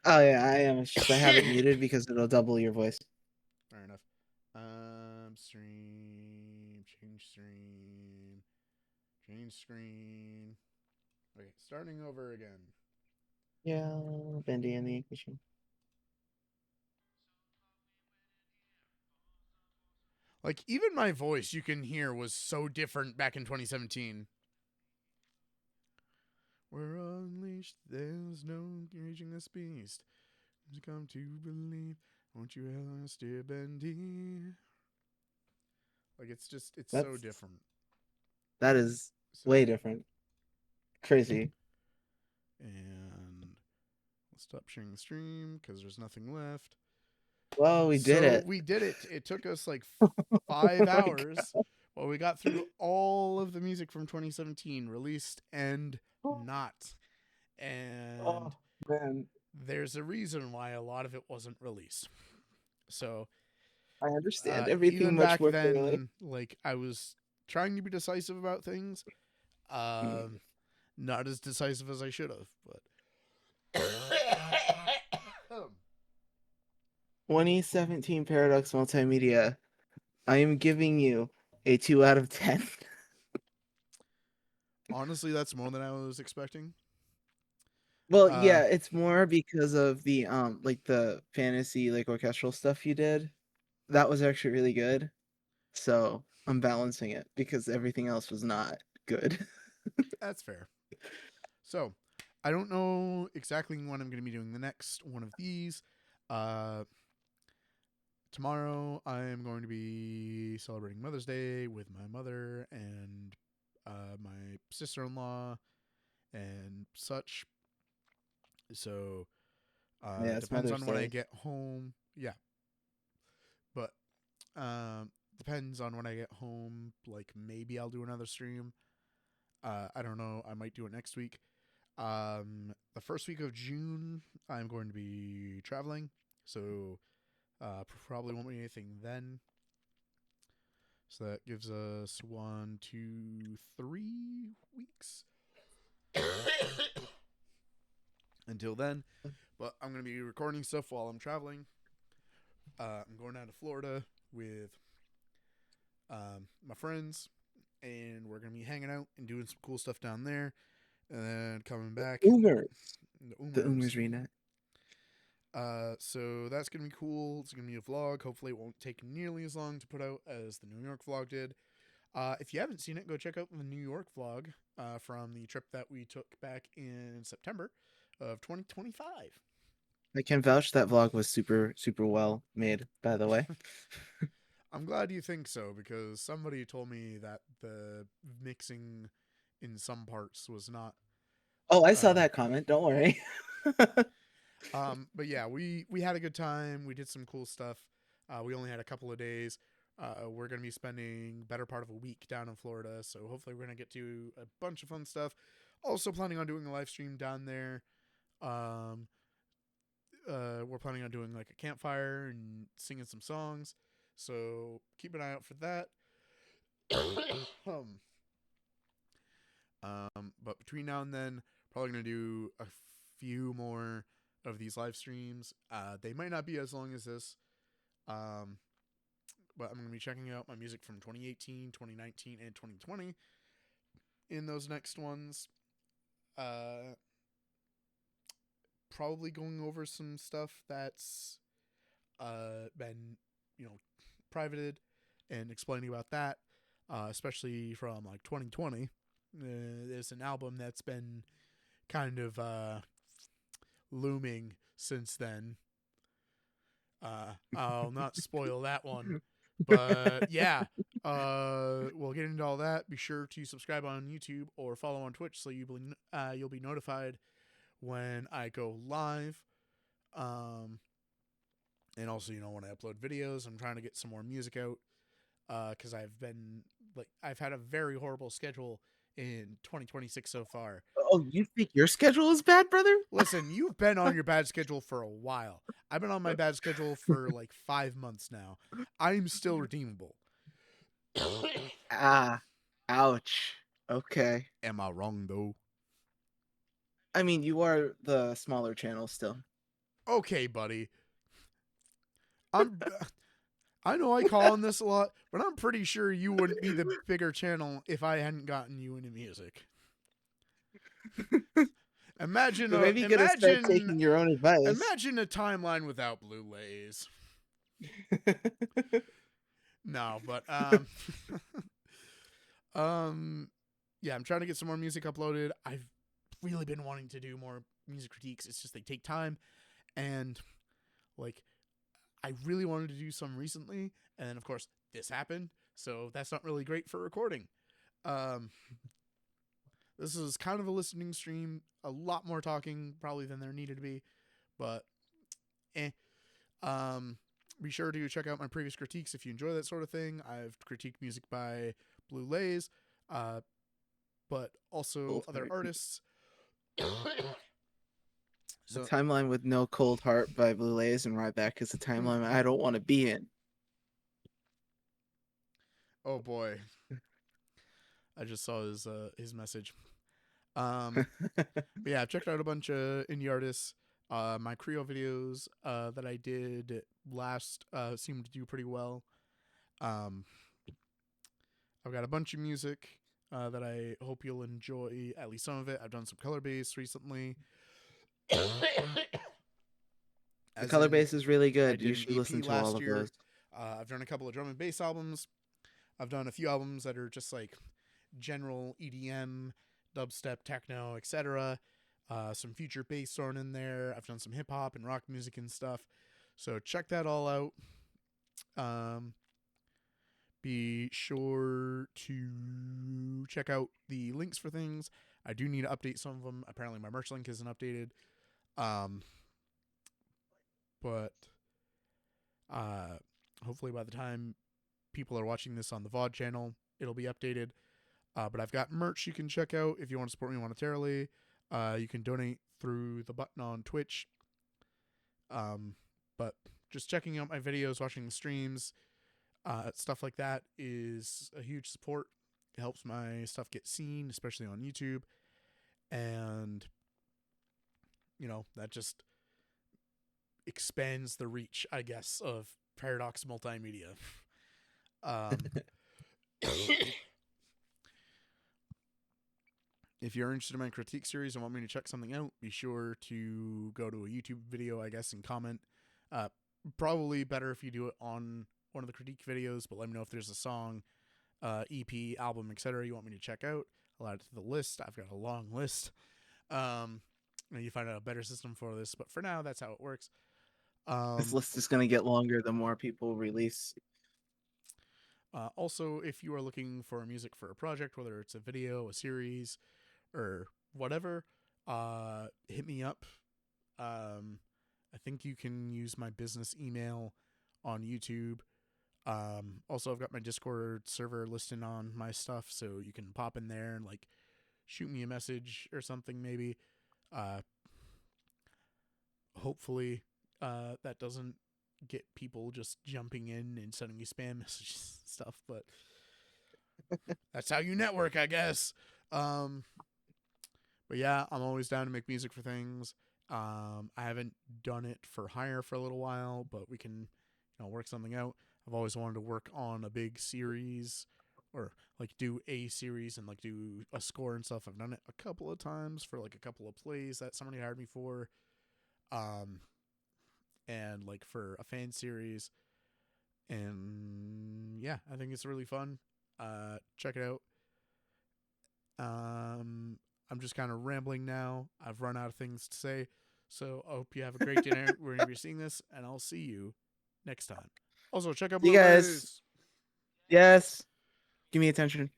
Oh yeah, I am. It's just I have it muted because it'll double your voice. Fair enough. Stream, change screen. Okay, starting over again. Yeah, Bendy and the machine. Like even my voice, you can hear, was so different back in 2017. We're unleashed. There's no reaching this beast. Come to believe. Won't you help us, dear Bendy? Like it's so That's- different. That is So, way different. Crazy. And let's stop sharing the stream because there's nothing left. Well, we did it. We did it. It took us like 5 hours. Well, we got through all of the music from 2017, released and not. And Oh man, there's a reason why a lot of it wasn't released. So I understand even everything much back more then, clearly. like I was trying to be decisive about things. Not as decisive as I should have, but 2017 Paradox Multimedia. I am giving you a 2 out of 10. honestly, that's more than I was expecting. Well, yeah, it's more because of the like the fantasy like orchestral stuff you did. That was actually really good. So I'm balancing it because everything else was not good. That's fair. So, I don't know exactly when I'm going to be doing the next one of these. Tomorrow, I am going to be celebrating Mother's Day with my mother and my sister-in-law and such. So, Yeah, it's depends Mother's on when I Day. get home. Yeah. But depends on when I get home. Like, maybe I'll do another stream. I don't know. I might do it next week. The first week of June, I'm going to be traveling, so probably won't be anything then. So that gives us 1, 2, 3 weeks until then. But I'm going to be recording stuff while I'm traveling. I'm going down to Florida with my friends, and we're going to be hanging out and doing some cool stuff down there. And then coming back. Umers. The The Umers reenact. So that's gonna be cool. It's gonna be a vlog. Hopefully, it won't take nearly as long to put out as the New York vlog did. If you haven't seen it, go check out the New York vlog from the trip that we took back in September of 2025. I can vouch that vlog was super, super well made, by the way. I'm glad you think so because somebody told me that the mixing in some parts was not. Oh, I saw that comment. Don't worry. But yeah, we had a good time. We did some cool stuff. We only had a couple of days. We're gonna be spending better part of a week down in Florida, so hopefully we're gonna get to a bunch of fun stuff. Also planning on doing a live stream down there. We're planning on doing like a campfire and singing some songs, so keep an eye out for that. But between now and then, probably gonna do a few more of these live streams. They might not be as long as this, but I'm gonna be checking out my music from 2018, 2019, and 2020 in those next ones. Probably going over some stuff that's been, privated, and explaining about that, especially from like 2020. There's an album that's been kind of looming since then. I'll not spoil that one, but yeah, we'll get into all that. Be sure to subscribe on YouTube or follow on Twitch so you'll be notified when I go live. And also, when I upload videos, I'm trying to get some more music out, because I've had a very horrible schedule in 2026 so far. Oh, you think your schedule is bad, brother? Listen, you've been on your bad schedule for a while. I've been on my bad schedule for like 5 months now. I'm still redeemable. Ouch. Okay. Am I wrong though? I mean, you are the smaller channel still. Okay, buddy. I know I call on this a lot, but I'm pretty sure you wouldn't be the bigger channel if I hadn't gotten you into music. Imagine So maybe you gotta start taking your own advice. Imagine a timeline without Blue Lays. No, but yeah, I'm trying to get some more music uploaded. I've really been wanting to do more music critiques. It's just they take time, and like I really wanted to do some recently, and then of course this happened, so that's not really great for recording. This is kind of a listening stream, a lot more talking probably than there needed to be, but be sure to check out my previous critiques if you enjoy that sort of thing. I've critiqued music by Blue Lays, but also other artists. So, the timeline with No Cold Heart by Blue Lays and Ryback is a timeline I don't want to be in. Oh boy. I just saw his message. But yeah, I've checked out a bunch of indie artists. My Creo videos that I did last seemed to do pretty well. I've got a bunch of music that I hope you'll enjoy, at least some of it. I've done some color bass recently. The color bass is really good. You should listen to all of those. I've done a couple of drum and bass albums. I've done a few albums that are just like general EDM, dubstep, techno, etc. Some future bass thrown in there. I've done some hip hop and rock music and stuff. So check that all out. Be sure to check out the links for things. I do need to update some of them. Apparently my merch link isn't updated. But hopefully by the time people are watching this on the VOD channel, it'll be updated. But I've got merch you can check out if you want to support me monetarily. You can donate through the button on Twitch. But just checking out my videos, watching the streams, stuff like that is a huge support. It helps my stuff get seen, especially on YouTube. And, that just expands the reach, I guess, of Paradox Multimedia. If you're interested in my critique series and want me to check something out, be sure to go to a YouTube video, I guess, and comment. Probably better if you do it on one of the critique videos, but let me know if there's a song, EP, album, etc. you want me to check out. I'll add it to the list. I've got a long list. You find out a better system for this, but for now, that's how it works. This list is going to get longer the more people release. Also, if you are looking for music for a project, whether it's a video, a series, or whatever, hit me up. I think you can use my business email on YouTube. Also, I've got my Discord server listed on my stuff, so you can pop in there and shoot me a message or something maybe. Hopefully that doesn't get people just jumping in and sending me spam messages and stuff, but that's how you network, I guess. But yeah, I'm always down to make music for things. I haven't done it for hire for a little while, but we can, work something out. I've always wanted to work on a big series, or like do a series and like do a score and stuff. I've done it a couple of times for like a couple of plays that somebody hired me for, and like for a fan series. And yeah, I think it's really fun. Check it out. I'm just kind of rambling now. I've run out of things to say. So I hope you have a great dinner wherever you're seeing this, and I'll see you next time. Also, check out You guys- Blu-rays. Yes. Give me attention.